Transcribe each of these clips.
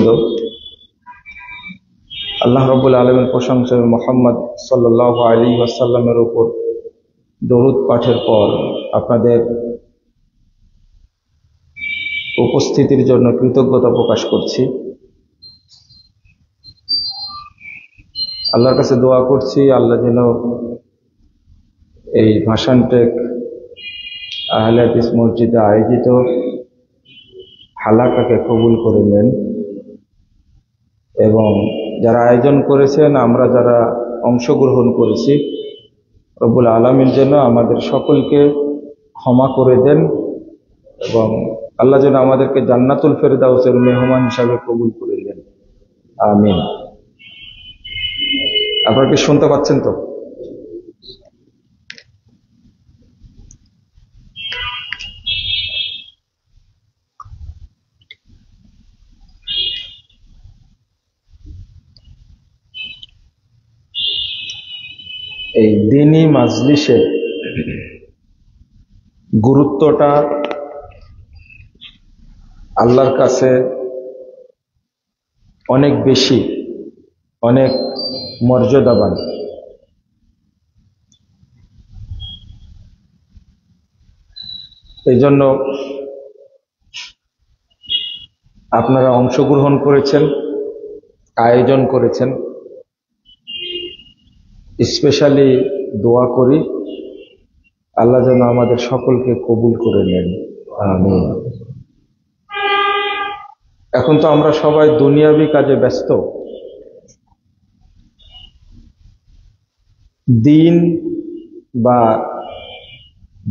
বৃন্দ, আল্লাহ রাব্বুল আলামিন প্রশংসা মুহাম্মদ সাল্লাল্লাহু আলাইহি ওয়াসাল্লামের উপর দরুদ পাঠের পর আপনাদের উপস্থিতির জন্য কৃতজ্ঞতা প্রকাশ করছি। আল্লাহর কাছে দোয়া করছি আল্লাহ যেন এই ভাষানটেক আহলে হাদিস মসজিদে আয়োজিত হালাকাকে কবুল করে নেন এবং যারা আয়োজন করেছেন, আমরা যারা অংশগ্রহণ করেছি, রব্বুল আলামিন যেন আমাদের সকলকে ক্ষমা করে দেন এবং আল্লাহ যেন আমাদেরকে জান্নাতুল ফেরদাউসের মেহমান হিসাবে কবুল করে নেন। আমিন। আপনারা কি শুনতে পাচ্ছেন তো? এই দ্বীনি মাজলিসের গুরুত্বটা আল্লাহর কাছে অনেক বেশি, অনেক মর্যাদাবান। এই জন্য আপনারা অংশগ্রহণ করেছেন, আয়োজন করেছেন। স্পেশালি দোয়া করি আল্লাহ যেন আমাদের সকলকে কবুল করে নেন। আমিন। এখন তো আমরা সবাই দুনিয়াবি কাজে ব্যস্ত। দিন বা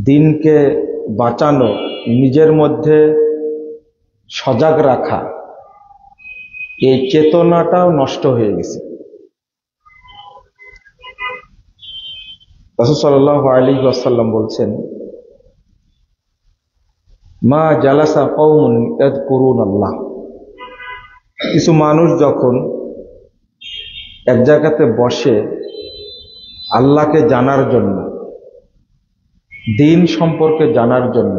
দিনকে বাঁচানো, নিজের মধ্যে সজাগ রাখা, এই চেতনাটাও নষ্ট হয়ে গেছে। রাসূল সাল্লাল্লাহু আলাইহি ওয়াসাল্লাম বলছেন, মা জালাসা কওমুন ইয়াযকুরুনাল্লাহ। কিছু মানুষ যখন এক জায়গাতে বসে আল্লাহকে জানার জন্য, দিন সম্পর্কে জানার জন্য,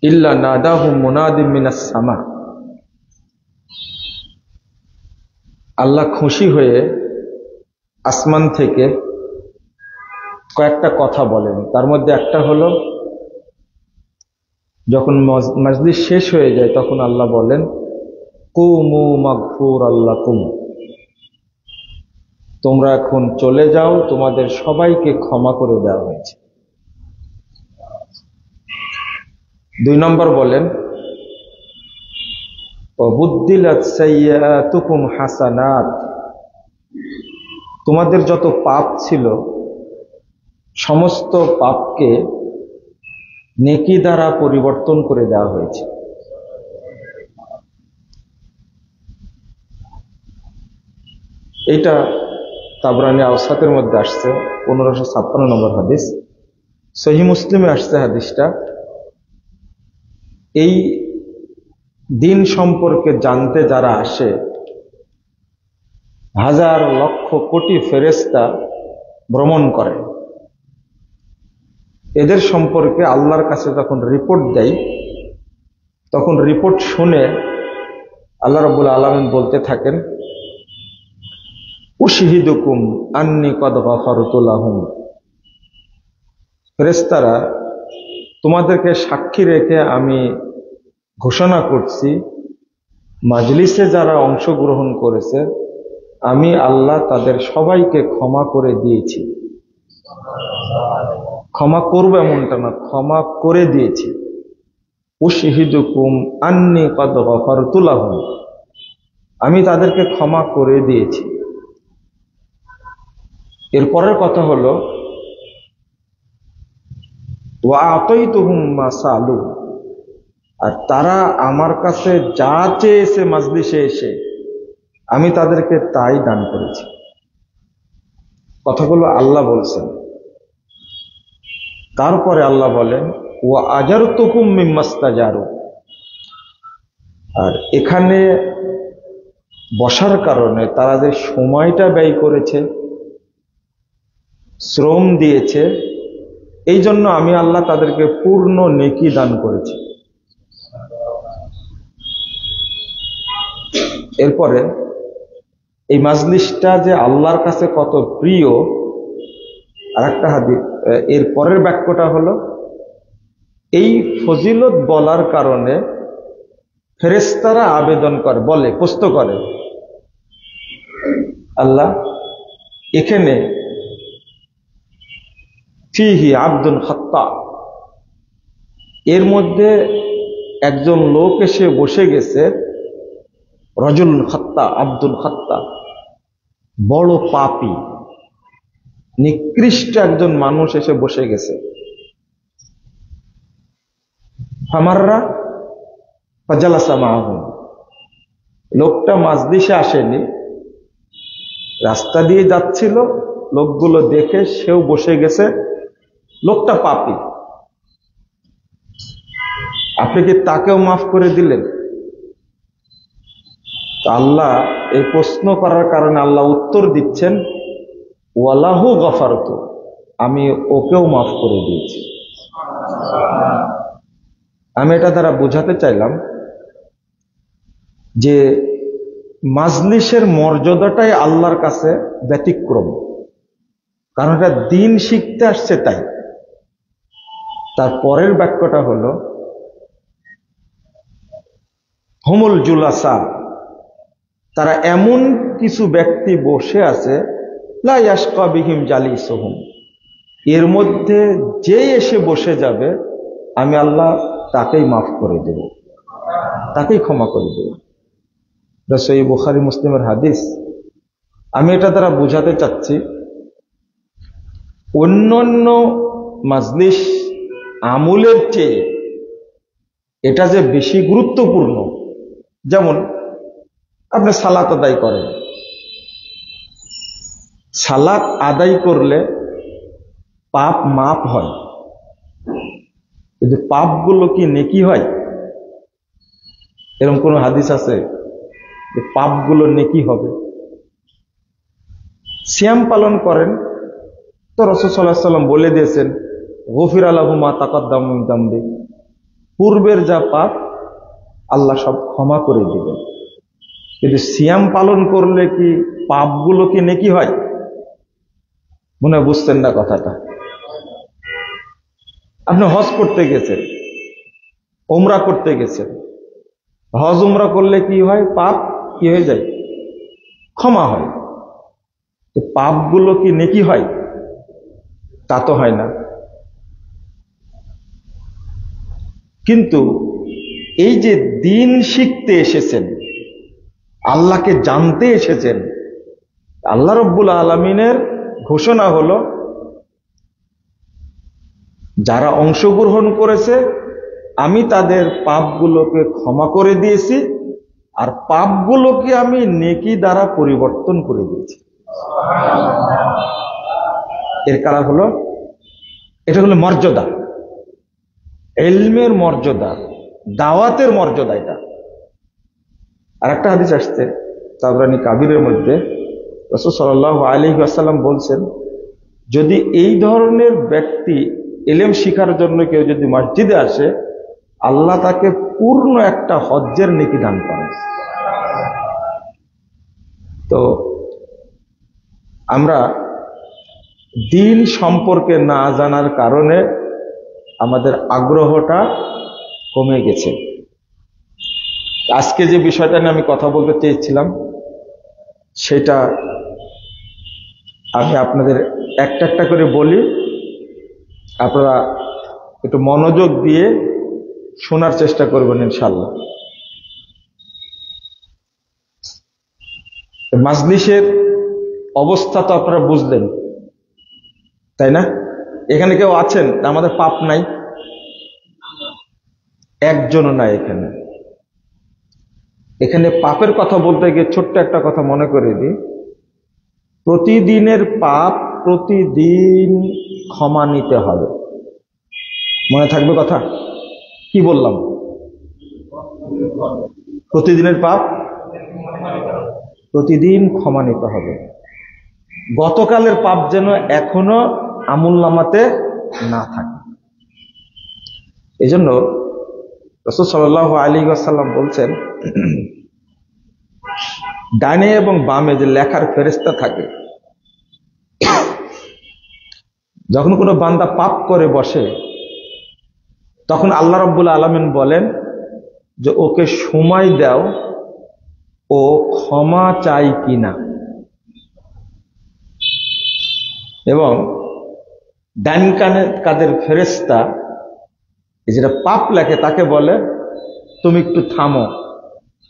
ইল্লা নাদাহুম মুনাদিম মিনাস সামা, আল্লাহ খুশি হয়ে আসমান থেকে কয়েকটা কথা বলেন। তার মধ্যে একটা হলো, যখন মাজলিস শেষ হয়ে যায় তখন আল্লাহ বলেন, কুমু মাগফুরাল লাকুম, তোমরা এখন চলে যাও, তোমাদের সবাইকে ক্ষমা করে দেওয়া হয়েছে। 2 নম্বর বলেন, ওয়াবুদ্দিলাত সাইয়্যাতুকুম হাসানাত, তোমাদের যত পাপ ছিল সমস্ত পাপকে নেকি দ্বারা পরিবর্তন করে দেওয়া হয়েছে। এটা তাবরানী আওসাতের মধ্যে আসছে, 1556 নম্বর হাদিস। সহিহ মুসলিমে আসছে হাদিসটা। এই দিন সম্পর্কে জানতে যারা আসে, হাজার লক্ষ কোটি ফেরেশতা ভ্রমণ করে। এদের সম্পর্কে আল্লাহর কাছে যখন রিপোর্ট দেয়, তখন রিপোর্ট শুনে আল্লাহ রাব্বুল আলামিন বলতে থাকেন, উশহিদুকুম আন্নী কদ গফারতু লাহুম, ফেরেশতারা তোমাদেরকে সাক্ষী রেখে আমি ঘোষণা করছি, মাজলিসে যারা অংশগ্রহণ করেছে আমি আল্লাহ তাদের সবাইকে ক্ষমা করে দিয়েছি। ক্ষমা করবো এমনটা না, ক্ষমা করে দিয়েছি। উশহিদুকুম আন্নী কদ গফারতু লাহুম, আমি তাদেরকে ক্ষমা করে দিয়েছি। এরপরের কথা হলো, ওয়া আতাইতুহুম মা সালু, আর তারা আমার কাছে যা চেয়েছে মাজলিসে এসে আমি তাদেরকে তাই দান করেছি। কথাগুলো আল্লাহ বলছেন। তারপরে আল্লাহ বলেন, ওয়া আজারতুকুম মিম্মাস্তাজারু, আর এখানে বসার কারণে তারা যে সময়টা ব্যয় করেছে, শ্রম দিয়েছে, এই জন্য আমি আল্লাহ তাদেরকে পূর্ণ নেকি দান করেছি। এরপরে এই মাজলিসটা যে আল্লাহর কাছে কত প্রিয় আরেকটা হাদিস, এর পরের বাক্যটা হলো, এই ফজিলত বলার কারণে ফেরেশতারা আবেদন করে, বলে, প্রশ্ন করে, আল্লাহ এখানে ফিহি আব্দুল খাত্তা, এর মধ্যে একজন লোক এসে বসে গেছে, রজুল খাত্তা, আব্দুল খাত্তা, বড় পাপী নিকৃষ্ট একজন মানুষ এসে বসে গেছে। ফামাররা ফাজালাসা মাআহুম, লোকটা মাজলিসে আসেনি, রাস্তা দিয়ে যাচ্ছিল, লোকগুলো দেখে সেও বসে গেছে, লোকটা পাপী, আপনি কি তাকেও মাফ করে দিলেন? তো আল্লাহ এই প্রশ্ন করার কারণে আল্লাহ উত্তর দিচ্ছেন, ওয়ালাহু গফারতু, আমি ওকেও মাফ করে দিয়েছি। আমি এটা দ্বারা বোঝাতে চাইলাম যে মাজলিসের মর্যাদাটাই আল্লাহর কাছে ব্যতিক্রম, কারণ এটা দিন শিখতে আসছে তাই। তার পরের বাক্যটা হলো, হুমুল জুলাসা, তারা এমন কিছু ব্যক্তি বসে আছে, লা ইয়াশকা বিহিম জালিসুহুম, এর মধ্যে যে এসে বসে যাবে আমি আল্লাহ তাকেই মাফ করে দেব, তাকেই ক্ষমা করে দেব। সহিহ বুখারী মুসলিমের হাদিস। আমি এটা দ্বারা বোঝাতে চাচ্ছি, অন্যান্য মাজলিস আমলের চেয়ে এটা যে বেশি গুরুত্বপূর্ণ। যেমন আপনি সালাত আদায় করেন, সালাত আদায় করলে পাপ মাপ হয়, কিন্তু পাপগুলো কি নেকি হয়? এরকম কোন হাদিস আছে যে পাপগুলো নেকি হবে? সিয়াম পালন করেন তো রাসূল সাল্লাল্লাহু আলাইহি ওয়াসাল্লাম বলে দিয়েছেন, গফিরা লাহু মা তাকাদ্দামা মিন যামবি, পূর্বের যা পাপ আল্লাহ সব ক্ষমা করে দিবেন। কিন্তু সিয়াম পালন করলে কি পাপগুলো কি নেকি হয়? মনে হয় বুঝছেন না কথাটা। আপনি হজ করতে গেছেন, উমরা করতে গেছেন, হজ উমরা করলে কি হয়? পাপ কি হয়ে যায়? ক্ষমা হয়। পাপগুলো কি নেকি হয়? তা তো হয় না। কিন্তু এই যে দিন শিখতে এসেছেন, আল্লাহকে জানতে এসেছেন, আল্লাহ রাব্বুল আলামিনের ঘোষণা হলো, যারা অংশগ্রহণ করেছে আমি তাদের পাপগুলোকে ক্ষমা করে দিয়েছি, আর পাপগুলোকে আমি নেকি দ্বারা পরিবর্তন করে দিয়েছি। এর কারণ হলো, এটা হলো মর্যাদা, ইলমের মর্যাদা, দাওয়াতের মর্যাদা। এটা আর একটা হাদিস আসছে তাবরানী কাবিরের মধ্যে, রাসূল সাল্লাল্লাহু আলাইহি ওয়াসাল্লাম বলছেন, যদি এই ধরনের ব্যক্তি ইলম শিখার জন্য কেউ যদি মসজিদে আসে, আল্লাহ তাকে পূর্ণ একটা হজ্জের নেকি দান করেন। তো আমরা দিন সম্পর্কে না জানার কারণে আমাদের আগ্রহটা কমে গেছে। আজকে যে বিষয়টা নিয়ে আমি কথা বলতে চেয়েছিলাম, সেটা আমি আপনাদের একটা একটা করে বলি, আপনারা একটু মনোযোগ দিয়ে শোনার চেষ্টা করবেন ইনশাআল্লাহ। মাজলিসের অবস্থা তো আপনারা বুঝলেন, তাই না? এখানে কেউ আছেন আমাদের পাপ নাই? একজনও নাই এখানে। এখানে পাপের কথা বলতে গিয়ে ছোট্ট একটা কথা মনে করে দিই, প্রতিদিনের পাপ প্রতিদিন ক্ষমা নিতে হবে। মনে থাকবে কথা? কি বললাম? প্রতিদিনের পাপ প্রতিদিন ক্ষমা নিতে হবে। গতকালের পাপ যেন এখনো আমুলনামাতে না থাকে। এই জন্য রাসূল সাল্লাল্লাহু আলাইহি ওয়াসাল্লাম বলছেন, ডানে এবং বামে যে লেখার ফেরেশতা থাকে, যখন কোনো বান্দা পাপ করে বসে তখন আল্লাহ রাব্বুল আলামিন বলেন যে ওকে সময় দাও, ও ক্ষমা চাই কিনা। এবং ডান কাদের ফেরেশতা যেটা পাপ লেখে তাকে বলে তুমি একটু থামো।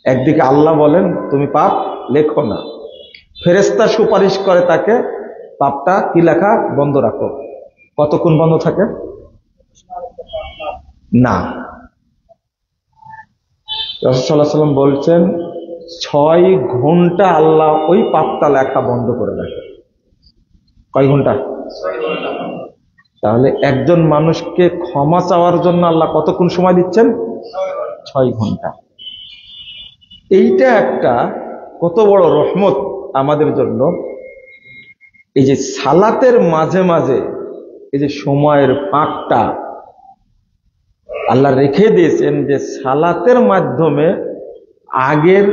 একদিকে আল্লাহ বলেন তুমি পাপ লেখো না, ফেরেশতা সুপারিশ করে তাকে পাপটা কি লেখা বন্ধ রাখো। কতক্ষণ বন্ধ থাকে না, রাসূল সাল্লাল্লাহু আলাইহি ওয়াসাল্লাম বলছেন 6 ঘন্টা আল্লাহ ওই পাপটা লেখা বন্ধ করে রাখে। কয় ঘন্টা? তাহলে একজন মানুষকে ক্ষমা চাওয়ার জন্য আল্লাহ কতক্ষণ সময় দিচ্ছেন? 6 ঘন্টা। এইটা একটা কত বড় রহমত আমাদের জন্য। এই যে সালাতের মাঝে মাঝে এই যে সময়ের ফাঁকটা আল্লাহ রেখে দিয়েছেন, যে সালাতের মাধ্যমে আগের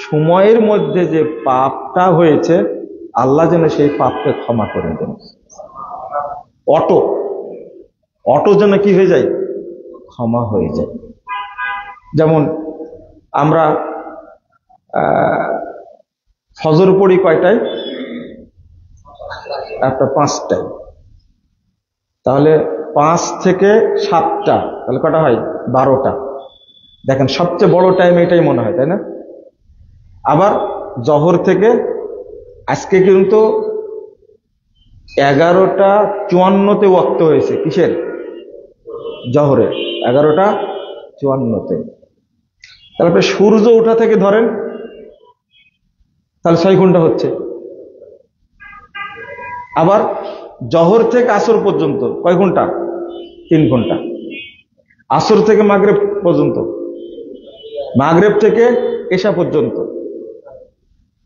সময়ের মধ্যে যে পাপটা হয়েছে আল্লাহ যেন সেই পাপকে ক্ষমা করে দেন। অটো যেন কি হয়ে যায়? ক্ষমা হয়ে যায়। যেমন আমরা ফজর পড়ি কয়টায়? একটা 5টায়। তাহলে 5 থেকে 7টা, তাহলে কটা হয়? 12টা। দেখেন সবচেয়ে বড় টাইম এটাই মনে হয়, তাই না? আবার জহর থেকে আজকে কিন্তু 11টা 54-তে ওয়াক্ত হয়েছে। কিসের? জহরের 11টা 54-তে। তারপরে সূর্য ওঠা থেকে ধরেন, তাহলে 6 ঘন্টা হচ্ছে। আবার জহর থেকে আসর পর্যন্ত কয় ঘন্টা? 3 ঘন্টা। আসর থেকে মাগরিব পর্যন্ত, মাগরিব থেকে এশা পর্যন্ত,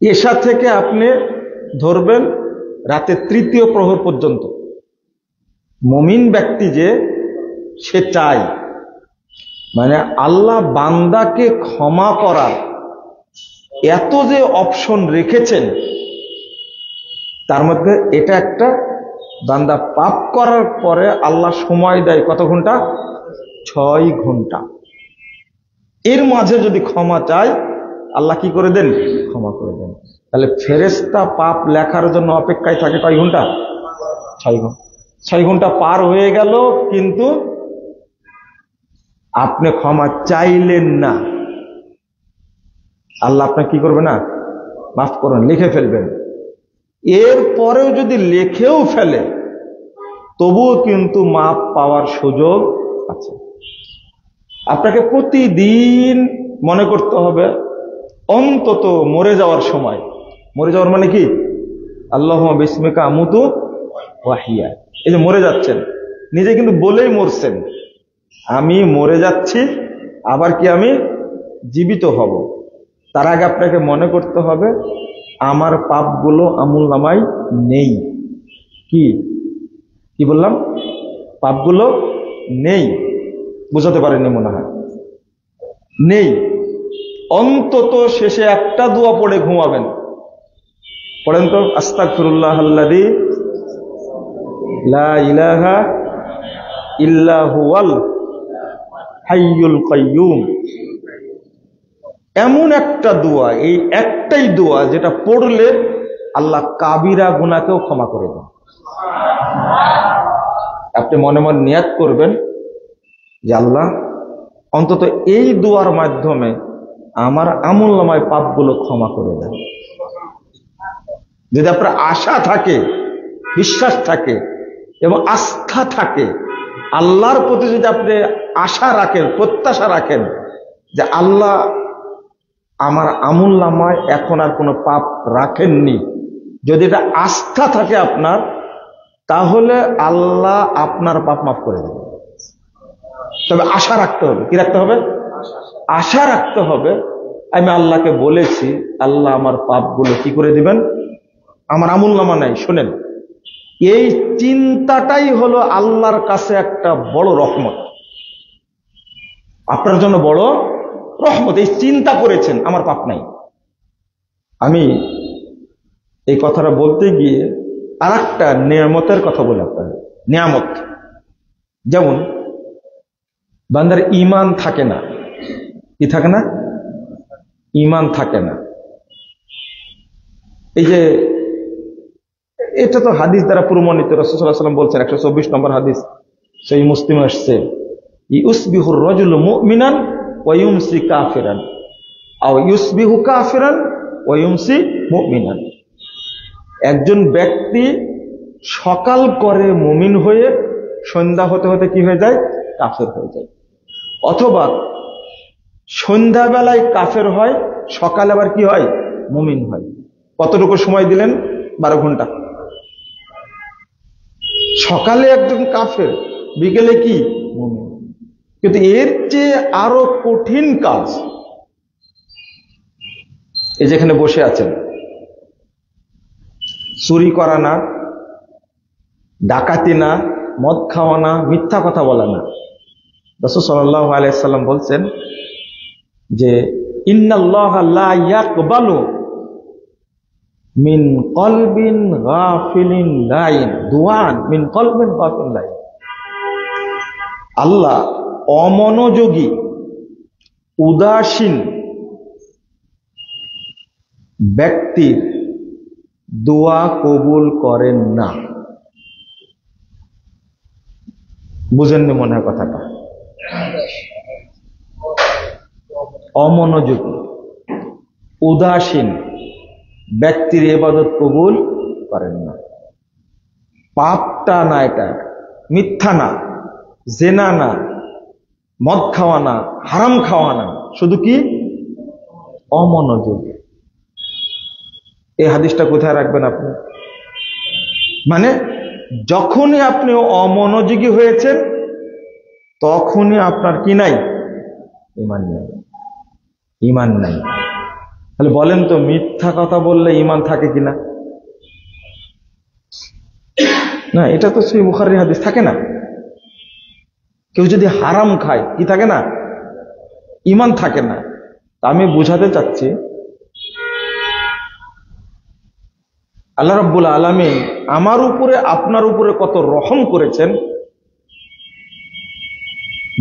এশা থেকে আপনি ধরবেন রাতে 3য় প্রহর পর্যন্ত। মুমিন ব্যক্তি যে সে চায়, মানে আল্লাহ বান্দাকে ক্ষমা করার এত যে অপশন রেখেছেন, তার মধ্যে এটা একটা, বান্দা পাপ করার পরে আল্লাহ সময় দেয় কত ঘন্টা? 6 ঘন্টা। এর মাঝে যদি ক্ষমা চায় আল্লাহ কি করে দেন? ক্ষমা করে দেন। তাহলে ফেরেশতা পাপ লেখার জন্য অপেক্ষায় থাকে কয় ঘন্টা? 6 ঘন্টা। 6 ঘন্টা পার হয়ে গেল, কিন্তু আপনি ক্ষমা চাইলেন না, আল্লাহ আপনাকে কি করবে না? মাফ করবেন, লিখে ফেলবেন। এর পরেও যদি লিখেও ফেলে তবুও কিন্তু মাপ পাওয়ার সুযোগ আছে। আপনাকে প্রতিদিন মনে করতে হবে, অন্তত মরে যাওয়ার সময়, মরে যাওয়ার মানে কি? আল্লাহুম্মা বিসমিকা আমুতু ওয়া আহইয়া। এই যে মরে যাচ্ছেন, নিজে কিন্তু বলেই মরছেন, আমি মরে যাচ্ছি, আবার কি আমি জীবিত হব। তার আগে আপনাকে মনে করতে হবে আমার পাপগুলো আমুলনামায় নেই। কি বললাম? পাপগুলো নেই। বুঝাতে পারেননি মনে হয়। নেই। অন্তত শেষে একটা দোয়া পড়ে ঘুমাবেন। পড়েন তো, আস্তাগফিরুল্লাহাল্লাযী লা ইলাহা ইল্লা হুয়াল হাইয়ুল কাইয়্যুম। এমন একটা দোয়া, এই একটাই দোয়া যেটা পড়লে আল্লাহ কাবিরা গুনাহকেও ক্ষমা করে দেন। আপনি মনে মনে নিয়াত করবেন যে আল্লাহ অন্তত এই দোয়ার মাধ্যমে আমার আমলনামায় পাপগুলো ক্ষমা করে দেন। যদি আপনার আশা থাকে, বিশ্বাস থাকে এবং আস্থা থাকে, আল্লাহর প্রতি যদি আপনি আশা রাখেন, প্রত্যাশা রাখেন যে আল্লাহ আমার আমলনামায় এখন আর কোনো পাপ রাখেননি, যদি এটা আস্থা থাকে আপনার, তাহলে আল্লাহ আপনার পাপ মাফ করে দেবে। তবে আশা রাখতে হবে। কি রাখতে হবে? আশা রাখতে হবে। আমি আল্লাহকে বলেছি, আল্লাহ আমার পাপগুলো কি করে দিবেন, আমার আমলনামা নাই। শোনেন, এই চিন্তাটাই হলো আল্লাহর কাছে একটা বড় রহমত, আপনার জন্য বড় রহমত। এই চিন্তা করেছেন আমার পাপ নাই, আমি এই কথাটা বলতে গিয়ে আর একটা নিয়ামতের কথা বলে আপনাদের। নিয়ামত যেমন বান্দার ঈমান থাকে না। কি থাকে না? ঈমান থাকে না। এই যে এটা তো হাদিস দ্বারা প্রমাণিত। রাসূলুল্লাহ সাল্লাল্লাহু আলাইহি ওয়াসাল্লাম বলছেন, 124 নম্বর হাদিস, সেই মুসলিমে আসছে, ইউসবিহুর রাজুলু মুমিনান ওয়া ইউমসি কাফিরান আও ইউসবিহু কাফিরান ওয়া ইউমসি মুমিনান। একজন ব্যক্তি সকাল করে মুমিন হয়ে সন্ধ্যা হতে হতে কি হয়ে যায়? কাফের হয়ে যায়। অথবা সন্ধ্যাবেলায় কাফের হয়, সকালে আবার কি হয়? মুমিন হয়। কতটুকু সময় দিলেন? 12 ঘন্টা। সকালে একজন কাফের, বিকেলে কি? মুমিন। কিন্তু এর চেয়ে আরো কঠিন কাজ, এই যেখানে বসে আছেন, চুরি করা না, ডাকাতি না, মদ খাওয়া না, মিথ্যা কথা বলা না। রাসূল সাল্লাল্লাহু আলাইহি সাল্লাম বলছেন যে ইন্নাল্লাহা লা ইয়াকবালু মিন কলবিন গাফিলিন লাইন দুআন মিন কলবিন গাফিলিন লাইন। আল্লাহ অমনোযোগী, উদাসীন ব্যক্তির দোয়া কবুল করেন না। বুঝেননি মনে হয় কথাটা? অমনোযোগী, উদাসীন ব্যক্তির ইবাদত কবুল করেন না। পাপটা না, এটা মিথ্যা না, জেনা না, মদ খাওয়া না, হারাম খাওয়া না, শুধু কি? অমনোযোগী। এই হাদিসটা কোথায় রাখবেন আপনি? মানে যখনই আপনি অমনোযোগী হয়েছেন তখনই আপনার কি নাই? ঈমান নাই। ঈমান নাই। তাহলে বলেন তো, মিথ্যা কথা বললে ঈমান থাকে কিনা? না, এটা তো সহিহ বুখারীর হাদিস, থাকে না? কেউ যদি হারাম খায়, কি থাকে না? ঈমান থাকে না। তা আমি বুঝাতে চাচ্ছি, আল্লাহ রাব্বুল আলামিন আমার উপরে আপনার উপরে কত রহম করেছেন।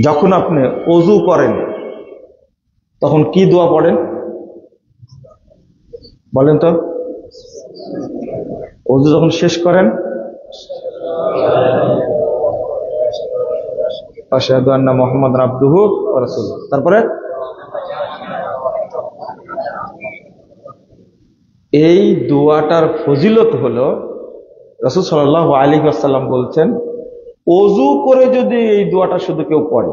যখন আপনি ওযু করেন তখন কি দোয়া পড়েন বলেন তো? ওযু যখন শেষ করেন, আশহাদু আন্না মুহাম্মাদান আবদুহু ওয়া রাসূলুহু, তারপরে এই দোয়াটার ফজিলত হলো, রাসূল সাল্লাল্লাহু আলাইহি ওয়াসাল্লাম বলছেন, ওযু করে যদি এই দোয়াটা শুধু কেউ পড়ে,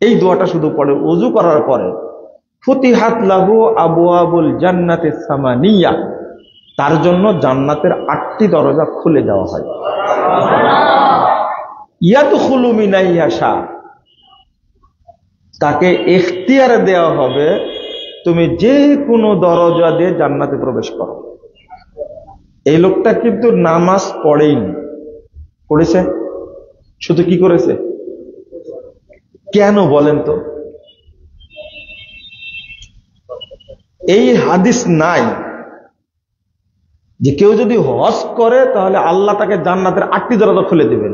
এই দোয়াটা শুধু পড়ে ওযু করার পরে, ফুতিহাত লাহু আবওয়াবুল জান্নাতিস সামানিয়া, তার জন্য জান্নাতের 8টি দরজা খুলে দেওয়া হয়। ইয়াদখুলু মিন আইয়াশা, তাকে ইখতিয়ার দেওয়া হবে তুমি যে কোনো দরজা দিয়ে জান্নাতে প্রবেশ করো। এই লোকটা কিন্তু নামাজ পড়েইনি, পড়েছে, শুধু কি করেছে? কেন বলেন তো? এই হাদিস নাই যে কেউ যদি হজ করে তাহলে আল্লাহ তাকে জান্নাতের 8টি দরজা খুলে দিবেন,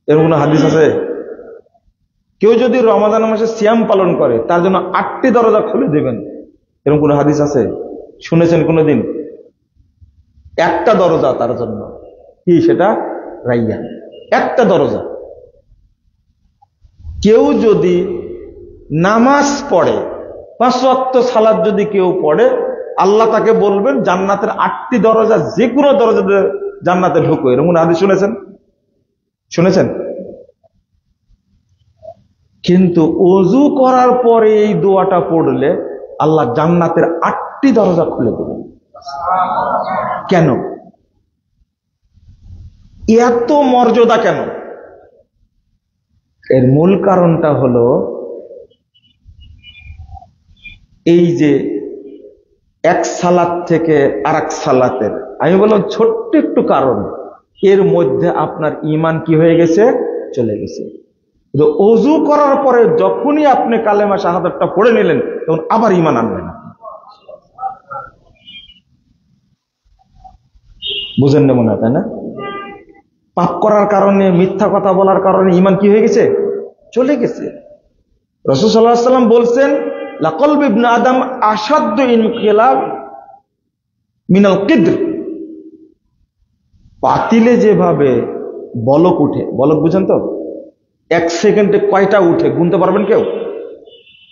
এরকম কোনো হাদিস আছে? কেউ যদি রমাদান মাসে সিয়াম পালন করে তার জন্য 8টি দরজা খুলে দিবেন, এরকম কোনো হাদিস আছে? শুনেছেন কোনোদিন? একটা দরজা তার জন্য, কি সেটা? রাইয়ান, একটা দরজা। কেউ যদি নামাজ পড়ে, 5 ওয়াক্ত সালাত যদি কেউ পড়ে, আল্লাহ তাকে বলবেন জান্নাতের 8টি দরজা, যে কোনো দরজা জান্নাতে ঢুকো, এরকম হাদিস শুনেছেন? শুনেছেন? কিন্তু ওযু করার পরে এই দোয়াটা পড়লে আল্লাহ জান্নাতের 8টি দরজা খুলে দেবেন। কেন? এত মর্যাদা কেন? এর মূল কারণটা হলো, এই যে এক সালাত থেকে আরেক সালাতের, আমি বললাম ছোট্ট একটু কারণ, এর মধ্যে আপনার ঈমান কি হয়ে গেছে? চলে গেছে। ওযু করার পরে যখনই আপনি কালেমা শাহাদাতটা পড়ে নিলেন তখন আবার ঈমান আনবেন। বুঝেন না মনে হয়, তাই না? পাপ করার কারণে, মিথ্যা কথা বলার কারণে ঈমান কি হয়ে গেছে? চলে গেছে। রাসূল সাল্লাল্লাহু আলাইহি ওয়াসাল্লাম বলছেন, লাকলবু ইবনে আদম আশাদ্দু ইনকিলাব মিনাল কিদ্র। পাতিলে যেভাবে বলক উঠে, বলক বুঝেন তো? 1 সেকেন্ডে কয়টা উঠে গুনতে পারবেন কেউ?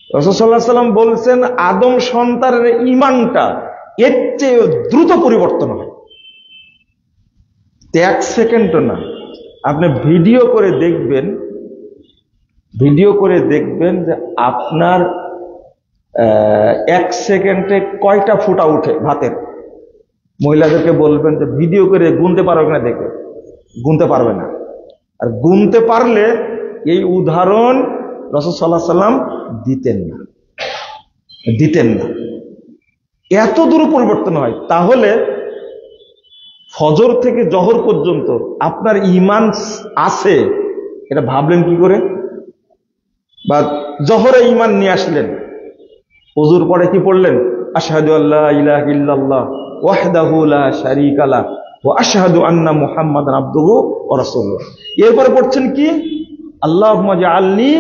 রাসূল সাল্লাল্লাহু আলাইহি ওয়াসাল্লাম বলছেন, আদম সন্তানের ঈমানটা এর চেয়ে দ্রুত পরিবর্তন হয়। 1 সেকেন্ডও না। আপনি ভিডিও করে দেখবেন যে আপনার 1 সেকেন্ডে কয়টা ফোঁটা উঠে ভাতের। মহিলাদেরকে বলবেন যে ভিডিও করে গুনতে পারবে কিনা দেখে, গুনতে পারবে না। আর গুনতে পারলে এই উদাহরণ রাসূল সাল্লাল্লাহু আলাইহি ওয়াসাল্লাম দিতেন না। এত দূর পরিবর্তন হয়। তাহলে ফজর থেকে জোহর পর্যন্ত আপনার ঈমান আছে এটা ভাবলেন কি করে? বা জোহরে ঈমান নিয়ে আসলেন, ওযুর পরে কি পড়লেন? আশহাদু আল্লা ইলাহা ইল্লাল্লাহ ওয়াহদাহু লা শারীকা লাহ ওয়া আশহাদু আন্না মুহাম্মাদান আবদুহু ওয়া রাসূলুহু। এরপরে পড়ছেন কি? আল্লাহুম্মা জাআলনি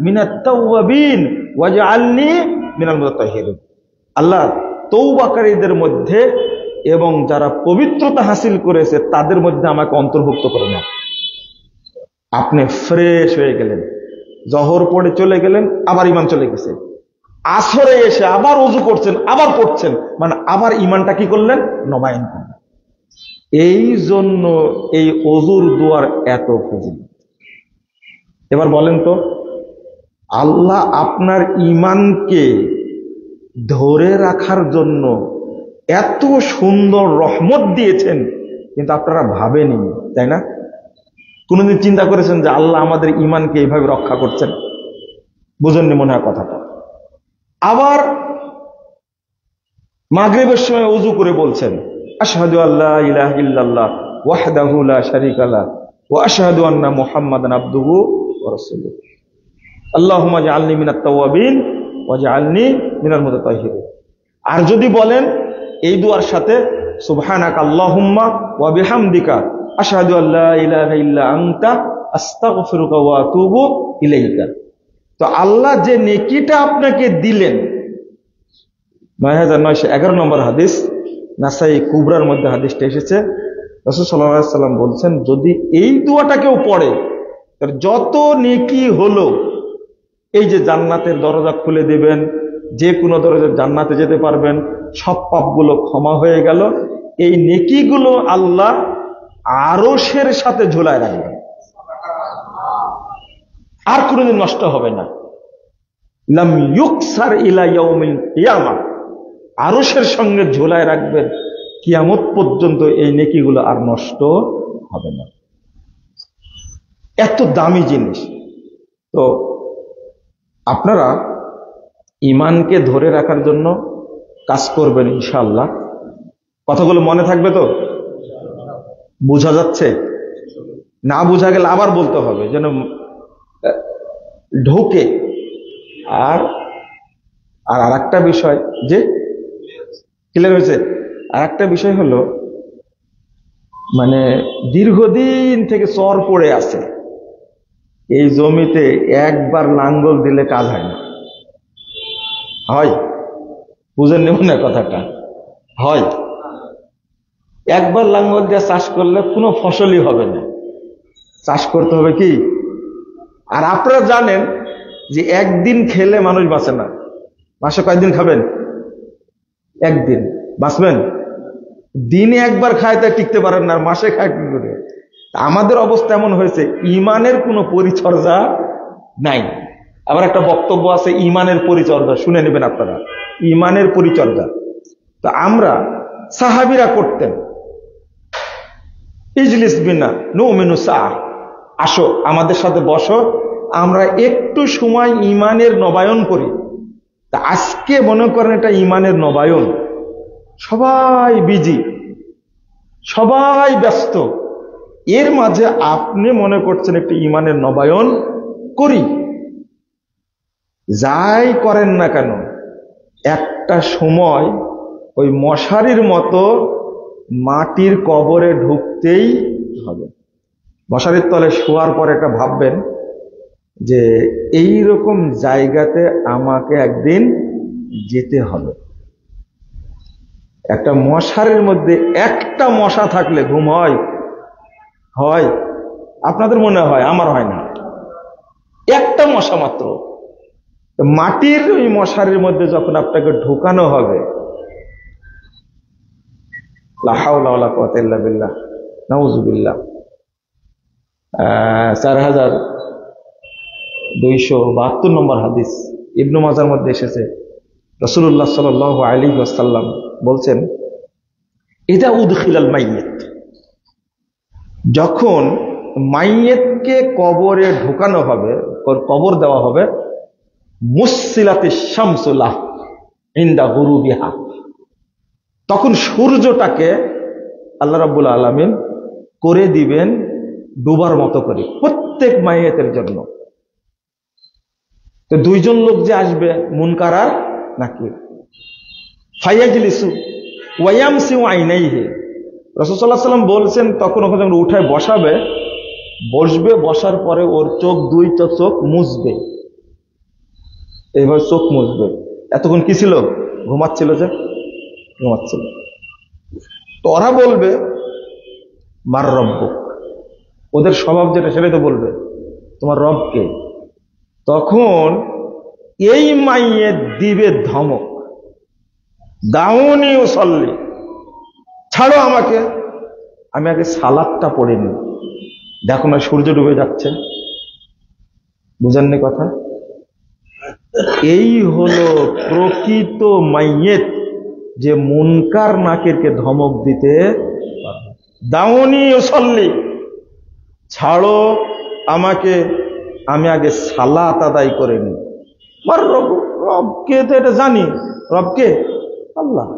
মিনাত তাওয়াবিন ওয়াজআলনি মিনাল মুতাতাহহিরিন। আল্লাহ তওবাকারীদের মধ্যে এবং যারা পবিত্রতা হাসিল করেছে তাদের মধ্যে আমাকে অন্তর্ভুক্ত করে নাও। আপনি ফ্রেশ হয়ে গেলেন, জোহর পড়ে চলে গেলেন, আবার ঈমান চলে গেছে। আসরে এসে আবার ওযু করছেন, আবার পড়ছেন, মানে আবার ঈমানটা কি করলেন? নবায়ন করলেন। এই জন্য এই ওযুর দোয়ার এত ফজিলত। এবার বলেন তো, আল্লাহ আপনার ঈমানকে ধরে রাখার জন্য এত সুন্দর রহমত দিয়েছেন, কিন্তু আপনারা ভাবেনি, তাই না? কোনদিন চিন্তা করেছেন যে আল্লাহ আমাদের ঈমানকে এইভাবে রক্ষা করছেন? বুঝেননি মনে হয় কথাটা। আবার মাগরিবের সময় ওযু করে বলছেন, আশহাদু আল্লা ইলাহা ইল্লাল্লাহ ওয়াহদাহু লা শারীকা লাহ ওয়া আশহাদু আন্না মুহাম্মাদান আবদুহু ওয়া রাসূলুহু। আল্লাহুম্মা জাআলনি মিনাত তাওয়াবিন ওয়া জাআলনি মিনাল মুতাতাহহিরিন। আর যদি বলেন এই দুয়ার সাথে সুবহানাকা আল্লাহুম্মা ওয়া বিহামদিকা আশহাদু আল্লা ইলাহা ইল্লা আনতা আস্তাগফিরুকা ওয়া আতুবু ইলাইকা। তো আল্লাহ যে নেকিটা আপনাকে দিলেন, ৯৯১১ নম্বর হাদিস, নাসাই কুবরার মধ্যে হাদিসটা এসেছে। রাসূল সাল্লাল্লাহু আলাইহি ওয়াসাল্লাম বলছেন, যদি এই দোয়াটা কেউ পড়ে তার যত নেকি হলো, এই যে জান্নাতের দরজা খুলে দিবেন, যে কোনো দরজা জান্নাতে যেতে পারবেন, সব পাপগুলো ক্ষমা হয়ে গেল, এই নেকিগুলো আল্লাহ আরশের সাথে ঝুলায় রাখবেন, আর কোনোদিন নষ্ট হবে না। লাম ইউকসার ইলা ইয়াউমিল কিয়ামা, আরশের সঙ্গে ঝুলায় রাখবেন, কিয়ামত পর্যন্ত এই নেকিগুলো আর নষ্ট হবে না। এত দামি জিনিস। তো আপনারা ঈমানকে ধরে রাখার জন্য কাজ করবেন ইনশাআল্লাহ। কথাগুলো মনে থাকবে তো? বোঝা যাচ্ছে? না বোঝা গেলে আবার বলতে হবে যেন ঢোকে। আর আরেকটা বিষয়, যে ক্লিয়ার হয়েছে? আর একটা বিষয় হলো, মানে দীর্ঘদিন থেকে চর পড়ে আছে এই জমিতে, একবার লাঙ্গল দিলে কাজ হয় না। হয়? বুঝেননি মনে হয় কথাটা? হয়। একবার লাঙ্গল দিয়ে চাষ করলে কোনো ফসলই হবে না। চাষ করতে হবে কি? আর আপনারা জানেন যে একদিন খেলে মানুষ বাঁচে না। মাসে কয়েকদিন খাবেন? একদিন। বাঁচবেন? দিনে একবার খায় তাই টিকতে পারেন না, আর মাসে খায় কি করে? আমাদের অবস্থা এমন হয়েছে, ঈমানের কোনো পরিচর্যা নাই। আবার একটা বক্তব্য আছে ঈমানের পরিচর্যা, শুনে নেবেন আপনারা, ঈমানের পরিচর্যা। তো আমরা সাহাবীরা করতেন, ইজলিস বিনা নুমিনু সাআহ, আসো আমাদের সাথে বসো, আমরা একটু সময় ঈমানের নবায়ন করি। তা আজকে মনে করেন এটা ঈমানের নবায়ন, সবাই বিজি, সবাই ব্যস্ত, এর মাঝে আপনি মনে করছেন একটু ঈমানের নবায়ন করি। যাই করেন না কেন, একটা সময় ওই মশারির মতো মাটির কবরে ঢুকতেই হবে। মশারির তলে শোয়ার পর একটা ভাববেন যে এই রকম জায়গাতে আমাকে একদিন যেতে হবে। একটা মশারির মধ্যে একটা মশা থাকলে ঘুম হয়? হয়? আপনাদের মনে হয়, আমার হয় না। একটা মশা মাত্র। মাটির ওই মশারির মধ্যে যখন আপনাকে ঢোকানো হবে, লা হাওলা ওয়ালা কুওয়াতা ইল্লা বিল্লাহ, নাউযুবিল্লাহ। 4272 নম্বর হাদিস ইবনে মাজার মধ্যে এসেছে, রাসূলুল্লাহ সাল্লাল্লাহু আলাইহি ওয়াসাল্লাম বলছেন, ইদা উদখিলাল মাইয়িত, যখন মাইয়িতকে কবরে ঢোকানো হবে, কবর দেওয়া হবে, মুসসিলাতিশ শামসু লাহ ইনদা গুরুবিহা, তখন সূর্যটাকে আল্লাহ রাব্বুল আলামিন করে দিবেন ডুবার মতো করে প্রত্যেক মাইয়িতের জন্য। তো দুইজন লোক যে আসবে, মুনকার আর নাকির, ফায়াজলিসু ওয়া ইয়ামসিউ আইনাইহি, রাসূল সাল্লাল্লাহু আলাইহি ওয়াসাল্লাম বলছেন, তখন ওখানে যখন উঠায় বসাবে, বসবে, বসার পরে ওর চোখ, দুইটা চোখ মুছবে, এইভাবে চোখ মুছবে। এতক্ষণ কি ছিল? ঘুমাচ্ছিল, যে ঘুমাচ্ছিল। তো ওরা বলবে মার রব্বুক, ওদের স্বভাব যেটা সেটাই তো বলবে, তোমার রবকে। তখন এই মাইয়ের দিবে ধমক, দাউনি উসাল্লি, ছাড়ো আমাকে, আমি আগে সালাতটা পড়ে নি। দেখো না সূর্য ডুবে যাচ্ছে, বুঝেননি কথা? এই হলো প্রকৃত মাইয়েত, যে মুনকার নাকিরকে ধমক দিতে পারবে। দাউনি উসাল্লি, ছাড়ো আমাকে, আমি আগে সালাত আদায় করে নি। রবকে তো এটা জানি, রবকে আল্লাহ।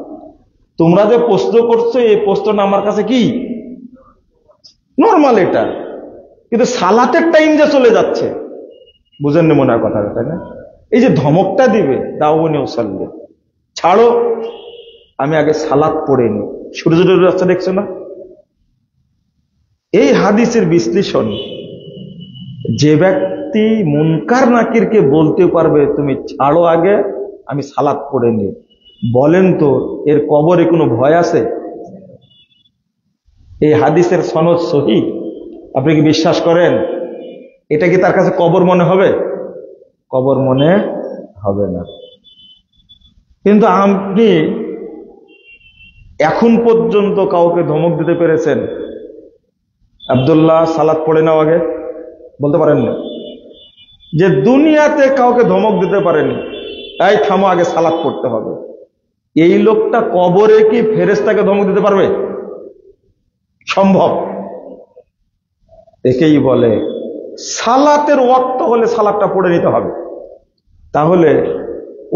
তোমরা যে প্রশ্ন করছো, এই প্রশ্নটা আমার কাছে কি নর্মাল, এটা কিন্তু সালাতের টাইম যে চলে যাচ্ছে, বুঝেননি মনে হয় কথাটা, তাই না? এই যে ধমকটা দিবে, দাউনি উসাল্লি, ছাড়ো আমি আগে সালাত পড়ে নি। সূর্য ডুবে যাচ্ছে, দেখছো না? এই হাদিসের বিশ্লেষণ, যে ব্যক্তি মুনকার নাকিরকে বলতে পারবে তুমি ছাড়ো আগে, আমি সালাত পড়ে নি, বলেন তো এর কবরে কোনো ভয় আছে? এই হাদিসের সনদ সহিহ, আপনি কি বিশ্বাস করেন? এটা কি তার কাছে কবর মনে হবে? কবর মনে হবে না। কিন্তু আপনি এখন পর্যন্ত কাউকে ধমক দিতে পেরেছেন, আব্দুল্লাহ সালাত পড়ে নাও আগে? বলতে পারেন না। যে দুনিয়াতে কাউকে ধমক দিতে পারেনি, এই থামো আগে সালাত পড়তে হবে, এই লোকটা কবরে কি ফেরেশতাকে ধমক দিতে পারবে? সম্ভব? একেই বলে সালাতের ওয়াক্ত হলে সালাতটা পড়ে নিতে হবে। তাহলে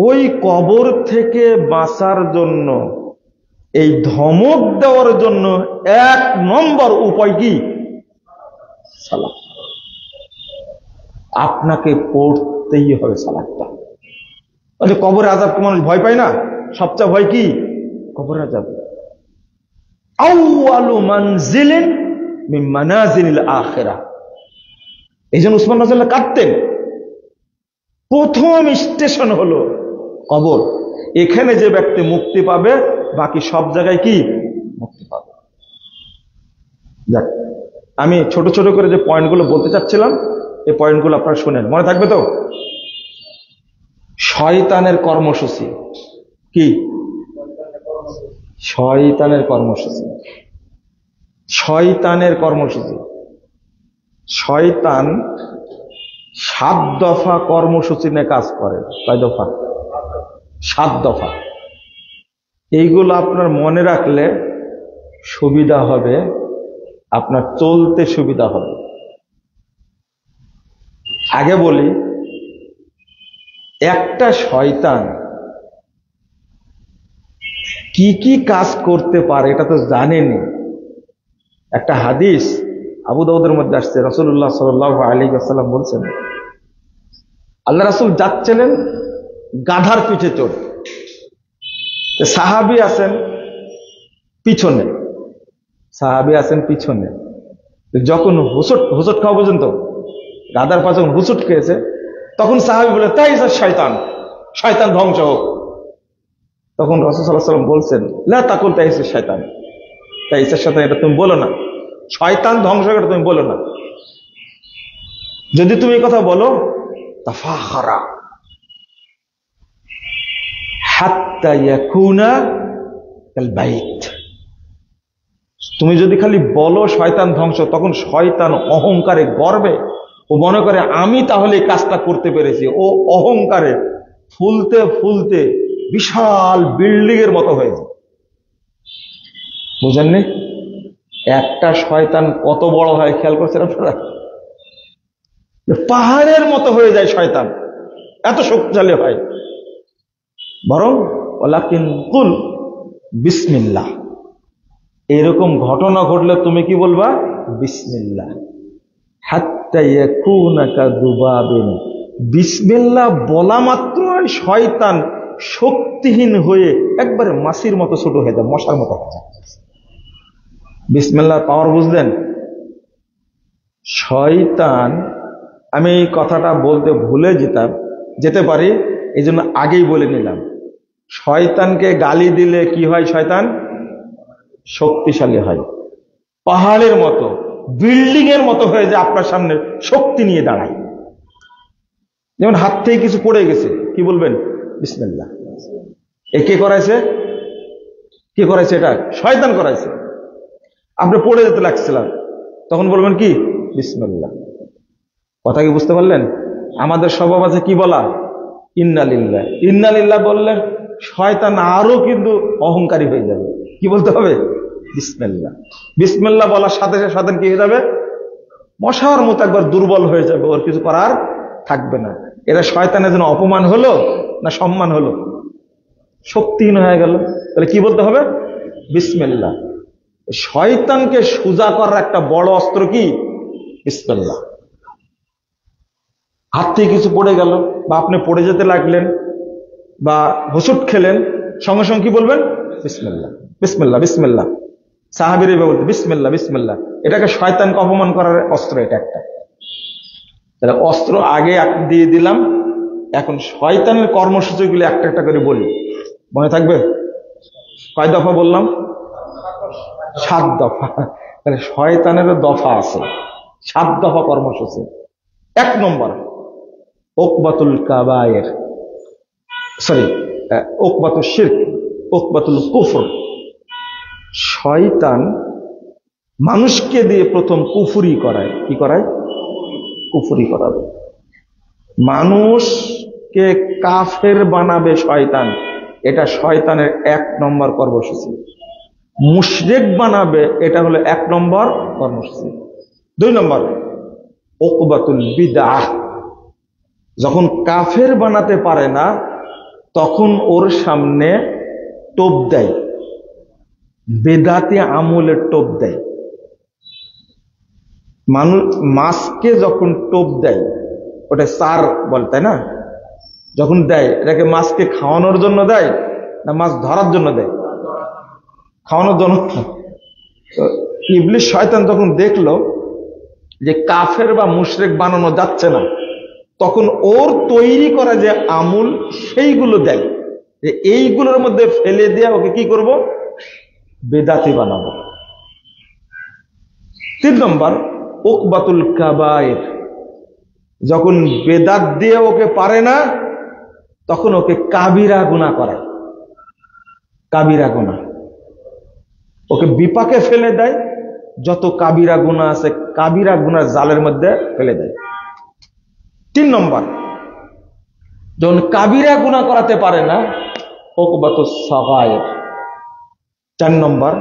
ওই কবর থেকে বাঁচার জন্য, এই ধমক দেওয়ার জন্য 1 নম্বর উপায় কি? সালাত। আপনাকে পড়তেই হবে সালাতটা। কবরে আযাবকে মানুষ ভয় পায় না? সবচেয়ে ভয় কি? কবরের আযাব। আউয়ালু মানজিলিন মিন মানাজিলিল আখিরাহ, এইজন্য উসমান রাদিয়াল্লাহু কাঁদতেন। প্রথম স্টেশন হলো কবর। এখানে যে ব্যক্তি মুক্তি পাবে, বাকি সব জায়গায় কি মুক্তি পাবে। যাক, আমি ছোট ছোট করে যে পয়েন্টগুলো বলতে চাচ্ছিলাম, এই পয়েন্টগুলো আপনারা শুনেন, মনে থাকবে তো? শয়তানের কর্মসূচি কি? শয়তানের কর্মসূচি, শয়তানের কর্মসূচি। শয়তান 7 দফা কর্মসূচি নিয়ে কাজ করে। কয় দফা? 7 দফা। এইগুলো আপনার মনে রাখলে সুবিধা হবে, আপনার চলতে সুবিধা হবে। আগে বলি, একটা শয়তান কি কি কাজ করতে পারে এটা তো জানেনি। একটা হাদিস আবু দাউদের মধ্যে আসছে, রাসূলুল্লাহ সাল্লাল্লাহু আলাইহি ওয়াসাল্লাম বলছেন, আল্লাহ রাসূল যাচ্ছিলেন গাধার পিঠে চড়ে, সাহাবী আছেন পিছনে, সাহাবী আছেন পিছনে। যখন হুসুট হুসুট খাওয়া পর্যন্ত গাদার পা যখন হুসুট খেয়েছে, তখন সাহাবী বলে তাই শয়তান, শয়তান ধ্বংস হোক। তখন রাসূল সাল্লাল্লাহু আলাইহি ওয়াসাল্লাম বলছেন, লা তাকুল তাইসিস শয়তান, তাইসিস শয়তান, এটা তুমি বলো না, শয়তান ধ্বংস হোক এটা তুমি বলো না। যদি তুমি এই কথা বলো, তাফাখারা হাত্তা ইয়াকুনা কাল বাইত, তুমি যদি খালি বলো শয়তান ধ্বংস, তখন শয়তান অহংকারে গর্বে ও মনে করে আমি তাহলে এই কাজটা করতে পেরেছি। ও অহংকারে ফুলতে ফুলতে বিশাল বিল্ডিং এর মতো হয়ে যায়। বুঝেননি? একটা শয়তান কত বড় হয় খেয়াল করছেন আপনারা? পাহাড়ের মতো হয়ে যায় শয়তান, এত শক্তিশালী হয়। বরং ওয়ালাকিন কুল বিসমিল্লাহ, এরকম ঘটনা ঘটলে তুমি কি বলবা? বিসমিল্লাহ। হাত্তা ইয়াকুনা কাযুবাবিন, বিসমিল্লাহ বলা মাত্র শয়তান শক্তিহীন হয়ে একবারে মাছির মতো ছোট হয়ে যায়, মশার মতো হয়ে যায়। বিসমিল্লাহর পাওয়ার বুঝলেন? শয়তান, আমি এই কথাটা বলতে ভুলে যেতে পারি, এই জন্য আগেই বলে নিলাম। শয়তানকে গালি দিলে কি হয়? শয়তান শক্তিশালী হয়, পাহাড়ের মতো বিল্ডিং এর মতো হয়ে যায়, আপনার সামনে শক্তি নিয়ে দাঁড়ায়। যেমন হাত থেকে কিছু পড়ে গেছে, কি বলবেন? বিসমিল্লাহ। এ কে করাইছে? কে করাইছে? এটা শয়তান করাইছে। আপনি পড়ে যেতে লাগছিলাম, তখন বলবেন কি? বিসমিল্লাহ। কথা কি বুঝতে পারলেন? আমাদের স্বভাব আছে কি বলা? ইন্না লিল্লাহ। ইন্না লিল্লাহ বললে শয়তান আরো কিন্তু অহংকারী হয়ে যাবে। কি বলতে হবে? বিসমিল্লাহ। বিসমিল্লাহ বলার সাথে সাথে শয়তান কি হয়ে যাবে? মশার মতো একবার দুর্বল হয়ে যাবে, ওর কিছু করার থাকবে না। এটা শয়তানের জন্য অপমান হলো না সম্মান হলো? শক্তিহীন হয়ে গেল। তাহলে কি বলতে হবে? বিসমিল্লাহ। শয়তানকে সোজা করার একটা বড় অস্ত্র কি? বিসমিল্লাহ। হাত থেকে কিছু পড়ে গেল, বা আপনি পড়ে যেতে লাগলেন, বা হোঁচট খেলেন, সঙ্গে সঙ্গে কি বলবেন? বিসমিল্লাহ, বিসমিল্লাহ, বিসমিল্লাহ। সাহাবীরা বলতে বিসমিল্লাহ, বিসমিল্লাহ। এটাকে শয়তানকে অপমান করার অস্ত্র, এটা একটা। তাহলে অস্ত্র আগে দিয়ে দিলাম, এখন শয়তানের কর্মসূচিগুলি একটা একটা করে বলি, মনে থাকবে? কয় দফা বললাম? 7 দফা। তাহলে শয়তানেরও দফা আছে, 7 দফা কর্মসূচি। 1 নম্বর উকবাতুল কাবায়ের, উকবাতুল শিরক, উকবাতুল কুফর। শয়তান মানুষকে দিয়ে প্রথম কুফরি করায়। কি করায়? কুফরি করাবে। মানুষকে কাফের বানাবে শয়তান, এটা শয়তানের 1 নম্বর কর্মসূচি। মুশরিক বানাবে, এটা হলো 1 নম্বর কর্মসূচি। 2 নম্বর উকবাতুল বিদআহ। যখন কাফের বানাতে পারে না, তখন ওর সামনে টোপ দেয়, বেদাতি আমলের টোপ দেয়। মানুষ মাছকে যখন টোপ দেয়, ওটা সার বলে, তাই না? যখন দেয়, এটাকে মাছকে খাওয়ানোর জন্য দেয় না মাছ ধরার জন্য দেয়? খাওয়ানোর জন্য। ইবলিস শয়তান যখন দেখলো যে কাফের বা মুশরিক বানানো যাচ্ছে না, তখন ওর তৈরি করা যে আমল সেইগুলো দেয়, যে এইগুলোর মধ্যে ফেলে দেয়া ওকে কি করব? বেদাতি বানাবো। 3 নম্বর উকবাতুল কাবায়ের। যখন বেদাত দিয়ে ওকে পারে না, তখন ওকে কাবিরা গুনাহ করায়। কাবিরা গুনাহ ওকে বিপাকে ফেলে দেয়, যত কাবিরা গুনাহ আছে কাবিরা গুনার জালের মধ্যে ফেলে দেয়। 3 নম্বর, যখন কাবিরা গুনাহ করাতে পারে না, উকবাতুস সাগায়ের। 4 নম্বর,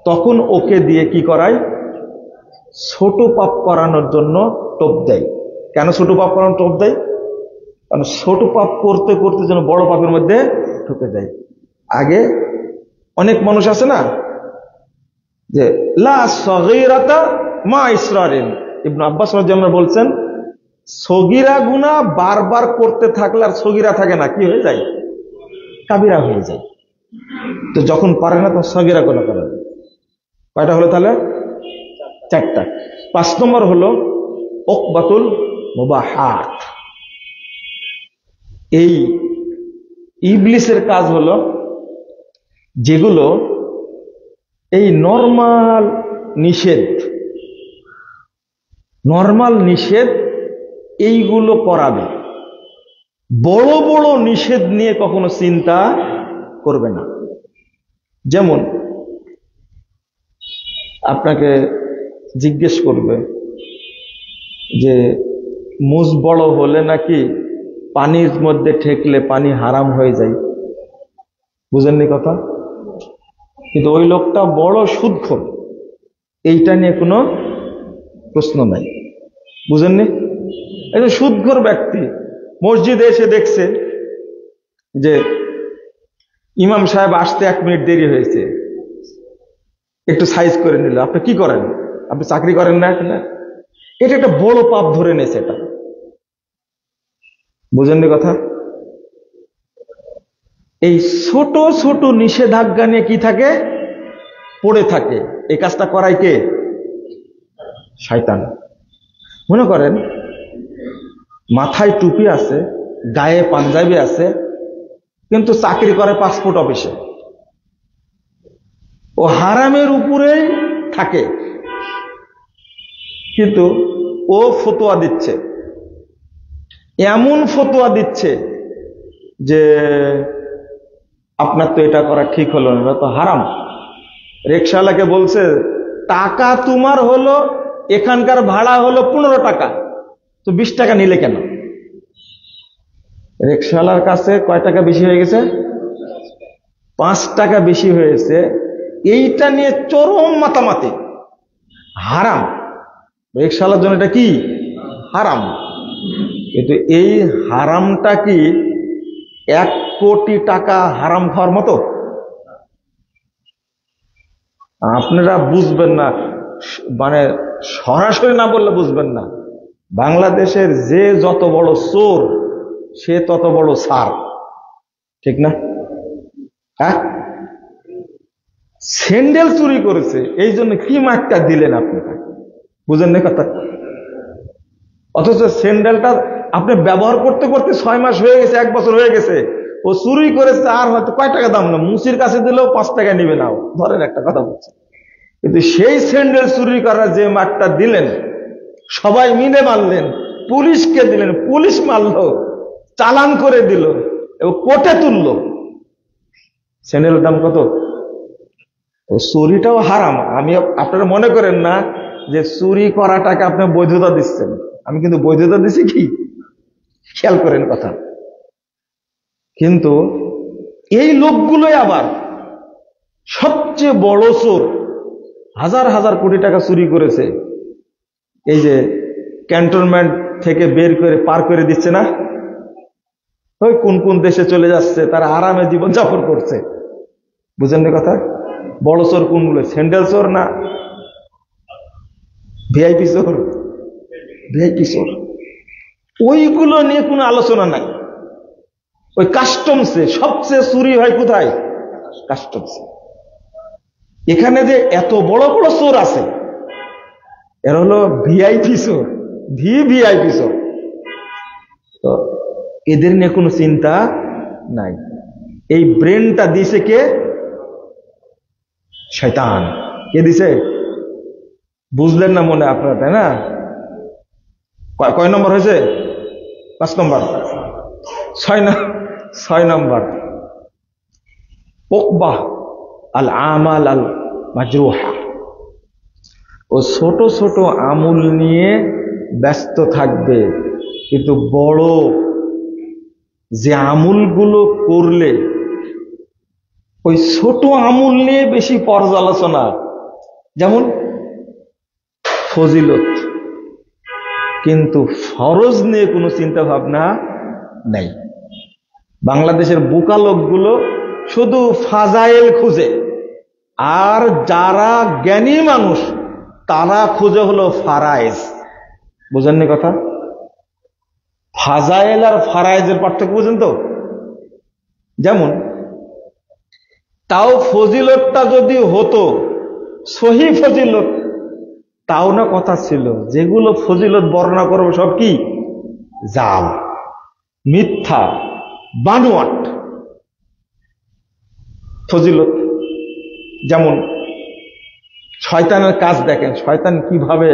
তখন ওকে দিয়ে কি করায়? ছোট পাপ করানোর জন্য টোপ দেয়। কেন ছোট পাপ করানোর টোপ দেয়? কারণ ছোট পাপ করতে করতে যেন বড় পাপের মধ্যে ঢুকে যায়। আগে অনেক মানুষ আছে না, যে লা সগীরাতা মা ইসরারিন। ইবনে আব্বাস রাদিয়াল্লাহু বলছেন, সগীরা গুনাহ বারবার করতে থাকলে আর সগীরা থাকে না, কি হয়ে যায়? কাবিরা হয়ে যায়। তো যখন পারে না, তখন সগীরা গুনাহ করে। কয়টা হলো তাহলে? 4টা। 5 নম্বর হলো উকবাতুল মুবাহাত। এই ইবলিসের কাজ হলো যেগুলো এই নরমাল নিষেধ এইগুলো করাবে, বড় বড় নিষেধ নিয়ে কখনো চিন্তা করবে না। যেমন আপনাকে জিজ্ঞেস করবে যে মুজ বড় হলে নাকি পানির মধ্যে ঠেকলে পানি হারাম হয়ে যায়, বুঝেননি কথা? কিন্তু ওই লোকটা বড় সুদখোর, এইটা নিয়ে কোনো প্রশ্ন নাই, বুঝেননি? এই যে সুদখোর ব্যক্তি মসজিদে এসে দেখছে যে ইমাম সাহেব আসতে 1 মিনিট দেরি হয়েছে, একটু সাইজ করে নিল। আপনি কি করেন? আপনি চাকরি করেন না? এটা একটা বড় পাপ ধরে নিয়েছে, এটা বুঝেননি কথা? এই ছোট ছোট নিষেধাজ্ঞা নিয়ে কি থাকে, পড়ে থাকে। এই কাজটা করায় কে? শয়তান। মনে করেন মাথায় টুপি আছে, গায়ে পাঞ্জাবি আছে, কিন্তু চাকরি করে পাসপোর্ট অফিসে, ও হারামের উপরেই থাকে, কিন্তু ও ফতোয়া দিচ্ছে, এমন ফতোয়া দিচ্ছে যে আপনার তো এটা করা ঠিক হলো না, এটা তো হারাম। রিকশাওয়ালাকে বলছে টাকা তোমার হলো, এখানকার ভাড়া হলো 15 টাকা, তো 20 টাকা নিলে কেন? রিকশাওয়ালার কাছে কয় টাকা বেশি হয়ে গেছে? 5 টাকা বেশি হয়েছে। এইটা নিয়ে চরম মাতামাতি, হারাম। রিকশাওয়ালার জন্য এটা কি? হারাম। কিন্তু এই হারামটা কি 1 কোটি টাকা হারাম খাওয়ার মতো? আপনারা বুঝবেন না, মানে সরাসরি না বললে বুঝবেন না। বাংলাদেশের যে যত বড় চোর সে তত বড় সার, ঠিক না? হ্যাঁ, স্যান্ডেল চুরি করেছে, এই জন্য কি মার্কটা দিলেন আপনি? বুঝেন না কথা? অথচ স্যান্ডেলটা আপনি ব্যবহার করতে করতে 6 মাস হয়ে গেছে, 1 বছর হয়ে গেছে, ও চুরি করেছে, আর হয়তো কয় টাকা দাম না, মুচির কাছে দিলেও 5 টাকা নিবে না, ধরেন একটা কথা বলছে। কিন্তু সেই স্যান্ডেল চুরি করার যে মার্কটা দিলেন, সবাই মিলে মারলেন, পুলিশকে দিলেন, পুলিশ মারলো, চালান করে দিল এবং কোর্টে তুললো। স্যান্ডেলের দাম কত? চুরিটাও হারাম। আমি, আপনারা মনে করেন না যে চুরি করাটাকে আপনি বৈধতা দিচ্ছেন, আমি কিন্তু বৈধতা দিচ্ছি কি, খেয়াল করেন কথা। কিন্তু এই লোকগুলোই আবার সবচেয়ে বড় চোর, হাজার হাজার কোটি টাকা চুরি করেছে। এই যে ক্যান্টনমেন্ট থেকে বের করে পার করে দিচ্ছে না, ওই কোন কোন দেশে চলে যাচ্ছে, তারা আরামে জীবন যাপন করছে। বুঝেন না কথা? বড় চোর কোনগুলো? স্যান্ডেল চোর না ভিআইপি চোর? ভিআইপি চোর। ওইগুলো নিয়ে কোনো আলোচনা নাই। ওই কাস্টমসে সবচেয়ে চুরি হয় কোথায়? কাস্টমসে। এখানে যে এত বড় বড় চোর আছে, এর হলো ভিআইপি চোর, ভিআইপি চোর। তো এদের নিয়ে কোনো চিন্তা নাই। এই ব্রেনটা দিছে কে? শয়তান। কে দিছে? বুঝলেন না মনে আপনারা, তাই না? কয় নম্বর হয়েছে? 5 নম্বর। 6 নম্বর উকবাহ আল আমাল আল মাজরুহা। ও ছোট ছোট আমল নিয়ে ব্যস্ত থাকবে, কিন্তু বড় যে আমলগুলো করলে ওই ছোট আমল নিয়ে বেশি পর্যালোচনা। যেমন ফজিলত, কিন্তু ফরজ নিয়ে কোনো চিন্তা ভাবনা নাই। বাংলাদেশের বোকা লোকগুলো শুধু ফাজাইল খুঁজে, আর যারা জ্ঞানী মানুষ তারা খুঁজে হলো ফারাইজ। বুঝেননি কথা? ফাজাইল আর ফারাইজের পার্থক্য বুঝেন তো? যেমন তাও ফজিলতটা যদি হতো সহি ফজিলত, তাও না কথা ছিল। যেগুলো ফজিলত বর্ণনা করবো সব কি? জাল, মিথ্যা, বানোয়াট ফজিলত। যেমন শয়তানের কাজ দেখেন, শয়তান কিভাবে,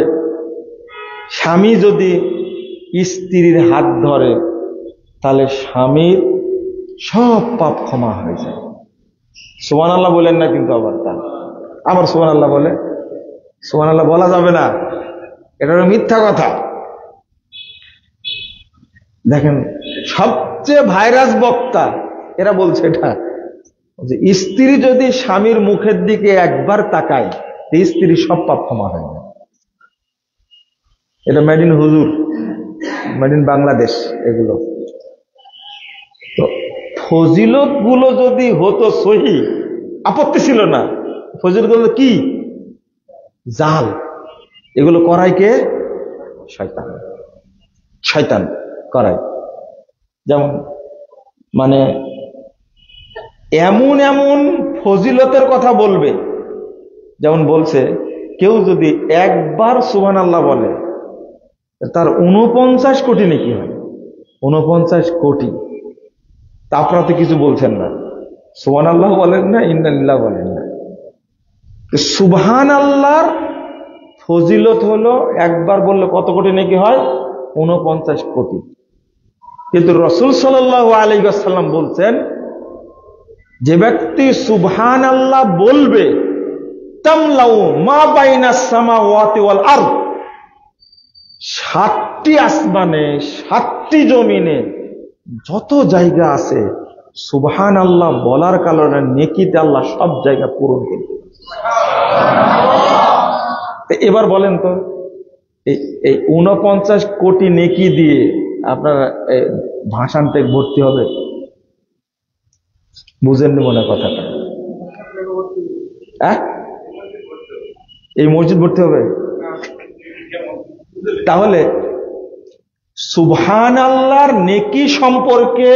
স্বামী যদি স্ত্রীর হাত ধরে তাহলে স্বামীর সব পাপ ক্ষমা হয়ে যায়। সুবহানাল্লাহ বলেন না কিন্তু আবার সুবহানাল্লাহ বলে, সুবহানাল্লাহ বলা যাবে না, এটা হলো মিথ্যা কথা। দেখেন সবচেয়ে ভাইরাস বক্তা এরা বলছে এটা, যে স্ত্রী যদি স্বামীর মুখের দিকে একবার তাকায় স্ত্রীর সব পাপ ক্ষমা হয়ে যায়। এটা মেড ইন হুজুর, মেড ইন বাংলাদেশ এগুলো। তো ফজিলত গুলো যদি হতো সহি, আপত্তি ছিল না। ফজিলত গুলো কি? জাল। এগুলো করায় কে? শয়তান। শয়তান করায়। যেমন মানে এমন এমন ফজিলতের কথা বলবে, যেমন বলছে কেউ যদি একবার সুবহানাল্লাহ বলে তার 49 কোটি নেকি হয়। 49 কোটি। তা আপনারা তো কিছু বলছেন না, সুবহানাল্লাহ বলেন না, ইন্নালিল্লাহ বলেন না। সুবহানাল্লাহর ফজিলত হলো একবার বললে কত কোটি নেকি হয়? 49 কোটি। কিন্তু রাসূল সাল্লাল্লাহু আলাইহি ওয়াসাল্লাম বলছেন, যে ব্যক্তি সুবহানাল্লাহ বলবে তামলাউ মা বাইনাস সামাওয়াতি ওয়াল আরদ, 7টি আসমানে 7টি জমিনে যত জায়গা আছে সুবহানাল্লাহ বলার কারণে নেকিতে আল্লাহ সব জায়গা পূরণ করে। এবার বলেন তো এই 49 কোটি নেকি দিয়ে আপনার ভাষান্তে ভর্তি হবে? বুঝেননি মনে কথাটা? এই মসজিদ ভর্তি হবে? তাহলে সুবহানাল্লাহর নেকি সম্পর্কে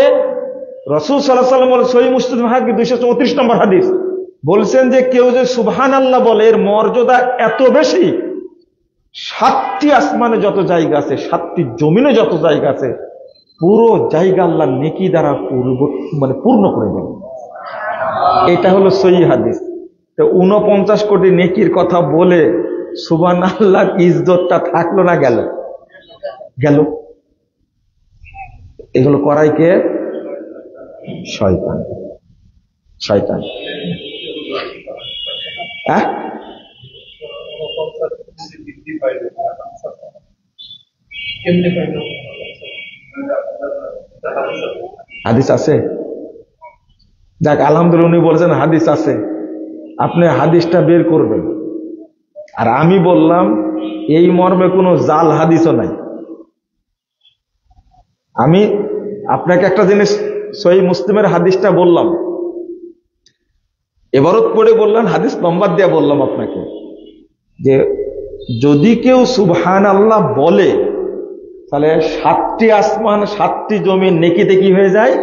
রাসূল সাল্লাল্লাহু আলাইহি ওয়াসাল্লাম সহিহ মুসলিম হাদিস 234 নম্বর হাদিস বলছেন যে কেউ যে সুবহানাল্লাহ বলে এর মর্যাদা এত বেশি, 7টি আসমানে যত জায়গা আছে, 7টি জমিনে যত জায়গা আছে, পুরো জায়গা আল্লাহ নেকি দ্বারা পূর্ণ করে দেন। এটা হলো সহিহ হাদিস। তো 49 কোটি নেকির কথা বলে সুবহানাল্লাহর ইজ্জতটা থাকলো না গেল? গেল। এগুলো করাই কে? শয়তান। শয়তান। হাদিস আছে? যাক আলহামদুলিল্লাহ, উনি বলছেন হাদিস আছে, আপনি হাদিসটা বের করবেন। আর আমি বললাম এই মর্মে কোনো জাল হাদিসও নাই। আমি আপনাকে একটা জিনিস সহিহ মুসলিমের হাদিসটা বললাম, এবারত পড়ে বললাম, হাদিস নম্বর দিয়ে বললাম আপনাকে, যে যদি কেউ সুবহানাল্লাহ বলে তাহলে 7টি আসমান 7টি জমিন নেকিতে কি হয়ে যায়?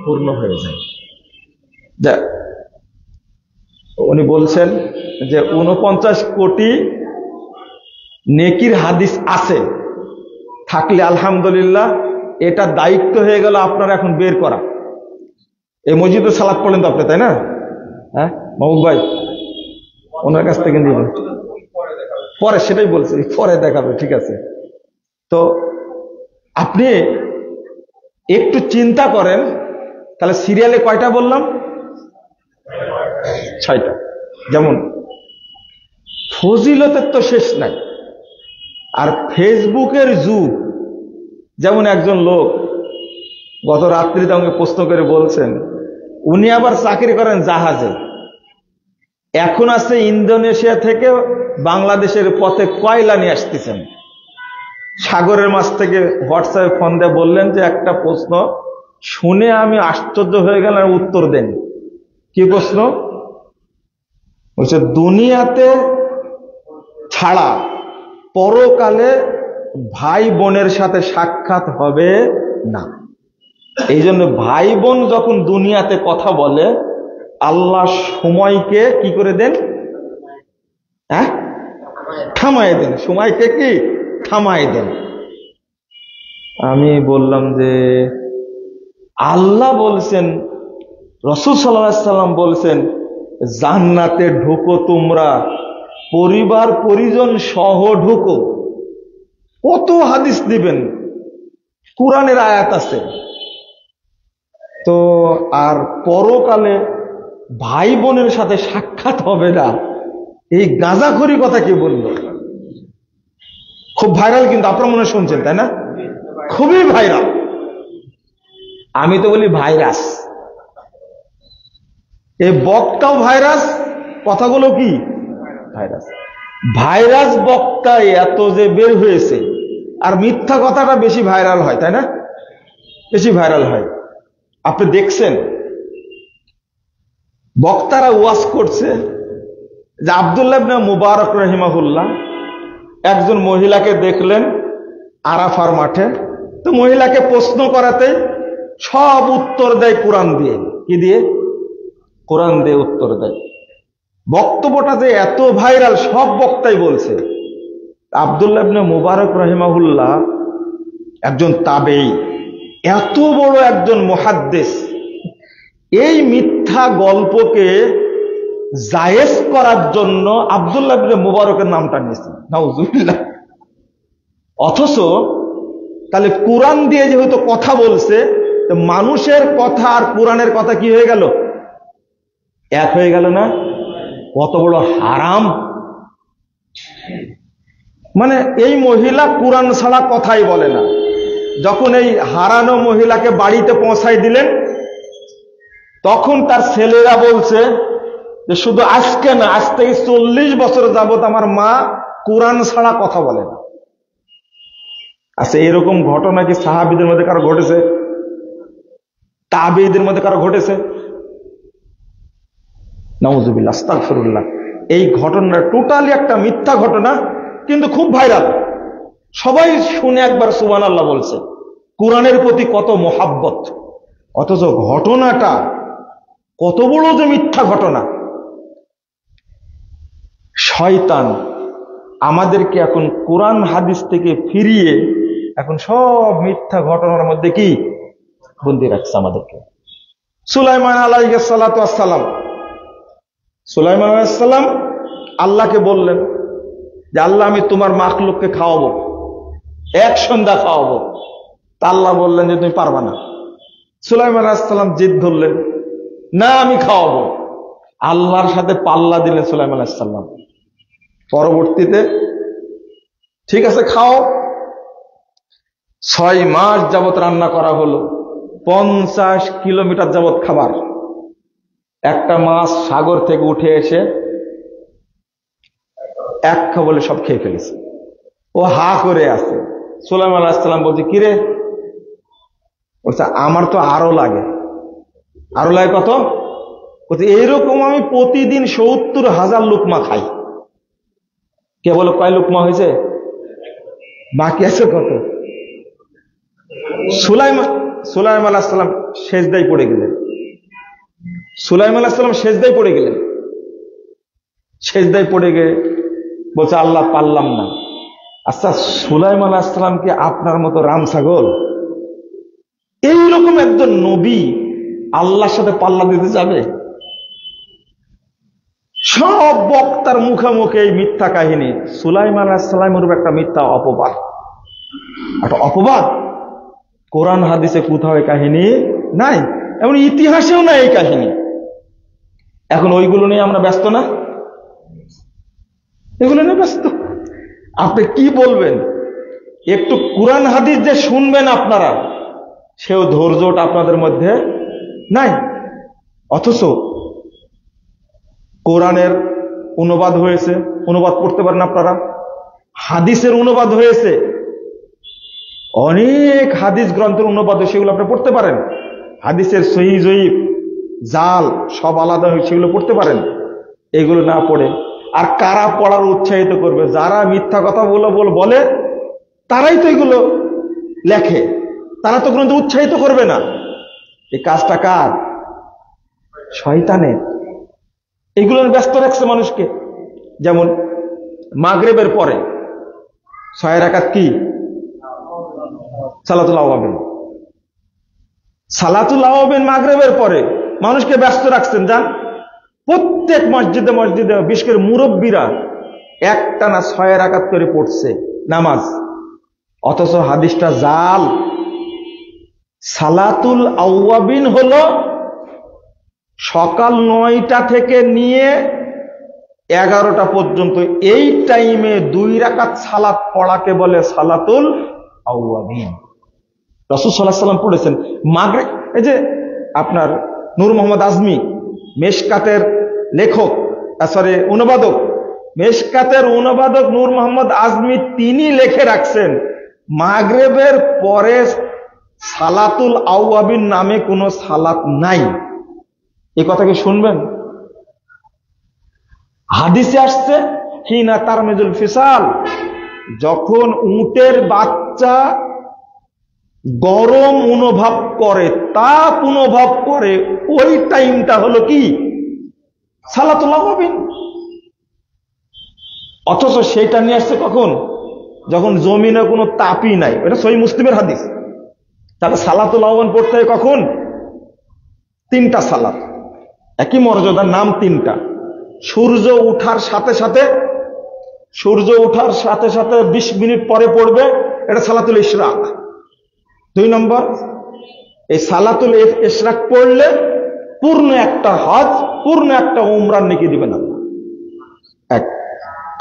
পূর্ণ হয়ে যায়। উনি বলছেন যে 49 কোটি নেকির হাদিস আছে, থাকলে আলহামদুলিল্লাহ, এটা দায়িত্ব হয়ে গেল আপনার এখন বের করা। এই মসজিদে সালাত পড়লেন তো আপনি, তাই না? হ্যাঁ মাহমুদ ভাই, ওনার কাছ থেকে নিবেন পরে, সেটাই বলছি পরে দেখাবে, ঠিক আছে? তো আপনি একটু চিন্তা করেন, তাহলে সিরিয়ালে কয়টা বললাম? 6টা। যেমন ফজিলতের তো শেষ নাই। আর ফেসবুকের যুগ, যেমন একজন লোক গত রাত্রিতে আমাকে প্রশ্ন করে বলছেন, উনি আবার চাকরি করেন জাহাজে, এখন আছে ইন্দোনেশিয়া থেকে বাংলাদেশের পথে কয়লা নিয়ে আসতেছেন, সাগরের মাছ থেকে হোয়াটসঅ্যাপে ফোন দিয়ে বললেন যে একটা প্রশ্ন শুনে আমি আশ্চর্য হয়ে গেলাম, উত্তর দেন। কি প্রশ্ন? বলছে দুনিয়াতে ছাড়া পরকালে ভাই বোনের সাথে সাক্ষাৎ হবে না। এই জন্য ভাই বোন যখন দুনিয়াতে কথা বলে আল্লাহ সময়কে কি করে দেন? হ্যাঁ, থামায় দেন, সময়কে কি থামায় দেন। আমি বললাম যে আল্লাহ বলছেন, রাসূল সাল্লাল্লাহু আলাইহি সাল্লাম বলছেন, জান্নাতে ঢুকো তোমরা পরিবার পরিজন সহ ঢুকো। কত হাদিস দিবেন, কুরআনের আয়াত আছে। তো আর পরকালে ভাই বোনের সাথে সাক্ষাৎ হবে না, এই গাঁজাখড়ি কথা কি বললো? খুব ভাইরাল, কিন্তু আপনারা মনে শুনছেন তাই না? খুবই ভাইরাল। আমি তো বলি ভাইরাস। এই বক্তাও ভাইরাস, কথাগুলো কি ভাইরাস। ভাইরাস বক্তায় এত যে বের হয়েছে, আর মিথ্যা কথাটা বেশি ভাইরাল হয় তাই না? বেশি ভাইরাল হয়। আপনি দেখছেন বক্তারা ওয়াজ করছে যে আব্দুল্লাহ ইবনে মুবারক রাহিমাহুল্লাহ একজন মহিলাকে দেখলেন আরাফার মাঠে। তো মহিলাকে প্রশ্ন করাতে সব উত্তর দেয় কোরআন দিয়ে। কি দিয়ে? কোরআন দিয়ে উত্তর দেয়। বক্তব্যটা যে এত ভাইরাল, সব বক্তাই বলছে। আব্দুল্লাহ ইবনে মুবারক রাহিমাহুল্লাহ একজন তাবেঈ, এত বড় একজন মুহাদ্দিস, এই মিথ্যা গল্পকে জায়েজ করার জন্য আব্দুল্লাহ ইবনে মুবারকের নামটা নিয়েছে, নাউজুবিল্লাহ। অথচ তাহলে কোরআন দিয়ে যেহেতু কথা বলছে, তো মানুষের কথা আর কোরআনের কথা কি হয়ে গেল? এক হয়ে গেল না? কত বড় হারাম! মানে এই মহিলা কোরআন ছাড়া কথাই বলে না। যখন এই হারানো মহিলাকে বাড়িতে পৌঁছাই দিলেন, তখন তার ছেলেরা বলছে যে শুধু আজকে না, আজ থেকে 40 বছর যাবত আমার মা কোরআন ছাড়া কথা বলে না। আচ্ছা, এরকম ঘটনা কি সাহাবীদের মধ্যে কারো ঘটেছে? তাবেঈদের মধ্যে কারো ঘটেছে? নাউজুবিল্লাহ, আস্তাগফিরুল্লাহ। এই ঘটনা টোটালি একটা মিথ্যা ঘটনা, কিন্তু খুব ভাইরাল। সবাই শুনে একবার সুবহানাল্লাহ বলছে। কোরআনের প্রতি কত মহাব্বত, অথচ ঘটনাটা কত বড় যে মিথ্যা ঘটনা। শয়তান আমাদেরকে এখন কোরআন হাদিস থেকে ফিরিয়ে এখন সব মিথ্যা ঘটনার মধ্যে কি বন্দী রাখছে আমাদেরকে। সুলাইমান আলাইহিস সালাতু ওয়াস সালাম, সুলাইমান আলাইহিস সালাম আল্লাহকে বললেন যে আল্লাহ, আমি তোমার মাখলুককে খাওয়াবো, এক সন্ধ্যা খাওয়াবো। তা আল্লাহ বললেন যে তুমি পারবা না। সুলাইমান আলাইহিস সালাম জিদ ধরলেন, না আমি খাওয়াবো। আল্লাহর সাথে পাল্লা দিলেন সুলাইমান আলাইহিস সালাম। পরবর্তীতে ঠিক আছে খাও। 6 মাস যাবত রান্না করা হলো, 50 কিলোমিটার যাবত খাবার। একটা মাছ সাগর থেকে উঠে এসে এক খাবলে সব খেয়ে ফেলেছে। ও হা করে আছে। সুলাইমান আলাইহিস সালাম বলছে, কিরে? বলছে, আমার তো আরো লাগে। আরো লাগে কত? বলছে, এইরকম আমি প্রতিদিন 70,000 লুকমা খাই। কে বলো কয় লুকমা হয়েছে? বাকি আছে কত? সুলাইমান আলাইহিস সালাম সেজদায় পড়ে গেলেন। সুলাইমান আলাইহিস সালাম সেজদায় পড়ে গেলেন। সেজদায় পড়ে গিয়ে বলছে, আল্লাহ পারলাম না। আচ্ছা, সুলাইমান আলাইহিস সালাম কি আপনার মতো রাম ছাগল? এইরকম একজন নবী আল্লাহর সাথে পাল্লা দিতে যাবে? সব বক্তার মুখে মুখে এই মিথ্যা কাহিনী। সুলাইমান আলাইহিস সালামের উপর একটা মিথ্যা অপবাদ, একটা অপবাদ। কোরআন হাদিসে কোথাও এই কাহিনী নাই, এমন ইতিহাসেও নাই এই কাহিনী। এখন ওইগুলো নিয়ে আমরা ব্যস্ত না? এগুলো নিয়ে ব্যস্ত। আপনি কি বলবেন? একটু কোরআন হাদিস যে শুনবেন আপনারা, সেও ধৈর্যটা আপনাদের মধ্যে নাই। অথচ কোরআনের অনুবাদ হয়েছে, অনুবাদ করতে পারেন আপনারা। হাদিসের অনুবাদ হয়েছে, অনেক হাদিস গ্রন্থের অনুবাদ হয়েছে, সেগুলো আপনি পড়তে পারেন। হাদিসের সহিহ জয়ীফ জাল সব আলাদা হয়ে সেগুলো পড়তে পারেন। এগুলো না পড়ে আর কারা পড়ার উৎসাহিত করবে? যারা মিথ্যা কথা বলে তারাই তো এগুলো লেখে, তারা তো গ্রন্থ উৎসাহিত করবে না। এই কাজটা কার? শয়তানের। এগুলো ব্যস্ত রাখছে মানুষকে। যেমন মাগরিবের পরে 6 রাকাত কি সালাতুল আওয়াবিন। সালাতুল আওয়াবিন মাগরিবের পরে মানুষকে ব্যস্ত রাখছেন। যান প্রত্যেক মসজিদে মসজিদে, বিশেষ করে মুরব্বীরা একটানা 6 রাকাত করে পড়ছে নামাজ, অথচ হাদিসটা জাল। সালাতুল আওয়াবিন হলো সকাল 9টা থেকে নিয়ে 11টা পর্যন্ত, এই টাইমে 2 রাকাত সালাত পড়াকে বলে সালাতুল আওয়াবিন। রাসূল সাল্লাল্লাহু আলাইহি ওয়াসাল্লাম পড়েছেন মাগরিব। এই যে আপনার নূর মোহাম্মদ আজমি, মেশকাতের লেখক, অনুবাদক, মেশকাতের অনুবাদক নূর মোহাম্মদ আজমি, তিনি লিখে রাখছেন মাগরিবের পরে সালাতুল আওয়াবিন নামে কোনো সালাত নাই। এই কথা কি শুনবেন? হাদিসে আসছে হিনা তারমিজুল ফিসাল, যখন উটের বাচ্চা গরম অনুভব করে, তাপ অনুভব করে, ওই টাইমটা হলো কি সালাতুল আওয়াবিন। অথচ সেটা নিয়ে আসছে কখন? যখন জমিনে কোনো তাপই নাই। এটা সহিহ মুসলিমের হাদিস। তাহলে সালাতুল আওয়াবিন পড়তে হয় কখন? 3টা সালাত, একই মর্যাদার, নাম 3টা। সূর্য ওঠার সাথে সাথে, 20 মিনিট পরে পড়বে, এটা সালাতুল ইশরাক। 2 নম্বর, এই সালাতুল ইশরাক পড়লে পূর্ণ একটা হজ, পূর্ণ একটা উমরার নেকি দিবেন আল্লাহ। এক।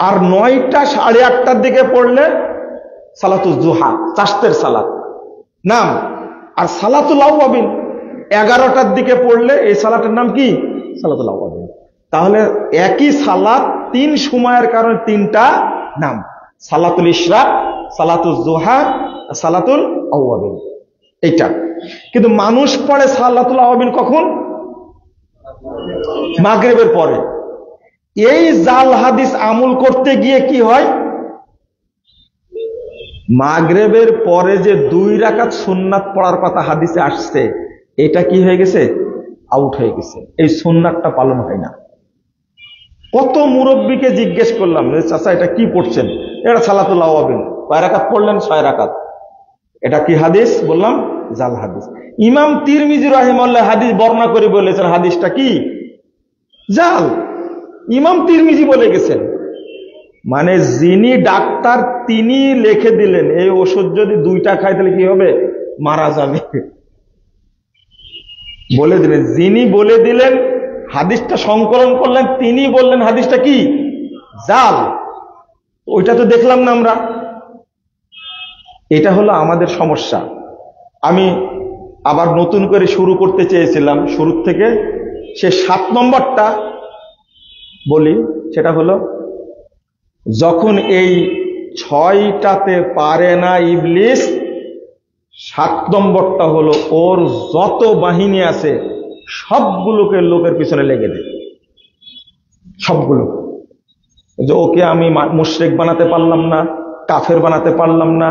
আর 9টা 8:30টার দিকে পড়লে সালাতুল জুহা, চাষতের সালাত নাম। আর সালাতুল আওয়াবিন 11টার দিকে পড়লে এই সালাতের নাম কি? সালাতুল আওয়াবিন। তাহলে একই সালাত 3 সময়ের কারণে 3টা নাম, সালাতুল ইশরাক, সালাতুল জুহা, সালাতুল আওয়াবিন। এইটা কিন্তু মানুষ পড়ে সালাতুল আওয়াবিন কখন? মাগরিবের পরে। এই জাল হাদিস আমল করতে গিয়ে কি হয়, মাগরিবের পরে যে 2 রাকাত সুন্নাত পড়ার কথা হাদিসে আসছে, এটা কি হয়ে গেছে? আউট হয়ে গেছে। এই সুন্নাতটা পালন হয় না। কত মুরব্বীকে জিজ্ঞেস করলাম, চাচা এটা কি পড়ছেন? এটা সালাতুল আওয়াবিন। কয় রাকাত পড়লেন? 6 রাকাত। এটা কি হাদিস? বললাম জাল হাদিস। ইমাম তিরমিজি রাহিমাহুল্লাহ হাদিস বর্ণনা করে বলেছেন হাদিসটা কি? জাল। ইমাম তিরমিজি বলে গেছেন। মানে যিনি ডাক্তার তিনি লিখে দিলেন এই ওষুধ যদি 2টা খায় তাহলে কি হবে? মারা যাবে। বলে দিলেন, যিনি বলে দিলেন, হাদিসটা সংকলন করলেন, তিনি বললেন হাদিসটা কি? জাল। ওইটা তো দেখলাম না আমরা। এটা হলো আমাদের সমস্যা। আমি আবার নতুন করে শুরু করতে চেয়েছিলাম, শুরু থেকে সে 7 নম্বরটা বলি। সেটা হলো, যখন এই 6টাতে পারে না ইবলিস, 7 নম্বরটা হলো ওর যত বাহিনী আছে সবগুলোকে লোকের পিছনে লেগে দেয়। সবগুলো, যে ওকে আমি মুশরিক বানাতে পারলাম না, কাফের বানাতে পারলাম না,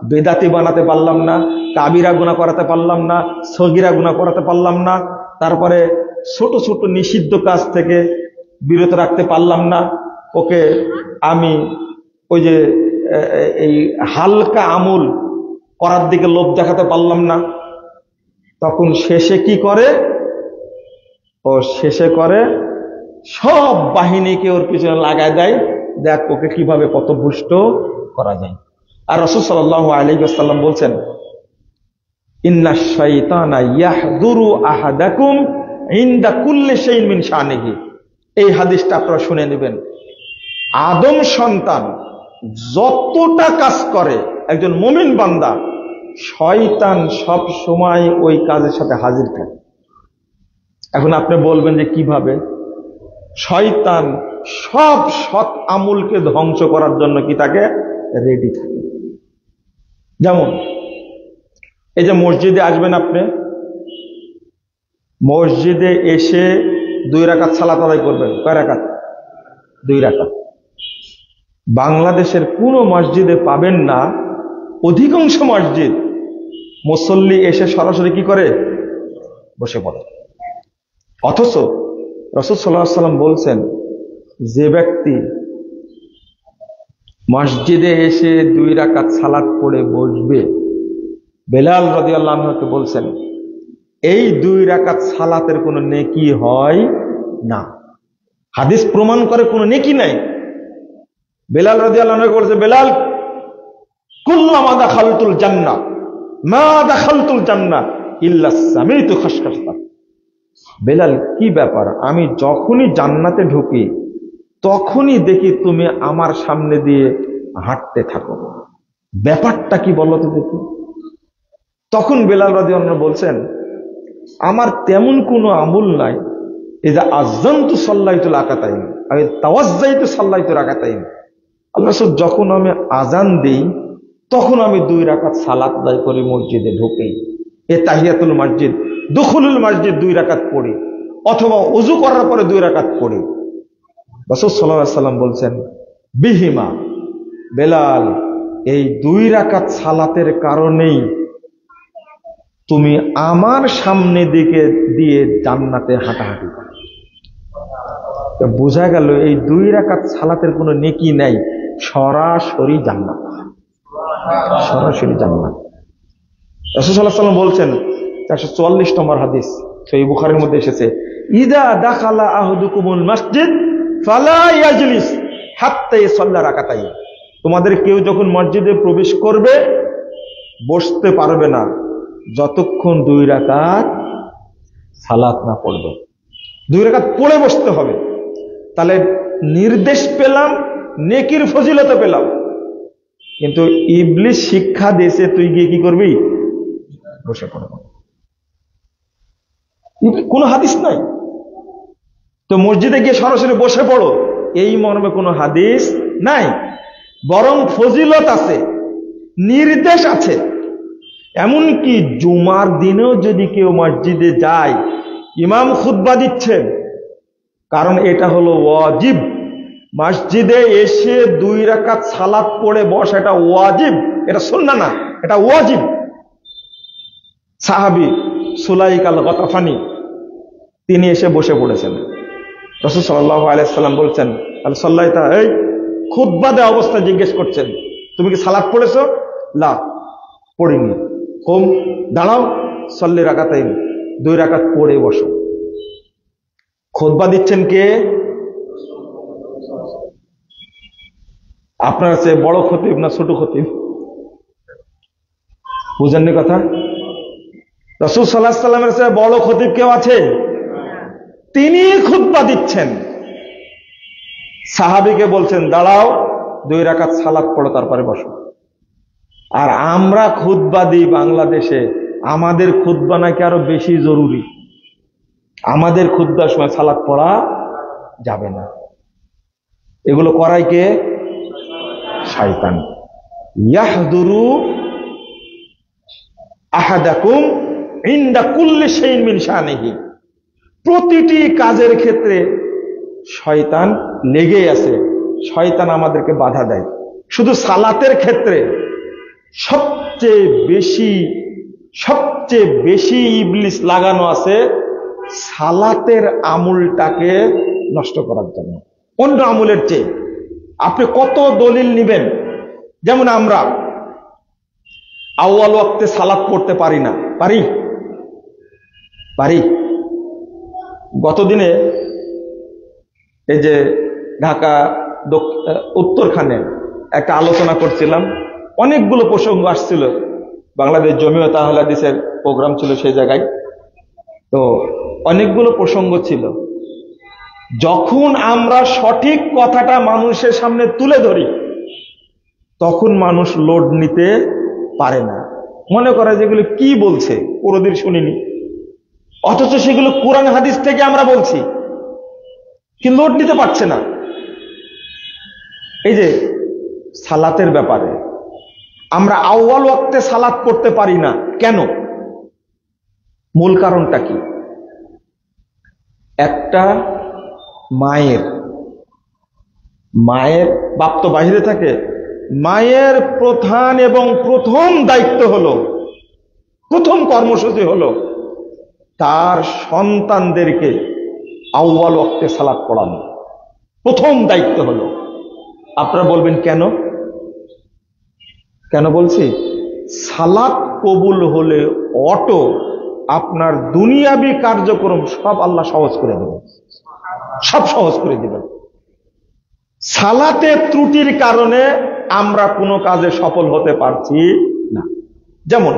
বেদাতি বানাতে পারলাম না, কাবিরা গুনাহ করাতে পারলাম না, সগীরা গুনাহ করাতে পারলাম না, তারপরে ছোট ছোট নিষিদ্ধ কাজ থেকে বিরত রাখতে পারলাম না, ওকে আমি ওই যে এই হালকা আমল করার দিকে লোভ দেখাতে পারলাম না। তখন শেষে কি করে? ও শেষে করে সব বাহিনীকে ওর পিছনে লাগায় দেয়, দেখ ওকে কিভাবে পথভ্রষ্ট করা যায়। আর রাসূল সাল্লাল্লাহু আলাইহি ওয়াসাল্লাম বলছেন, ইন্নাশ শাইতানা ইয়াহদুরু আহাদাকুম ইনদা কুল্লি শাইইন মিন শানিহি। এই হাদিসটা আপনারা শুনে নেবেন। আদম সন্তান যতটা কাজ করে একজন মুমিন বান্দা, শয়তান সব সময় ওই কাজের সাথে হাজির থাকে। এখন আপনি বলবেন যে কিভাবে? শয়তান সব সৎ আমলকে ধ্বংস করার জন্য কি থাকে? রেডি থাকে। যেমন এই যে মসজিদে আসবেন, আপনি মসজিদে এসে 2 রাকাত সালাত আদায় করবেন। কয় রাকাত? 2 রাকাত। বাংলাদেশের কোনো মসজিদে পাবেন না, অধিকাংশ মসজিদ মুসল্লি এসে সরাসরি কি করে? বসে পড়ে। অথচ রাসূল সাল্লাল্লাহু আলাইহি ওয়াসাল্লাম বলছেন, যে ব্যক্তি মসজিদে এসে 2 রাকাত সালাত পড়ে বসবে, বেলাল রাদিয়াল্লাহু আনহুকে বলছেন এই 2 রাকাত সালাতের কোনো নেকি হয় না। হাদিস প্রমাণ করে কোনো নেকি নাই। বেলাল রাদিয়াল্লাহু আনহু বলছে, বেলাল কুল্লামা দাখালতুল জান্নাহ মা দাখালতুল জান্নাহ ইল্লা সামিতু খাশখাশা। বেলাল, কি ব্যাপার, আমি যখনই জান্নাতে ঢুকি তখনই দেখি তুমি আমার সামনে দিয়ে হাঁটতে থাকো, ব্যাপারটা কি বলো তো দেখি। তখন বেলাল রাদিয়াল্লাহু আনহু বলছেন, আমার তেমন কোনো আমল নাই, ইযা আযানতু সাল্লাইতু রাকাতাইন আও তাওয়াজ্জাইতু সাল্লাইতু রাকাতাইন। আল্লাহ রাসূল, যখন আমি আজান দেই তখন আমি 2 রাকাত সালাত আদায় করে মসজিদে ঢুকি, এ তাহিয়াতুল মসজিদ, দুখুলুল মসজিদ 2 রাকাত পড়ি, অথবা ওযু করার পরে 2 রাকাত পড়ি। রাসূল সাল্লাল্লাহু আলাইহি সাল্লাম বলছেন, বিহিমা, বেলাল, এই 2 রাকাত সালাতের কারণেই তুমি আমার সামনে দিকে দিয়ে জান্নাতে হাঁটাহাঁটি করো। বোঝা গেল এই 2 রাকাত সালাতের কোনো নেকি নাই, সরাসরি জান্নাত, সরাসরি জান্নাত। রাসূল সাল্লাল্লাহু আলাইহি সাল্লাম বলছেন, 444 নম্বর হাদিস, সহিহ বুখারীর মধ্যে এসেছে, ইদা দাখালা আহাদুকুমুল মসজিদ ফালা ইয়াজলিস হাত্তা ইয়াসাল্লা রাকাতাইন। তোমাদের কেউ যখন মসজিদে প্রবেশ করবে বসতে পারবে না যতক্ষণ 2 রাকাত সালাত না পড়বে। 2 রাকাত পড়ে বসতে হবে। তাহলে নির্দেশ পেলাম, নেকির ফজিলত পেলাম, কিন্তু ইবলিস শিক্ষা দিয়েছে তুই গিয়ে কি করবি, বসে পড়বি। কোনো হাদিস নাই তো মসজিদে গিয়ে সরাসরি বসে পড়ো, এই মর্মে কোনো হাদিস নাই। বরং ফজিলত আছে, নির্দেশ আছে। এমনকি জুমার দিনেও যদি কেউ মসজিদে যায়, ইমাম খুতবা দিচ্ছেন, কারণ এটা হলো ওয়াজিব, মসজিদে এসে 2 রাকাত সালাত পড়ে বসা এটা ওয়াজিব, এটা সুন্নাহ না, এটা ওয়াজিব। সাহাবী সুলাইক আল গাতাফানি তিনি এসে বসে পড়েছেন। রাসূল সাল্লাল্লাহু আলাইহি সাল্লাম বলছেন, আল সাল্লাইতা, এই খুতবা দেওয়া অবস্থায় জিজ্ঞেস করছেন, তুমি কি সালাত পড়েছো? লা, পড়িনি। কম, দাঁড়াও, সাল্লি রাকাতাইন, 2 রাকাত পড়ে বসো। খুতবা দিচ্ছেন কে? আপনার চেয়ে বড় খতিব না ছোট খতিব? বুঝেননি কথা? রাসূল সাল্লাল্লাহু আলাইহি সাল্লামের চেয়ে বড় খতিব কেউ আছে? তিনি খুতবা দিচ্ছেন, সাহাবীকে বলছেন দাঁড়াও, 2 রাকাত সালাত পড়ো, তারপরে বসো। আর আমরা খুতবা দিই বাংলাদেশে, আমাদের খুতবা নাকি আরো বেশি জরুরি, আমাদের খুতবার সময় সালাত পড়া যাবে না। এগুলো করায় কে? শয়তান। ইয়াহদুরু আহাদাকুম ইনদা কুল্লি শাইইন মিন শানিহি। প্রতিটি কাজের ক্ষেত্রে শয়তান লেগেই আছে, শয়তান আমাদেরকে বাধা দেয়। শুধু সালাতের ক্ষেত্রে সবচেয়ে বেশি ইবলিস লাগানো আছে সালাতের আমলটাকে নষ্ট করার জন্য, অন্য আমলের চেয়ে। আপনি কত দলিল নিবেন? যেমন আমরা আউয়াল ওয়াক্তে সালাত পড়তে পারি না, পারি। গতদিনে এই যে ঢাকা উত্তরখানে একটা আলোচনা করছিলাম, অনেকগুলো প্রসঙ্গ আসছিল, বাংলাদেশ জমিয়ত আহলে হাদিসের প্রোগ্রাম ছিল সেই জায়গায়, তো অনেকগুলো প্রসঙ্গ ছিল। যখন আমরা সঠিক কথাটা মানুষের সামনে তুলে ধরি তখন মানুষ লোড নিতে পারে না, মনে করে যেগুলো কি বলছে কোনোদিন শুনিনি, অথচ সেগুলো কোরআন হাদিস থেকে আমরা বলছি, কি লোড নিতে পারছে না। এই যে সালাতের ব্যাপারে আমরা আউয়াল ওয়াক্তে সালাত পড়তে পারি না কেন? মূল কারণটা কি? একটা মায়ের বাপ তো বাহিরে থাকে, মায়ের প্রধান এবং প্রথম দায়িত্ব হলো, প্রথম কর্মসূচি হলো তার সন্তানদেরকে আউয়াল ওয়াক্তে সালাত পড়ানো, প্রথম দায়িত্ব হলো। আপনারা বলবেন কেন? কেন বলছি? সালাত কবুল হলে অটো আপনার দুনিয়াবি কার্যক্রম সব আল্লাহ সহজ করে দেবেন, সব সহজ করে দিবেন। সালাতে ত্রুটির কারণে আমরা কোনো কাজে সফল হতে পারছি না। যেমন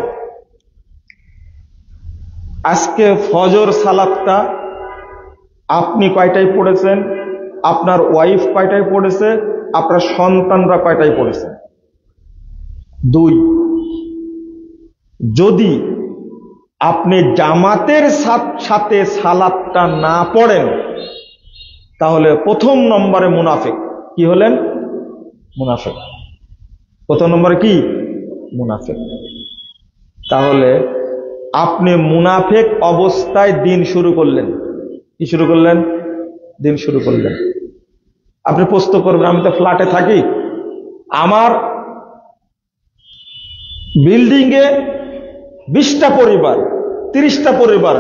আজকে ফজর সালাতটা আপনি কয়টায় পড়েছেন, আপনার ওয়াইফ কয়টায় পড়েছে, আপনার সন্তানরা কয়টায় পড়েছে? 2। যদি আপনি জামাতের সাথে সালাতটা না পড়েন তাহলে প্রথম নম্বরে মুনাফিক। কি হলেন? মুনাফিক। প্রথম নম্বরে কি? মুনাফিক। তাহলে আপনি মুনাফিক অবস্থায় দিন শুরু করলেন। কি শুরু করলেন? দিন শুরু করলেন। আপনি প্রশ্ন করবেন, আমি তো ফ্ল্যাটে থাকি, আমার বিল্ডিং এ 20টা পরিবার, 30টা পরিবার,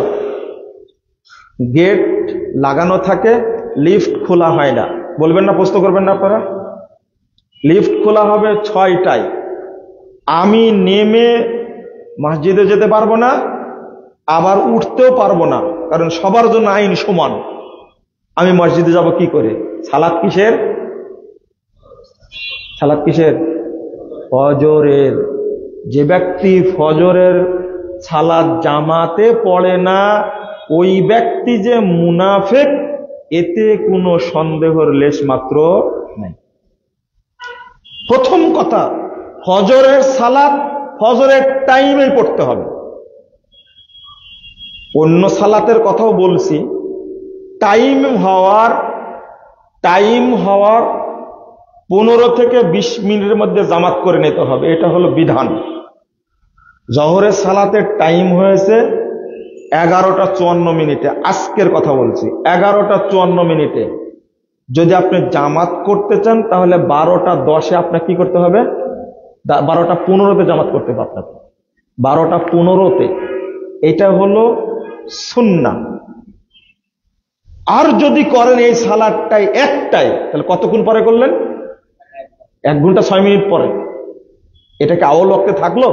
গেট লাগানো থাকে, লিফট খোলা হয় না। বলবেন না, প্রশ্ন করবেন না আপনারা? লিফট খোলা হবে 6টায়, আমি নেমে মসজিদে যেতে পারবো না, আবার উঠতেও পারবো না, কারণ সবার জন্য আইন সমান। আমি মসজিদে যাব কি করে? সালাত কিসের? সালাত কিসের? ফজরের। যে ব্যক্তি ফজরের সালাত জামাতে পড়ে না ওই ব্যক্তি যে মুনাফিক, এতে কোনো সন্দেহের লেশ মাত্র নাই। প্রথম কথা, ফজরের সালাত ফজরের টাইমে পড়তে হবে। অন্য সালাতের কথাও বলছি, টাইম হওয়ার 15 থেকে 20 মিনিটের মধ্যে জামাত করে নিতে হবে, এটা হলো বিধান। জোহরের সালাতের টাইম হয়েছে 11টা 54 মিনিটে, আজকের কথা বলছি, 11টা 54 মিনিটে। যদি আপনি জামাত করতে চান তাহলে 12টা 10-এ আপনাকে কি করতে হবে? 12টা 15-তে জামাত করতে হবে আপনাকে, 12টা 15-তে। এটা হলো সুন্নাহ। আর যদি করেন এই সালাতটাই একটাই, তাহলে কতক্ষণ পরে করলেন? 1 ঘন্টা 6 মিনিট পরে। এটা কি আউল ওয়াক্তে থাকলো?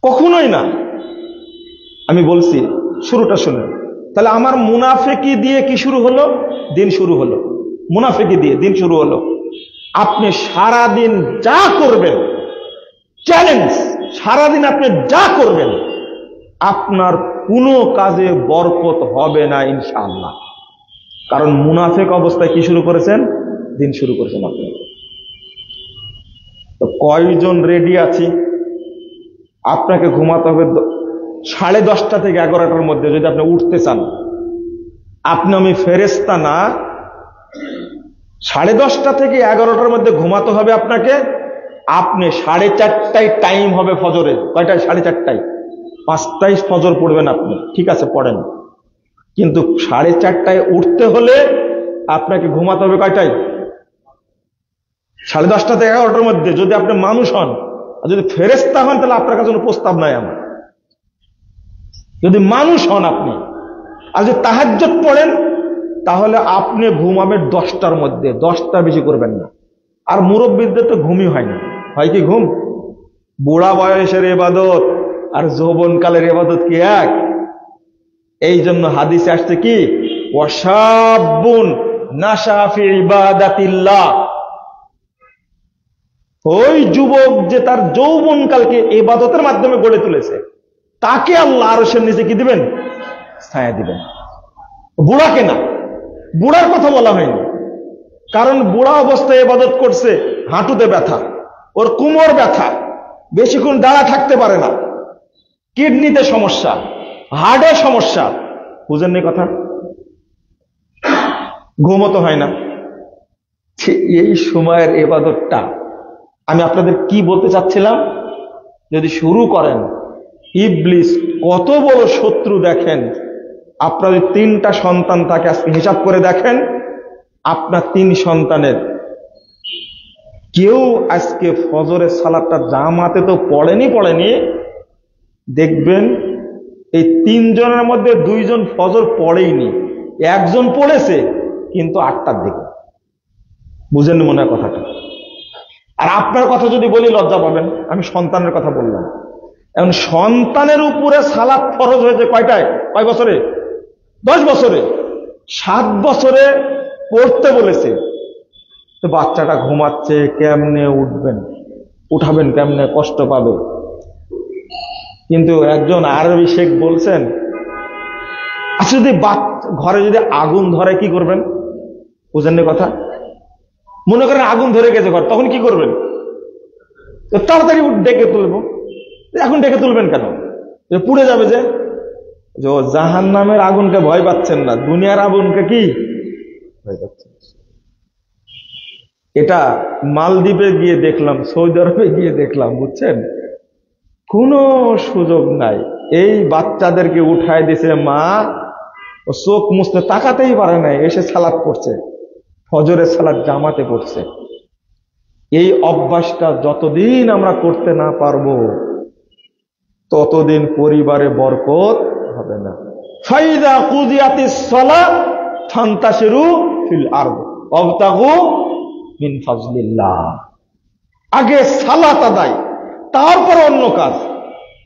কখনোই না। আমি বলছি, শুরুটা শুনেন। তাহলে আমার মুনাফিকি দিয়ে কি শুরু হলো? দিন শুরু হলো। মুনাফিকি দিয়ে দিন শুরু হলো। আপনি সারাদিন যা করবেন, চ্যালেঞ্জ, সারাদিন আপনি যা করবেন আপনার কোনো কাজে বরকত হবে না ইনশাআল্লাহ। কারণ মুনাফিক অবস্থায় কি শুরু করেছেন? দিন শুরু করেছেন আপনি। তো কয়জন রেডি আছি? আপনাকে ঘুমাতে হবে 10:30 থেকে 11টার মধ্যে। যদি আপনি উঠতে চান, আপনি আমি ফেরেশতা না, 10:30 থেকে 11টার মধ্যে ঘুমাতে হবে আপনাকে। আপনি 4:30টায় টাইম হবে ফজরের। কয়টায়? 4:30টায়। 5টায় ফজর পড়বেন আপনি, ঠিক আছে পড়েন, কিন্তু 4:30টায় উঠতে হলে আপনাকে ঘুমাতে হবে কয়টায়? 10:30 থেকে 11টার মধ্যে। যদি আপনি মানুষ হন আর যদি ফেরেশতা হন তাহলে আপনার কাছে কোনো প্রস্তাব নাই আমার। যদি মানুষ হন আপনি আর যদি তাহাজ্জুদ পড়েন তাহলে আপনি ঘুমাবেন 10টার মধ্যে, 10টা বেশি করবেন না। আর মুরব্বীদের তো ঘুমই হয় না। হয় কি ঘুম? বুড়া বয়সের ইবাদত আর যৌবনকালের ইবাদত কি এক? এই জন্য হাদিসে আসছে কি, ওয়াশাবুন নাশা ফি ইবাদাতিল্লাহ। ওই যুবক যে তার যৌবনকালকে ইবাদতের মাধ্যমে গড়ে তুলেছে, তাকে আল্লাহ আরশের নিচে কি দিবেন? ছায়া দিবেন। বুড়াকে না, বুড়ার কথা বলা হয়নি। কারণ বুড়া অবস্থায় ইবাদত করছে, হাঁটুতে ব্যথা, ওর কোমর ব্যথা, বেশিক্ষণ দাঁড়া থাকতে পারে না, কিডনিতে সমস্যা, হার্টে সমস্যা। বুঝেননি কথা? ঘুমতো হয় না। এই সময়ের ইবাদতটা আমি আপনাদের কি বলতে চাচ্ছিলাম, যদি শুরু করেন, ইবলিস কত বড় শত্রু দেখেন। আপনার 3টা সন্তান থাকে, আজকে হিসাব করে দেখেন, আপনার 3 সন্তানের কেউ আজকে ফজরের সালাতটা জামাতে তো পড়েনি, দেখবেন এই 3 জনের মধ্যে 2 জন ফজর পড়েইনি, 1 জন পড়েছে কিন্তু 8টার দিকে। বুঝেন মনে হয় কথাটা? আর আপনার কথা যদি বলি লজ্জা পাবেন, আমি সন্তানের কথা বললাম। এখন সন্তানের উপরে সালাত ফরজ হয়েছে কয়টায়, কয় বছরে? 10 বছরে। 7 বছরে পড়তে বলেছে। তো বাচ্চাটা ঘুমাচ্ছে, কেমনে উঠবেন, উঠাবেন কেমনে, কষ্ট পাবে। কিন্তু একজন আরবি শেখ বলছেন, আচ্ছা যদি ঘরে যদি আগুন ধরে কি করবেন? বুঝেননি কথা? মনে করেন আগুন ধরে গেছে ঘর, তখন কি করবেন? তাড়াতাড়ি ডেকে তুলবো। এখন ডেকে তুলবেন কেন? পুড়ে যাবে যে। জাহান্নামের আগুনকে ভয় পাচ্ছেন না, দুনিয়ার আগুনকে কি ভয় পাচ্ছেন? এটা মালদ্বীপে গিয়ে দেখলাম, সৌদি আরবে গিয়ে দেখলাম, বুঝছেন? কোনো সুযোগ নাই। এই বাচ্চাদেরকে উঠায় দিছে মা, ও চোখ মুছতে তাকাতেই পারে না, এসে সালাত পড়ছে, ফজরের সালাত জামাতে পড়ছে। এই অভ্যাসটা যতদিন আমরা করতে না পারবো ততদিন পরিবারে বরকত হবে না। ফাইদা কুদিয়াতিস সালাত ফান্তাশিরু ফিল আরদ ওয়াবতাগু মিন ফাজলিল্লাহ। আগে সালাত আদায়, তারপর অন্য কাজ।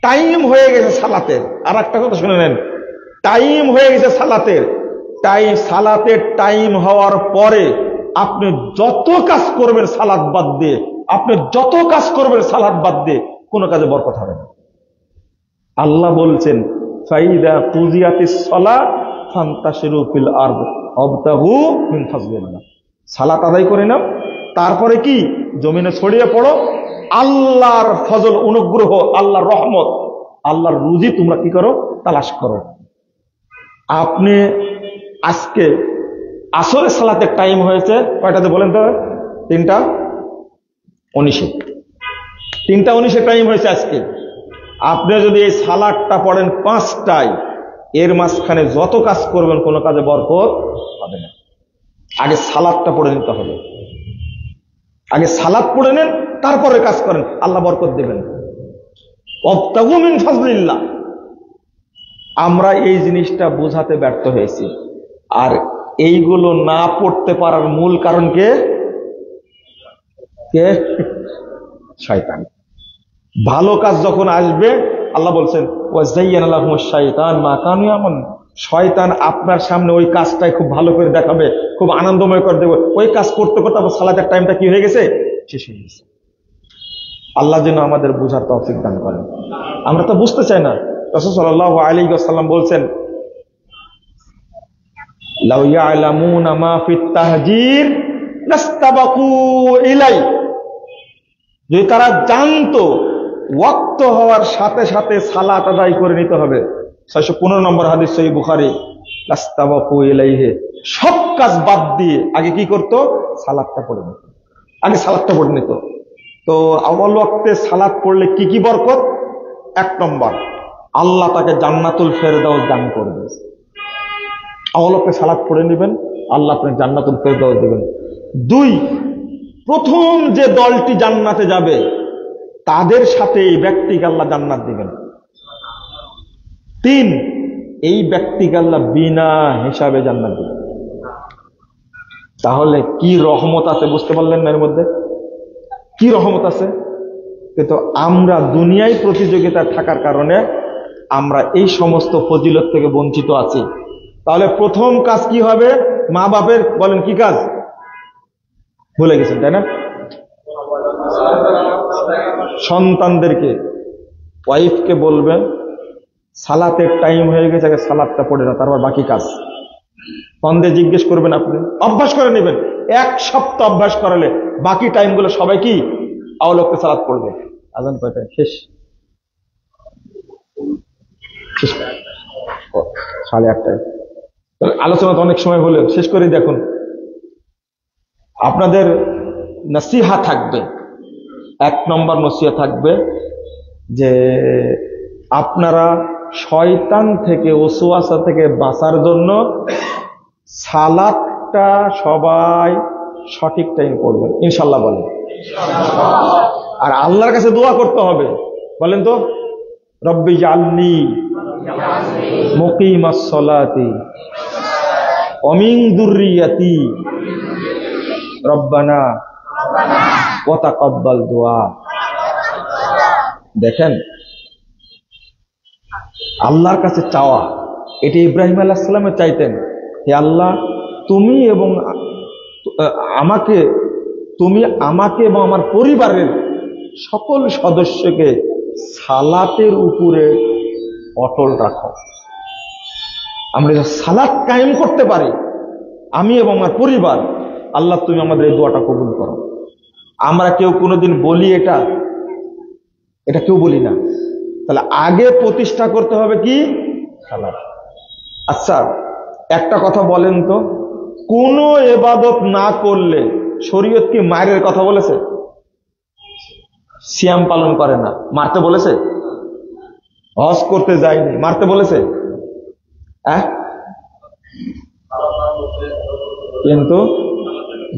টাইম হয়ে গেছে সালাতের। আর একটা কথা শুনে নেন, টাইম হয়ে গেছে সালাতের। সালাতের টাইম হওয়ার পরে আপনি যত কাজ করবেন সালাত বাদ দিয়ে, আপনি যত কাজ করবেন সালাত বাদ দিয়ে, কোনো কাজে বরকত হবে না। আল্লাহ বলছেন ফাইদা কুদিয়াতিস সালাত ফান্তাশিরু ফিল আরদ ওয়াবতাগু মিন ফাজলিল্লাহ। সালাত আদায় করে নাও, তারপরে কি জমিনে ছড়িয়ে পড়ো, আল্লাহর ফজল, অনুগ্রহ, আল্লাহর রহমত, আল্লাহর রুজি তোমরা কি করো, তালাশ করো। আপনি আজকে আসরের সালাতের টাইম হয়েছে কয়টাতে বলেন তো? 3:19। 3:19 টাইম হয়েছে আজকে। আপনি যদি এই সালাতটা পড়েন 5টায়, এর মাঝখানে যত কাজ করবেন কোনো কাজে বরকত হবে না। আগে সালাতটা পড়ে নিতে হবে। আগে সালাত পড়ে নেন, তারপরে কাজ করেন, আল্লাহ বরকত দেবেন। ওয়াবতাগু মিন ফাজলিল্লাহ। আমরা এই জিনিসটা বোঝাতে ব্যর্থ হয়েছি। আর এইগুলো না পড়তে পারার মূল কারণ কে? শয়তান। ভালো কাজ যখন আসবে, আল্লাহ বলছেন ওয়াজাইয়ানা লাহুমুশ শাইতান মা কানু ইয়ামালুন। শয়তান আপনার সামনে ওই কাজটাই খুব ভালো করে দেখাবে, খুব আনন্দময় করে দেবে। ওই কাজ করতে করতে আবার সালাতের টাইমটা কি হয়ে গেছে, শেষ হয়ে গেছে। আল্লাহ যেন আমাদের বুঝার তৌফিক দান করেন। আমরা তো বুঝতে চাই না। রাসূল সাল্লাল্লাহু আলাইহি ওয়াসাল্লাম বলছেন লাউ ইয়ালামুনা মা ফিত তাহজির লাস্তাবাকু ইলাই। যদি তারা জানতো ওয়াক্ত হওয়ার সাথে সাথে সালাত আদায় করে নিতে হবে। 615 নম্বর হাদিস সহিহ বুখারী, লাস্তাবাকু ইলাইহি। সব কাজ বাদ দিয়ে আগে কি করত? সালাতটা পড়ে নিত। আগে সালাতটা পড়ে নিত। তো আউয়াল ওয়াক্তে সালাত পড়লে কি কি বরকত? 1 নম্বর, আল্লাহ তাকে জান্নাতুল ফেরদাউস দান করবে। আউয়াল ওয়াক্তে সালাত পড়ে নেবেন, আল্লাহ আপনাকে জান্নাতুল ফেরদাউস দেবেন। 2, প্রথম যে দলটি জান্নাতে যাবে তাদের সাথে এই ব্যক্তিকে আল্লাহ জান্নাত দিবেন। 3, এই ব্যক্তিকে আল্লাহ বিনা হিসাবে জান্নাত দিবেন। তাহলে কি রহমত আছে বুঝতে পারলেন না? এর মধ্যে কি রহমত আছে? কিন্তু আমরা দুনিয়ায় প্রতিযোগিতা থাকার কারণে আমরা এই সমস্ত ফজিলত থেকে বঞ্চিত আছি। তাহলে প্রথম কাজ কি হবে? মা বাপের বলেন কি কাজ? ভুলে গেছেন তাই না? সন্তানদেরকে, ওয়াইফকে বলবেন সালাতের টাইম হয়ে গেছে, আগে সালাতটা পড়ে না, তারপর বাকি কাজ। সন্দেহ জিজ্ঞেস করবেন, আপনি অভ্যাস করে নেবেন। 1 সপ্তাহ অভ্যাস করালে বাকি টাইমগুলো সবাই কি আউয়াল ওয়াক্তে সালাত পড়বে। আজান কয়টায়? শেষ 8:30। আলোচনা তো অনেক সময় হলে শেষ করে দেখুন। আপনাদের নসিহা থাকবে, 1 নম্বর নসিহা থাকবে যে আপনারা শয়তান থেকে, ওয়াসওয়াসা থেকে বাঁচার জন্য সালাতটা সবাই সঠিক টাইম পড়বেন ইনশাআল্লাহ বলেন। আর আল্লাহর কাছে দোয়া করতে হবে। বলেন তো, রব্বি জাআলনি মুকিমাস সালাতি ওয়া মিন যুররিয়াতি রব্বানা ওয়া তাকাব্বাল দুআ। দেখেন আল্লাহর কাছে চাওয়া, এটা ইব্রাহিম আলাইহিস সালামে চাইতেন, হে আল্লাহ তুমি আমাকে এবং আমার পরিবারের সকল সদস্যকে সালাতের উপরে অটল রাখো। আমরা যদি সালাত কায়েম করতে পারি, আমি এবং আমার পরিবার, আল্লাহ তুমি আমাদের এই দোয়াটা কবুল করো। আমরা কেউ কোনোদিন বলি এটা কেউ বলি না। তাহলে আগে প্রতিষ্ঠা করতে হবে কি? সালাত। আচ্ছা একটা কথা বলেন তো, কোন ইবাদত না করলে শরীয়ত কি মায়ের কথা বলেছে? সিয়াম পালন করে না, মারতে বলেছে? হজ করতে যায়নি, মারতে বলেছে? কিন্তু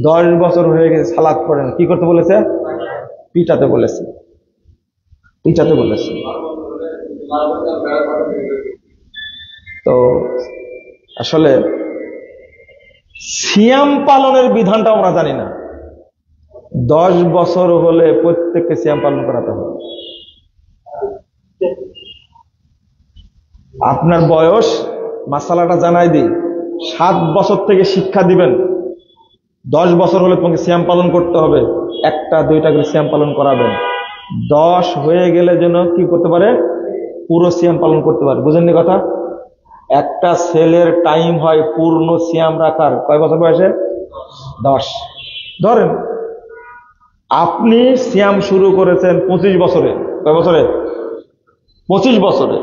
10 বছর হয়ে গেছে সালাত পড়ে না, কি করতে বলেছে? পিটাতে বলেছে, পিটাতে বলেছে। তো আসলে সিয়াম পালনের বিধানটা আমরা জানি না। 10 বছর হলে প্রত্যেককে সিয়াম পালন করাতে হবে। আপনার বয়স, মাসালাটা জানাই দিই, 7 বছর থেকে শিক্ষা দিবেন। 10 বছর হলে তোমাকে সিয়াম পালন করতে হবে, 1টা 2টা করে সিয়াম পালন করাবেন। 10 হয়ে গেলে যেন কি করতে পারে? পুরো সিয়াম পালন করতে পারে। বুঝেননি কথা? একটা ছেলের টাইম হয় পূর্ণ সিয়াম রাখার কয় বছর বয়সে? 10। ধরেন আপনি সিয়াম শুরু করেছেন 25 বছরে। কয় বছরে? 25 বছরে।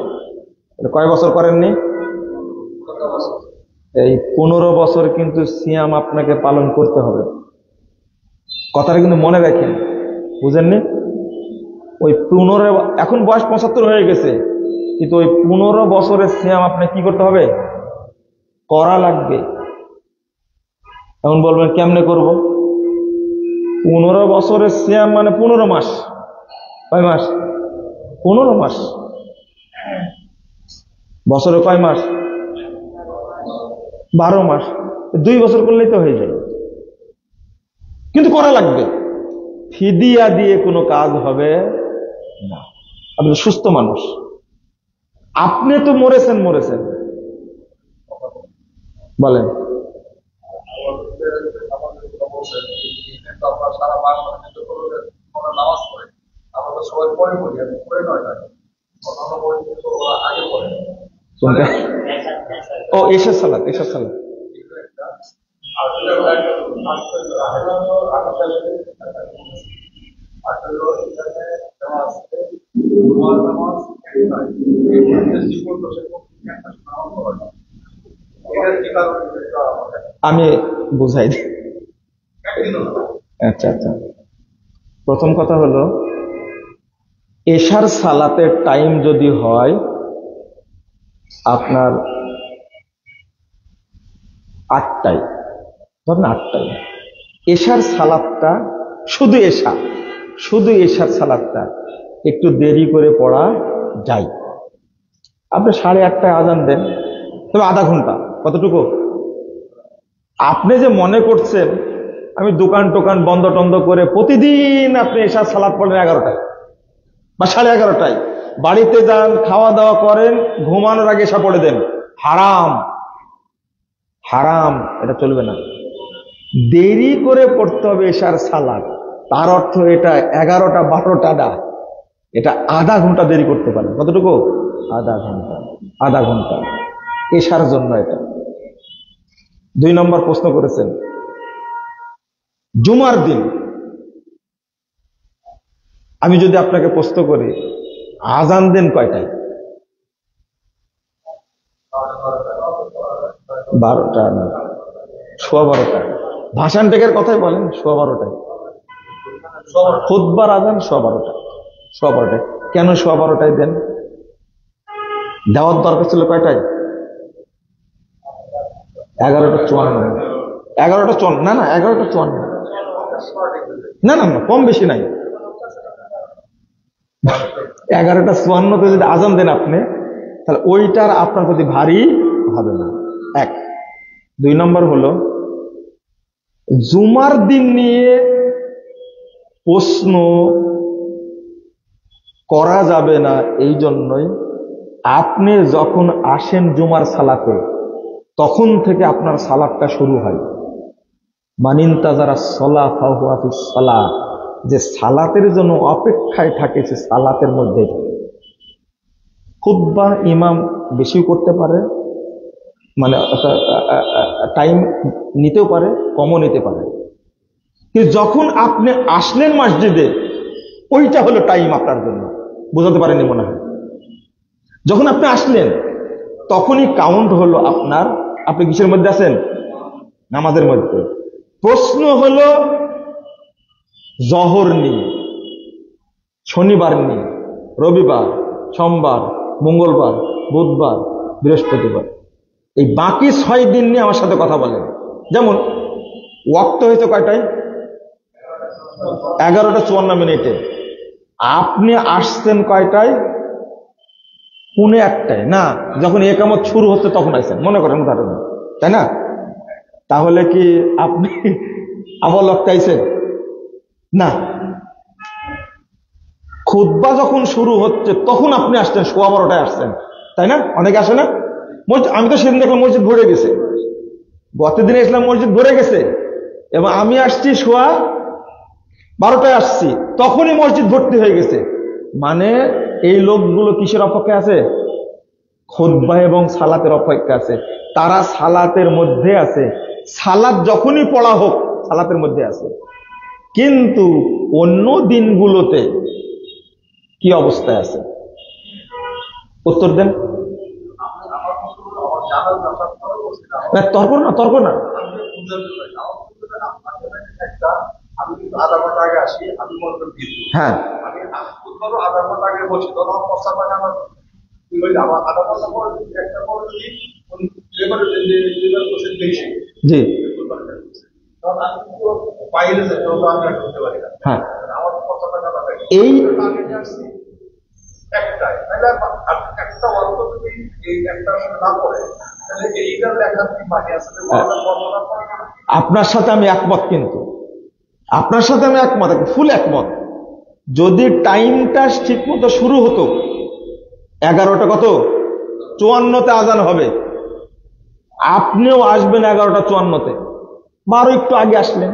কয় বছর করেননি? এই 15 বছর কিন্তু সিয়াম আপনাকে পালন করতে হবে। কথাটা কিন্তু মনে রাখেন, বুঝেননি? ওই 15, এখন বয়স 75 হয়ে গেছে, কিন্তু ওই 15 বছরের সিয়াম আপনাকে কি করতে হবে? করা লাগবে। এখন বলবেন কেমনে করব? 15 বছরের সিয়াম মানে 15 মাস। কয় মাস? 15 মাস। বছরে কয় মাস? 12 মাস। 2 বছর করলেই তো হয়ে যায়, কিন্তু করা লাগবে। ফিদিয়া দিয়ে কোনো কাজ হবে না। আপনি সুস্থ মানুষ, আপনি তো মরেছেন বলেন। ও এশার সালাত, এশার সালাত। আমি বুঝাই দিই। আচ্ছা আচ্ছা, প্রথম কথা হলো এশার সালাতের টাইম যদি হয় আপনার 8টায়, ধরেন 8টায়, এশার সালাতটা শুধু এশার সালাতটা একটু দেরি করে পড়া যায়। আপনি 8:30টায় আজান দেন, তবে আধা ঘন্টা। কতটুকু? আপনি যে মনে করছেন আমি দোকান টোকান বন্ধ টন্ধ করে প্রতিদিন আপনি এশার সালাত পড়েন 11টায় বা 11:30টায়, বাড়িতে যান, খাওয়া দাওয়া করেন, ঘুমানোর আগে এশা পড়ে দেন, হারাম। হারাম, এটা চলবে না। দেরি করে পড়তে হবে এশার সালাত। তার অর্থ এটা 11টা 12টা না, এটা আধা ঘন্টা দেরি করতে পারেন। কতটুকু? আধা ঘন্টা এশার জন্য এটা। 2 নম্বর প্রশ্ন করেছেন জুমার দিন। আমি যদি আপনাকে প্রশ্ন করি আজান দেন কয়টায়? 12টা না, 12:15। ভাষান টেকের কথাই বলেন, 12:15। খুতবার আজান 12:15। কেন 12:15টায় দেন? দেওয়ার দরকার ছিল কয়টায়? 11:54। 11:54 না, 11:54 না, কম বেশি নাই। 11:54 যদি আজান দেন আপনি, তাহলে ওইটার আপনার প্রতি ভারী হবে না। 1। 2 নম্বর হলো জুমার দিন নিয়ে প্রশ্ন করা যাবে না এই জন্যই, আপনি যখন আসেন জুমার সালাতে তখন থেকে আপনার সালাতটা শুরু হয়। মানিনতাজারা সলাহ ফাহুয়া ফিস সালাহ, যে সালাতের জন্য অপেক্ষায় থাকে সে সালাতের মধ্যেই থাকে। খুতবা ইমাম বেশি করতে পারে, মানে টাইম নিতেও পারে, কমও নিতে পারে, কিন্তু যখন আপনি আসলেন মসজিদে ওইটা হলো টাইম আপনার জন্য। বুঝাতে পারেনি মনে হয়? যখন আপনি আসলেন তখনই কাউন্ট হলো আপনার। আপনি কিসের মধ্যে আছেন? নামাজের মধ্যে। প্রশ্ন হলো জহর নিয়ে, শনিবার নিয়ে, রবিবার, সোমবার, মঙ্গলবার, বুধবার, বৃহস্পতিবার, এই বাকি 6 দিন নিয়ে আমার সাথে কথা বলেন। যেমন ওয়াক্ত হয়েছে কয়টায়? 11:54। আপনি আসছেন কয়টায়? 1:45 না, যখন একামত শুরু হচ্ছে তখন আসছেন, মনে করেন উদাহরণ, তাই না? তাহলে কি আপনি আবার লটকাইছেন? না, খুতবা যখন শুরু হচ্ছে তখন আপনি আসছেন, 12:15 আসছেন, তাই না? অনেকে আসে না? আমি তো সেদিন দেখলাম মসজিদ ভরে গেছে, গতদিনে ইসলাম মসজিদ ভরে গেছে, এবং আমি আসছি 12:15 আসছি, তখনই মসজিদ ভর্তি হয়ে গেছে। মানে এই লোকগুলো কিসের অপেক্ষায় আছে? খুতবা এবং সালাতের অপেক্ষা আছে। তারা সালাতের মধ্যে আছে, সালাত যখনই পড়া হোক সালাতের মধ্যে আছে। কিন্তু অন্য দিনগুলোতে কি অবস্থায় আছে? উত্তর দেন। তর্ক না, তর্ক না। হ্যাঁ, জি, হ্যাঁ, এই আপনার সাথে আমি একমত, কিন্তু আপনার সাথে আমি একমত, ফুল একমত। যদি টাইমটা ঠিক মতো শুরু হতো, 11:54 আজান হবে, আপনিও আসবেন 11:54, বা আরো একটু আগে আসলেন,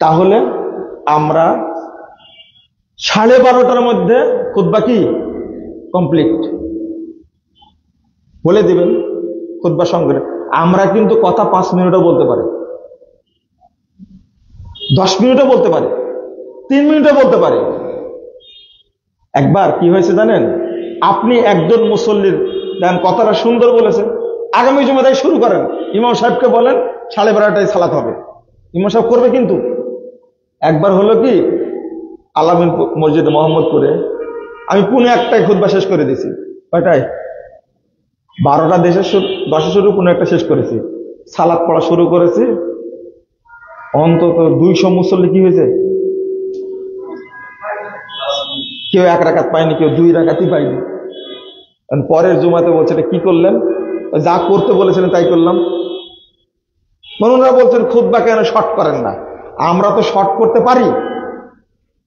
তাহলে আমরা 12:30টার মধ্যে খুতবা কি কমপ্লিট বলে দিবেন। খুতবা সঙ্গে আমরা কিন্তু কথা 5 মিনিটও বলতে পারি, 10 মিনিটও বলতে পারি, 3 মিনিটও বলতে পারি। একবার কি হয়েছে জানেন? আপনি একজন মুসল্লির দেন কথাটা সুন্দর বলেছেন, আগামী জুমায় শুরু করেন, ইমাম সাহেবকে বলেন 12:30টায় সালাত হবে, ইমাম সাহেব করবে। কিন্তু একবার হলো কি, আলামিন মসজিদে মোহাম্মদপুরে আমি 1:45 খুতবা শেষ করে দিয়েছি। কয়টায়? 12টা 10 শুরু, 1:45 শেষ করেছি। সালাত পড়া শুরু করেছি, অন্তত 200 মুসল্লি কি হয়েছে, কেউ 1 রাকাত পায়নি, কেউ 2 রাকাতই পায়নি। পরের জুমাতে বলছে কি করলেন? যা করতে বলেছিলেন তাই করলাম। মনুরা বলছেন খুতবা কেন শর্ট করেন না? আমরা তো শর্ট করতে পারি।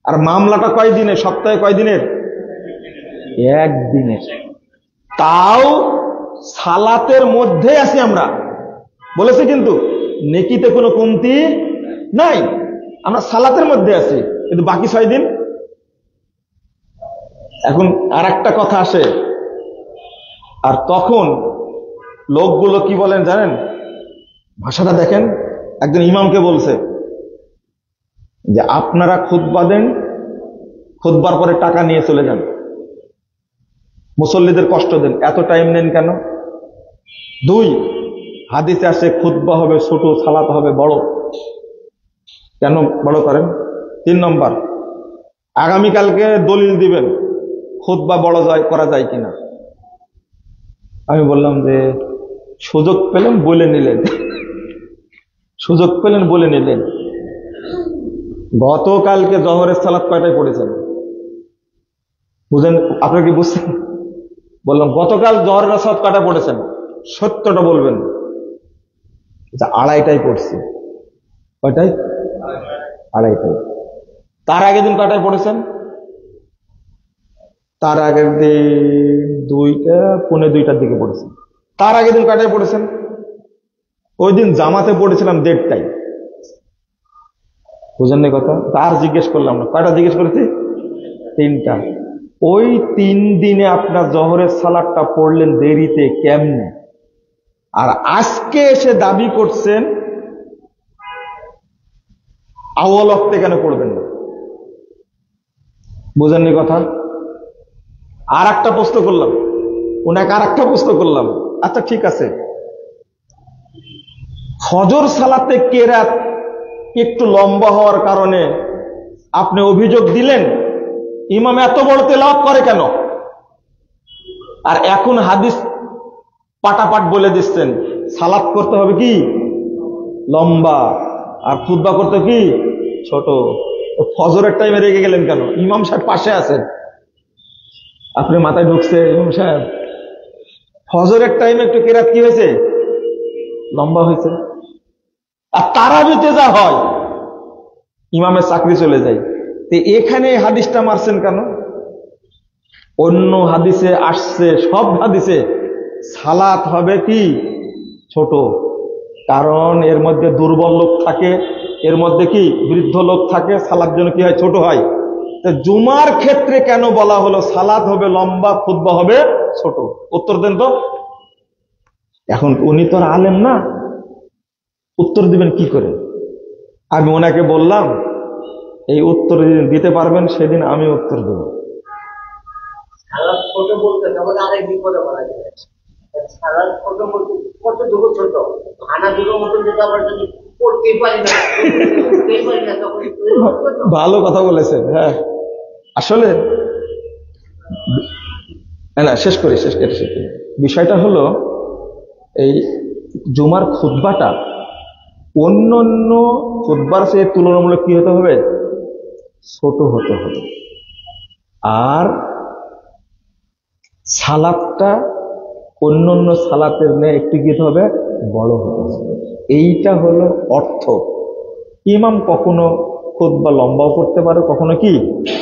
আর মামলাটা কয় দিনের? সপ্তাহে কয় দিনের? 1 দিনের। তাও সালাতের মধ্যে আছি আমরা, বলেছি, কিন্তু নেকিতে কোনো কমতি নাই, আমরা সালাতের মধ্যে আছি, কিন্তু বাকি 6 দিন। এখন আর একটা কথা আসে, আর তখন লোকগুলো কি বলেন জানেন? ভাষাটা দেখেন, একজন ইমামকে বলছে যে আপনারা খুতবা দেন, খুতবার পরে টাকা নিয়ে চলে যান, মুসল্লিদের কষ্ট দেন, এত টাইম নেন কেন? 2, হাদিসে আসে খুতবা হবে ছোট, সালাত হবে বড়, কেন বড় করেন? 3 নম্বর, আগামীকালকে দলিল দিবেন খুতবা বড় করা যায় কিনা। আমি বললাম যে সুযোগ পেলেন বলে নিলেন, সুযোগ পেলেন বলে নিলেন। গতকালকে জহরের সালাত কয়টায় পড়েছেন বুঝেন? আপনারা কি বুঝছেন? বললাম গতকাল জহরের সালাত কয়টা পড়েছেন? সত্যটা বলবেন। 2:30টায় পড়ছি। কয়টায়? 2:30টায়। তার আগের দিন কয়টায় পড়েছেন? তার আগের দিন 2টা পৌনে 2টার দিকে পড়েছেন। তার আগের দিন কয়টায় পড়েছেন? ওই দিন জামাতে পড়েছিলাম 1:30টায়। বুঝেন না কথা? তার জিজ্ঞেস করলাম না, কয়টা জিজ্ঞেস করেছি? 3টা। ওই 3 দিনে আপনার জোহরের সালাতটা পড়লেন দেরিতে কেমনে? আর আজকে এসে দাবি করছেন আউয়াল ওয়াক্তে কেন পড়বেন না? বুঝেননি কথা? আর একটা প্রশ্ন করলাম, ওনাকে আর একটা প্রশ্ন করলাম, আচ্ছা ঠিক আছে, ফজর সালাতে কেরাত একটু লম্বা হওয়ার কারণে আপনি অভিযোগ দিলেন ইমাম এত বড় তেলাওয়াত করে কেন? আর এখন হাদিস পাটাপাট বলে দিচ্ছেন সালাত করতে হবে কি লম্বা, আর খুতবা করতে কি ছোট। ফজরের টাইমে রেগে গেলেন কেন? ইমাম সাহেব পাশে আছেন, আপনি মাথায় ঢুকছে ইমাম সাহেব ফজরের টাইমে একটু কেরাত কি হয়েছে লম্বা হয়েছে। আর তারাবিতে যা হয় ইমামের চাকরি চলে যায়। তো এখানে হাদিসটা মারছেন কেন? অন্য হাদিসে আসছে, সব হাদিসে সালাত হবে কি ছোট, কারণ এর মধ্যে দুর্বল লোক থাকে, এর মধ্যে কি বৃদ্ধ লোক থাকে, সালাত যেন কি হয় ছোট হয়। তো জুমার ক্ষেত্রে কেন বলা হলো সালাত হবে লম্বা, খুতবা হবে ছোট? উত্তর দেন তো। এখন উনি তো আর আলেম না, উত্তর দিবেন কি করে? আমি ওনাকে বললাম এই উত্তর যেদিন দিতে পারবেন সেদিন আমি উত্তর দেব। ছোট বলতে আরেক বিপদে বলা যায়, ছোট বলতে কত দুটো ছোট খানা দুটোর মতন যেটা আমরা যদি পড়তেই পারি না, তখন ভালো কথা বলেছেন। হ্যাঁ আসলে না শেষ করি। বিষয়টা হলো এই জুমার খুতবাটা অন্য অন্য খুতবার চেয়ে তুলনামূলক কি হতে হবে? ছোট হতে হবে। আর সালাতটা অন্য অন্য সালাতের ন্যায় একটু কি হতে হবে? বড় হতে হবে। এইটা হলো অর্থ। ইমাম কখনো খুতবা লম্বাও করতে পারে, কখনো কি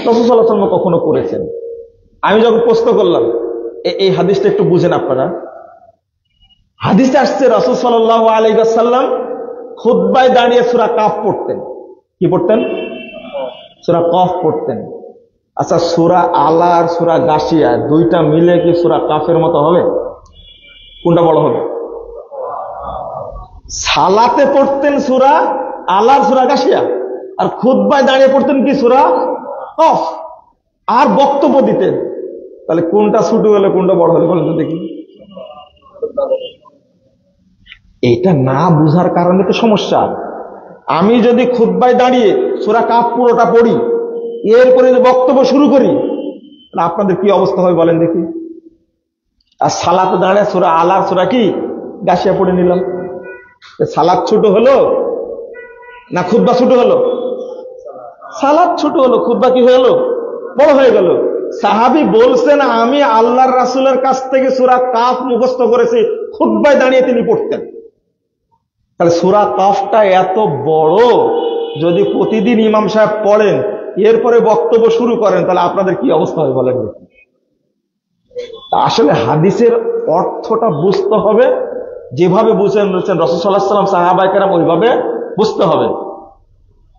রাসূল সাল্লাল্লাহু আলাইহি ওয়াসাল্লাম কখনো করেছেন। আমি যখন প্রশ্ন করলাম এই হাদিসটা একটু বুঝেন আপনারা, হাদিসে আসছে রাসূল সাল্লাল্লাহু আলাইহি ওয়াসাল্লাম খুতবায় দাঁড়িয়ে সূরা কাফ পড়তেন। কি পড়তেন? সূরা কাফ পড়তেন। আচ্ছা সূরা আলা আর সূরা গাশিয়া দুইটা মিলে কি সূরা কাফের মতো হবে? কোনটা বড় হবে? সালাতে পড়তেন সূরা আলা আর সূরা গাশিয়া, আর খুতবায় দাঁড়িয়ে পড়তেন কি সূরা কাফ, আর বক্তব্য দিতেন। তাহলে কোনটা ছোট হলে কোনটা বড় হলে বলেন তো দেখি? এটা না বুঝার কারণে তো সমস্যা। আমি যদি খুতবায় দাঁড়িয়ে সূরা কাফ পুরোটা পড়ি, এরপরে যদি বক্তব্য শুরু করি, তাহলে আপনাদের কি অবস্থা হবে বলেন দেখি? আর সালাতে দাঁড়িয়ে সূরা আলা সূরা কি গাশিয়া পড়ে নিলাম, সালাত ছোট হলো না খুতবা ছোট হলো? সালাত ছোট হলো, খুতবা কি হয়ে গেল? বড় হয়ে গেল। সাহাবী বলছেন আমি আল্লাহর রাসূলের কাছ থেকে সূরা কাফ মুখস্থ করেছি, খুতবায় দাঁড়িয়ে তিনি পড়তেন। তাহলে সূরা কাফটা এত বড়, যদি প্রতিদিন ইমাম সাহেব পড়েন এরপরে বক্তব্য শুরু করেন, তাহলে আপনাদের কি অবস্থা হবে বলেন? আসলে হাদিসের অর্থটা বুঝতে হবে, যেভাবে বুঝেন রাসূল সাল্লাল্লাহু আলাইহি ওয়াসাল্লাম সাহাবায়ে কেরাম ওইভাবে বুঝতে হবে।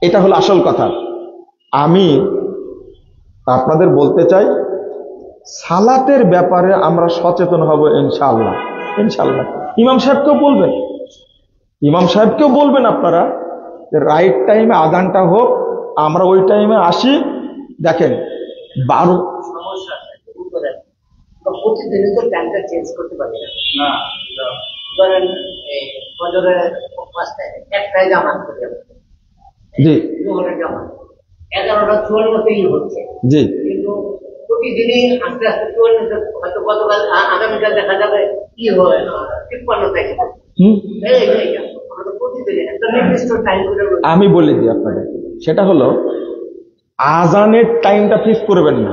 এটা হলো আসল কথা। আমি আপনাদের বলতে চাই সালাতের ব্যাপারে আমরা সচেতন হব ইনশাআল্লাহ। ইনশাআল্লাহ ইমাম সাহেবকেও বলবেন আপনারা যে রাইট টাইমে আযানটা হোক, আমরা ওই টাইমে আসি। দেখেন 12 সমস্যা প্রতিদিনই তো টাইমটা চেঞ্জ করতে পারি না। ধরেন ফজরের 5টায় 1টায় জামাত করি, জি জোহরের জামাত 11:54 হচ্ছে, জি, কিন্তু প্রতিদিনই আস্তে আস্তে হয়তো গতকাল আগামীকাল দেখা যাবে কি হয় 53 থেকে। আমি বলে দিই আপনাদের, সেটা হলো আজানের টাইমটা ফিক্স করবেন না,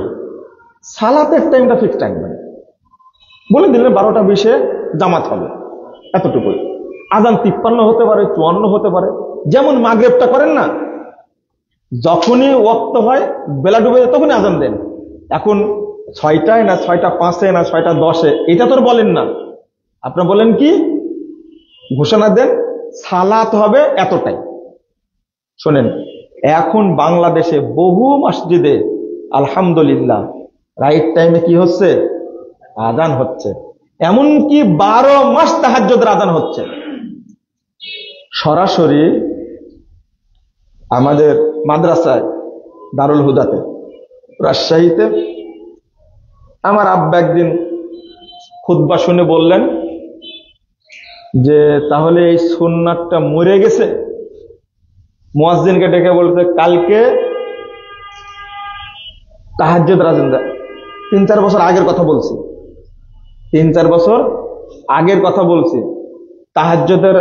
সালাতের টাইমটা ফিক্স রাখবেন। বলে দিলেন 12টা 20-এ জামাত হবে, এতটুকু। আজান 53 হতে পারে, 54 হতে পারে। যেমন মাগরিবটা করেন না, যখনই ওয়াক্ত হয়, বেলা ডুবে যায়, তখনই আজান দেন। এখন 6টায় না 6টা 5-এ না 6টা 10-এ, এটা তো আর বলেন না। আপনারা বলেন কি, ঘোষণা দেন সালাত হবে এতটাই। শোনেন, এখন বাংলাদেশে বহু মসজিদে আলহামদুলিল্লাহ রাইট টাইমে কি হচ্ছে, আজান হচ্ছে। এমনকি 12 মাস তাহাজ্জুদের আজান হচ্ছে। সরাসরি আমাদের মাদ্রাসায় দারুল হুদাতে রাজশাহীতে আমার আব্বা একদিন খুতবা শুনে বললেন যে তাহলে এই সুন্নাতটা মরে গেছে। মুয়াজ্জিনকে ডেকে বলছে কালকে তাহাজ্জুদের আজান দেয়। 3-4 বছর আগের কথা বলছি, 3-4 বছর আগের কথা বলছি। তাহাজ্জুদের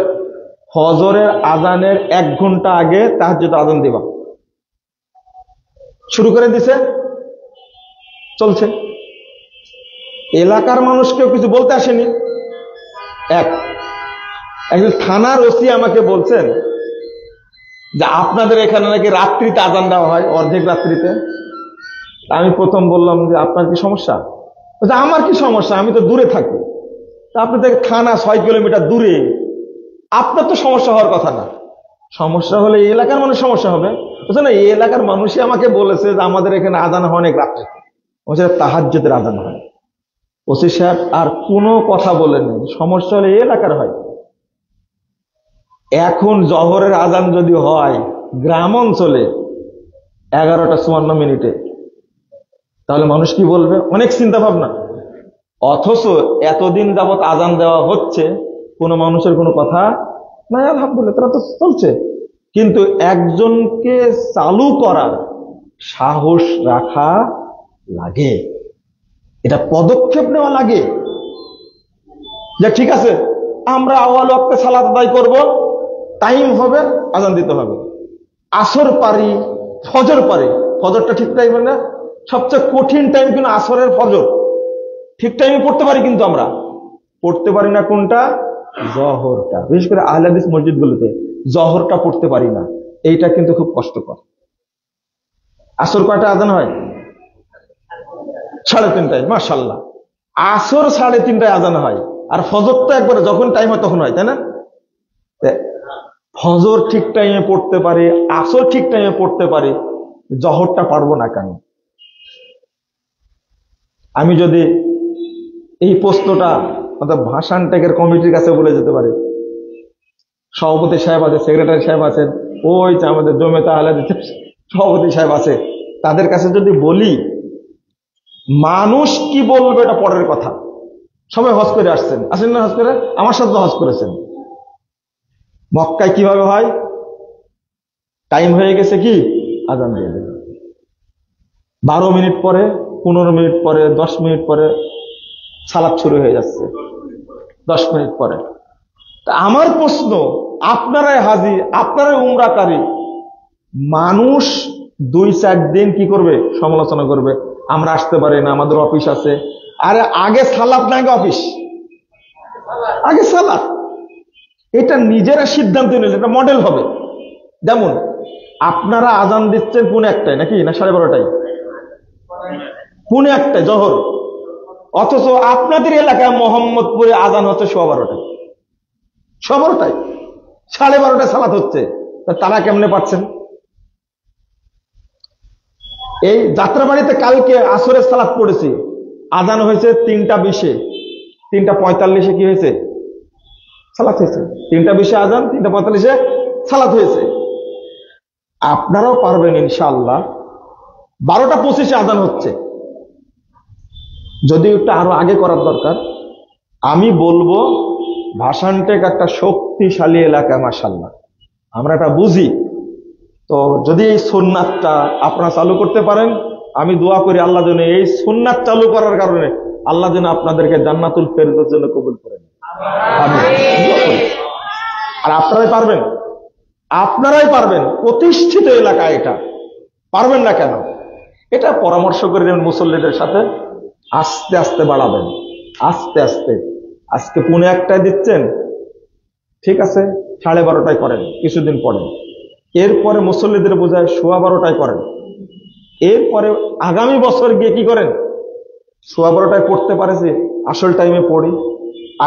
ফজরের আজানের 1 ঘন্টা আগে তাহাজ্জুদের আজান দিবা শুরু করে দিছে, চলছে। এলাকার মানুষ কেউ কিছু বলতে আসেনি। একজন থানার ওসি আমাকে বলছেন যে আপনাদের এখানে নাকি রাত্রিতে আজান দেওয়া হয়, অর্ধেক রাত্রিতে। আমি প্রথম বললাম যে আপনার কি সমস্যা? আমার কি সমস্যা, আমি তো দূরে থাকি। তা আপনাদের থানা 6 কিলোমিটার দূরে, আপনার তো সমস্যা হওয়ার কথা না। সমস্যা হলে এই এলাকার মানুষ সমস্যা হবে। বুঝছেন, এই এলাকার মানুষই আমাকে বলেছে যে আমাদের এখানে আজান হয় অনেক রাত্রিতে, তাহাজ্জুদের আজান হয়। ওসি সাহেব আর কোনো কথা বলেননি, সমস্যা হলে এই এলাকার হয়। এখন জহরের আজান যদি হয় গ্রাম অঞ্চলে 11টা 54 মিনিটে, তাহলে মানুষ কি বলবে? অনেক চিন্তা ভাবনা। অথচ এতদিন যাবত আজান দেওয়া হচ্ছে, কোনো মানুষের কোনো কথা নাই, আলহামদুলিল্লাহ তারা তো চলছে। কিন্তু একজনকে চালু করার সাহস রাখা লাগে, এটা পদক্ষেপ নেওয়া লাগে যে ঠিক আছে আমরা আওয়াল ওয়াক্তে সালাত আদায় করব, টাইম হবে, আজান দিতে হবে। আসর পারি, ফজর পারি, ফজরটা ঠিক টাইমে না, সবচেয়ে কঠিন টাইম কিন্তু আসরের ফজর ঠিক টাইমে পড়তে পারি, কিন্তু আমরা পড়তে পারি না কোনটা, জহরটা। বিশেষ করে আহলে হাদিস মসজিদগুলোতে জহরটা পড়তে পারি না, এইটা কিন্তু খুব কষ্টকর। আসর কয়টা আজান হয়? 3:30টায়, মাশাআল্লাহ। আসর 3:30টায় আজান হয়, আর ফজর তো একবারে যখন টাইম হয় তখন হয়, তাই না? ফজর ঠিক টাইমে পড়তে পারি, আসর ঠিক টাইমে পড়তে পারি, জহরটা পারবো না কেন? আমি যদি এই প্রশ্নটা ভাষান টেকের কমিটির কাছে বলে যেতে পারি, সভাপতি সাহেব আছে, সেক্রেটারি সাহেব আছেন, ওই যে আমাদের জমিয়তে আহলে হাদিস সভাপতি সাহেব আছে, তাদের কাছে যদি বলি মানুষ কি বলবে এটা পরের কথা। সবাই হজ করে আসছেন, আসেন না? হজ করে আমার সাথে হজ করেছেন। মক্কায় কিভাবে হয়? টাইম হয়ে গেছে, কি আজান দিয়ে দেবে, 12 মিনিট পরে, 15 মিনিট পরে, 10 মিনিট পরে সালাত শুরু হয়ে যাচ্ছে, 10 মিনিট পরে। তা আমার প্রশ্ন, আপনারাই হাজি, আপনারাই উমরাকারী, মানুষ 2-4 দিন কি করবে? সমালোচনা করবে, আমরা আসতে পারি না, আমাদের অফিস আছে। আরে আগে সালাত না আগে অফিস? আগে সালাত। এটা নিজেরা সিদ্ধান্ত নিলে এটা মডেল হবে। যেমন আপনারা আজান দিচ্ছেন 1:45 নাকি না 12:30টায়? 1:45 জহর, অথচ আপনাদের এলাকায় মোহাম্মদপুরে আজান হচ্ছে 12:15টায়, 12:15টায় 12:30টায় সালাত হচ্ছে। তারা কেমনে পাচ্ছেন? এই যাত্রাবাড়িতে কালকে আসরের সালাত পড়েছি, আজান হয়েছে 3:20-এ, 3:45-এ কি হয়েছে? সালাত হয়েছে। 3:20-এ আজান, 3:45-এ সালাত হয়েছে। আপনারাও পারবেন ইনশাআল্লাহ। 12:25-এ আজান হচ্ছে, যদি একটু আরো আগে করার দরকার। আমি বলবো ভাষানটেক একটা শক্তিশালী এলাকা, মাশাআল্লাহ, আমরা এটা বুঝি। তো যদি এই সুন্নাতটা আপনারা চালু করতে পারেন, আমি দোয়া করি আল্লাহ যেন এই সুন্নাত চালু করার কারণে আল্লাহ যেন আপনাদেরকে জান্নাতুল ফেরদৌসের জন্য কবুল করেন। আর আপনারাই পারবেন, আপনারাই পারবেন। প্রতিষ্ঠিত এলাকা, এটা পারবেন না কেন? এটা পরামর্শ করে দেবেন মুসল্লিদের সাথে, আস্তে আস্তে বাড়াবেন, আস্তে আস্তে। আজকে 1:45-টায় দিচ্ছেন, ঠিক আছে 12:30টায় করেন, কিছুদিন পরে এরপরে মুসল্লিদের বোঝায় 12:15 করেন, এরপরে আগামী বছর গিয়ে কি করেন 12:15 পড়তে পারে যে আসল টাইমে পড়ি।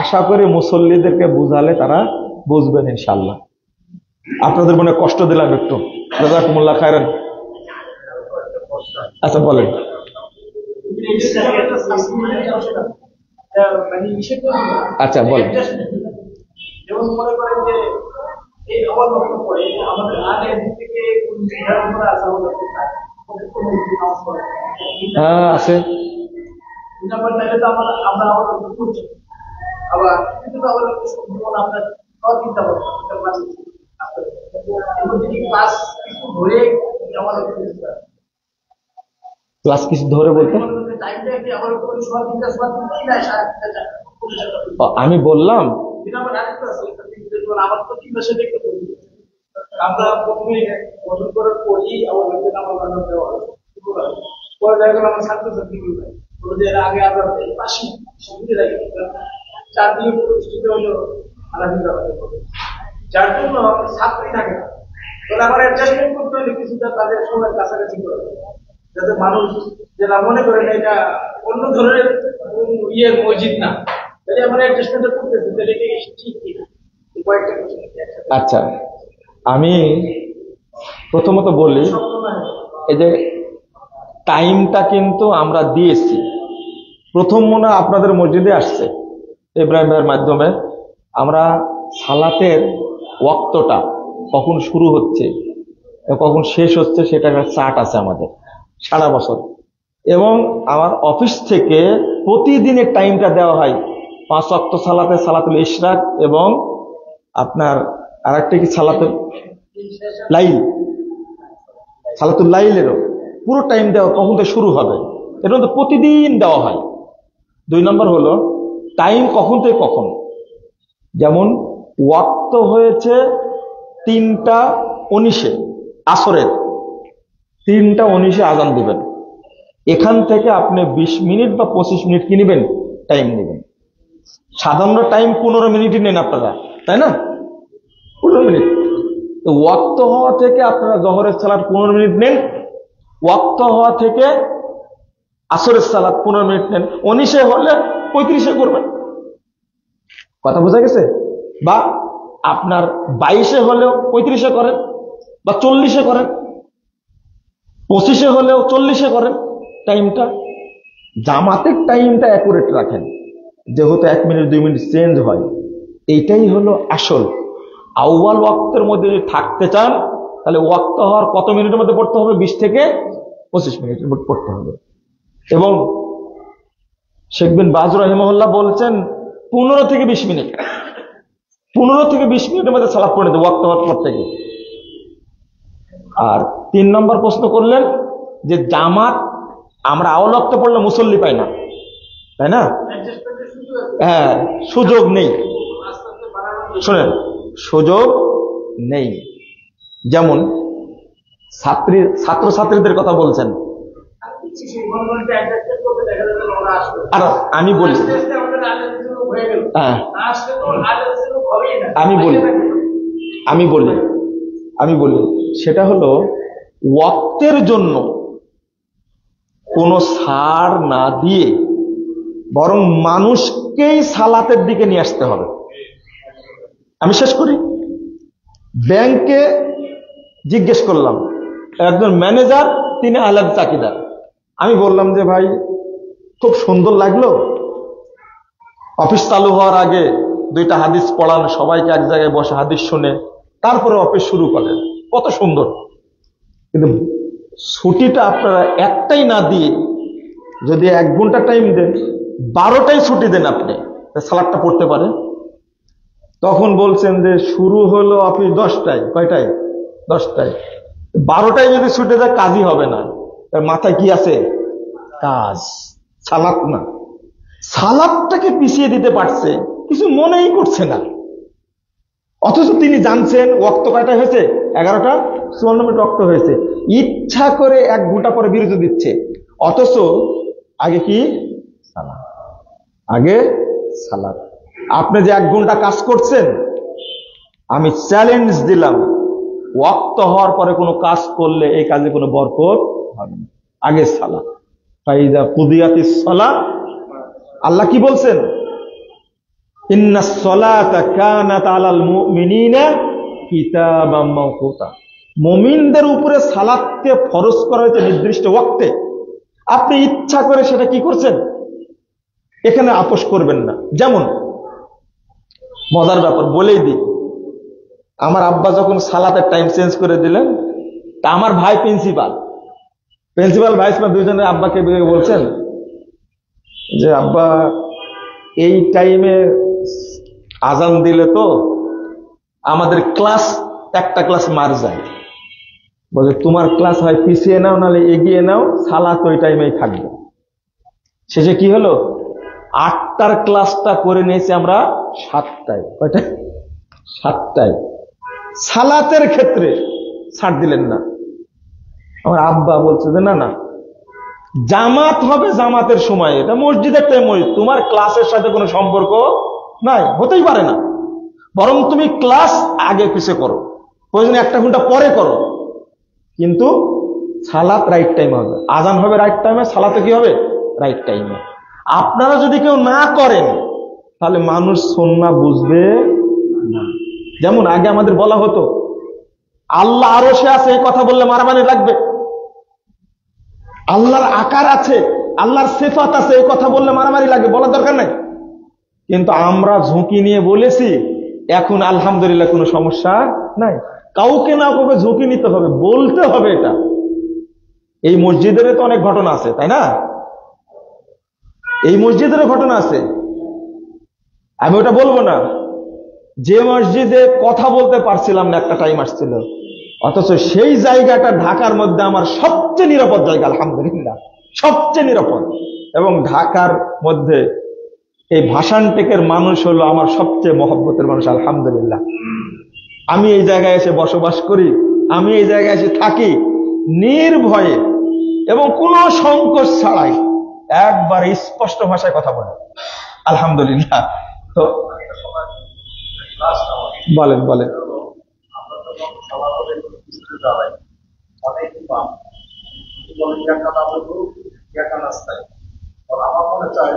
আশা করে মুসল্লিদেরকে বুঝালে তারা বুঝবেন ইনশাআল্লাহ। আপনাদের মনে কষ্ট দিলাম একটু, জাযাকুমুল্লাহ খায়রান। আচ্ছা বলেন। আচ্ছা বলেন। যেমন মনে করেন যে এই আমার লক্ষ্য করে আমাদের আগে থেকে আছে আমাদের হ্যাঁ আছে। আমরা আমাদের করছি আবার কিন্তু আমাদের জীবন আপনার চিন্তা করবো ক্লাস কিছু ধরে আমাদের ক্লাস কিছু ধরে বলতে আমি বললাম আমার তো 3 মাসে দেখতে পড়ি আমরা প্রথমে বছর করার পরই আমার নাম্বার দেওয়া হয় পরে দেখা গেল আমার ছাত্রছাত্রী আগে আমরা পাশে সুবিধে লাগে 4 দিন প্রতিষ্ঠিত হলো আলাদা যার জন্য ছাত্রী থাকে না। তাহলে আমার অ্যাডজাস্টমেন্ট করতে হলে কিছুটা তাদের সময় কাছাকাছি করে যাতে মানুষ যারা মনে করেন এটা অন্য ধরনের ইয়ের মসজিদ না, তাহলে আমার অ্যাডজাস্টমেন্টটা করতেছে তাহলে ঠিক কিনা কয়েকটা কোশ্চেন। আচ্ছা আমি প্রথমত বলি, এই যে টাইমটা কিন্তু আমরা দিয়েছি, প্রথম মনে হয় আপনাদের মসজিদে আসছে ইব্রাহিম ভাইয়ের মাধ্যমে, আমরা সালাতের ওয়াক্তটা কখন শুরু হচ্ছে কখন শেষ হচ্ছে সেটা একটা চার্ট আছে আমাদের সারা বছর। এবং আমার অফিস থেকে প্রতিদিনের টাইমটা দেওয়া হয় 5 ওয়াক্ত সালাতে, সালাতুল ইশরাক এবং আপনার আরেকটা কি সালাতুল লাইল, সালাতুল লাইলেরও পুরো টাইম দেওয়া কখন থেকে শুরু হবে এটা তো প্রতিদিন দেওয়া হয়। 2 নম্বর হলো টাইম কখন থেকে কখন, যেমন ওয়াক্ত হয়েছে 3টা 19 আসরের 3টা 19 আজান দিবেন, এখান থেকে আপনি 20 মিনিট বা 25 মিনিট কি নেবেন টাইম নেবেন। সাধারণ টাইম 15 মিনিটই নেন আপনারা, তাই না 15 মিনিট। তো ওয়াক্ত হওয়া থেকে আপনারা জহরের সালাত 15 মিনিট নেন, ওয়াক্ত হওয়া থেকে আসরের সালাত 15 মিনিট নেন, 19 হলে 35 করবেন। কথা বোঝা গেছে? বা আপনার 22 হলেও 35 করেন, বা 40 করেন, 25 হলেও 40 করেন। টাইমটা জামাতের টাইমটা অ্যাকুরেট রাখেন, যেহেতু 1 মিনিট 2 মিনিট চেঞ্জ হয়, এইটাই হলো আসল। আউয়াল ওয়াক্তের মধ্যে যদি থাকতে চান তাহলে ওয়াক্ত হওয়ার কত মিনিটের মধ্যে পড়তে হবে? 20 থেকে 25 মিনিটের মধ্যে পড়তে হবে। এবং শেখ বিন বাজ রাহিমাহুল্লাহ বলছেন 15 থেকে 20 মিনিট, 15 থেকে 20 মিনিটের মধ্যে সালাত পড়ে দেবে ওয়াক্ত হওয়ার পর থেকে। আর 3 নম্বর প্রশ্ন করলেন যে জামাত আমরা আউয়াল ওয়াক্তে পড়লে মুসল্লি পাই না, তাই না? হ্যাঁ সুযোগ নেই, শোনেন সুযোগ নেই। যেমন ছাত্রছাত্রীদের কথা বলছেন, আর আমি বলি আমি বলি সেটা হলো ওয়াক্তের জন্য কোনো ছাড় না দিয়ে বরং মানুষকেই সালাতের দিকে নিয়ে আসতে হবে। আমি শেষ করি। ব্যাংকে জিজ্ঞেস করলাম, একজন ম্যানেজার, তিনি আলাদা চাকরিদার। আমি বললাম যে ভাই খুব সুন্দর লাগলো, অফিস চালু হওয়ার আগে 2টা হাদিস পড়ান, সবাইকে এক জায়গায় বসে হাদিস শুনে তারপরে অফিস শুরু করেন, কত সুন্দর। কিন্তু ছুটিটা আপনারা একটাই না দিয়ে যদি 1 ঘন্টা টাইম দেন, 12টাই ছুটি দেন, আপনি সালাদটা পড়তে পারেন। তখন বলছেন যে শুরু হলো অফিস 10টায়, কয়টায়? 10টায়। 12টায় যদি ছুটে যায় কাজই হবে না, তার মাথায় কি আছে? কাজ, সালাত না। সালাদটাকে পিছিয়ে দিতে পারছে, কিছু মনেই করছে না, অথচ তিনি জানছেন ওয়াক্ত কয়টা হয়েছে? 11টা 54 মিনিট ওয়াক্ত হয়েছে। ইচ্ছা করে 1 ঘন্টা পরে বিরতি দিচ্ছে, অথচ আগে কি? সালাত, আগে সালাত। আপনি যে 1 ঘন্টা কাজ করছেন, আমি চ্যালেঞ্জ দিলাম ওয়াক্ত হওয়ার পরে কোনো কাজ করলে এই কাজে কোনো বরকত হবে না। আগে সালাত, ফাইদা কুদিয়াতিস সালাত। আল্লাহ কি বলছেন? ইন্নাস সালাতা কানাত আলাল মুমিনিনা কিতাবাম মাওকুতা। মুমিনদের উপরে সালাতকে ফরজ করা হয়েছে নির্দিষ্ট ওয়াক্তে। আপনি ইচ্ছা করে সেটা কি করছেন, এখানে আপোষ করবেন না। যেমন মজার ব্যাপার বলেই দিই, আমার আব্বা যখন সালাতের টাইম চেঞ্জ করে দিলেন, তা আমার ভাই প্রিন্সিপাল ভাইস দুইজনের আব্বাকে বলছেন যে আব্বা এই টাইমে আজান দিলে তো আমাদের ক্লাস একটা ক্লাস মার যায়, বলে তোমার ক্লাস হয় পিছিয়ে নাও নাহলে এগিয়ে নাও, সালাত ওই টাইমেই থাকবে। শেষে কি হলো, 8টার ক্লাসটা করে নিয়েছি আমরা 7টায়। কয়টা? 7টায়। সালাতের ক্ষেত্রে ছাড় দিলেন না। আমার আব্বা বলছে যে না না, জামাত হবে জামাতের সময়, এটা মসজিদের টাইম, তোমার ক্লাসের সাথে কোনো সম্পর্ক নাই, হতেই পারে না। বরং তুমি ক্লাস আগে পিছে করো, প্রয়োজনে 1 ঘন্টা পরে করো, কিন্তু সালাত রাইট টাইম হবে, আজান হবে রাইট টাইমে, সালাতে কি হবে রাইট টাইমে। আপনারা যদি কেউ না করেন তাহলে মানুষ সুন্নাহ বুঝবে না। যেমন আগে আমাদের বলা হতো আল্লাহ আরশে আছে, এই কথা বললে মারামারি লাগবে। আল্লাহর আকার আছে, আল্লাহর সিফাত আছে, এই কথা বললে মারামারি লাগবে, বলার দরকার নাই। কিন্তু আমরা ঝুঁকি নিয়ে বলেছি, এখন আলহামদুলিল্লাহ কোনো সমস্যা নাই। কাউকে না কাউকে ঝুঁকি নিতে হবে, বলতে হবে এটা। এই মসজিদের তো অনেক ঘটনা আছে, তাই না? এই মসজিদের ঘটনা আছে, আমি ওটা বলবো না। যে মসজিদে কথা বলতে পারছিলাম না একটা টাইম আসছিল, অথচ সেই জায়গাটা ঢাকার মধ্যে আমার সবচেয়ে নিরাপদ জায়গা, আলহামদুলিল্লাহ সবচেয়ে নিরাপদ। এবং ঢাকার মধ্যে এই ভাসান টেকের মানুষ হলো আমার সবচেয়ে মহব্বতের মানুষ, আলহামদুলিল্লাহ। আমি এই জায়গায় এসে বসবাস করি, আমি এই জায়গায় এসে থাকি নির্ভয়ে এবং কোনো সংকোচ ছাড়াই, একবার স্পষ্ট ভাষায় কথা বলে, আলহামদুলিল্লাহ। তো বলেন বলেন। আমার মনে চায়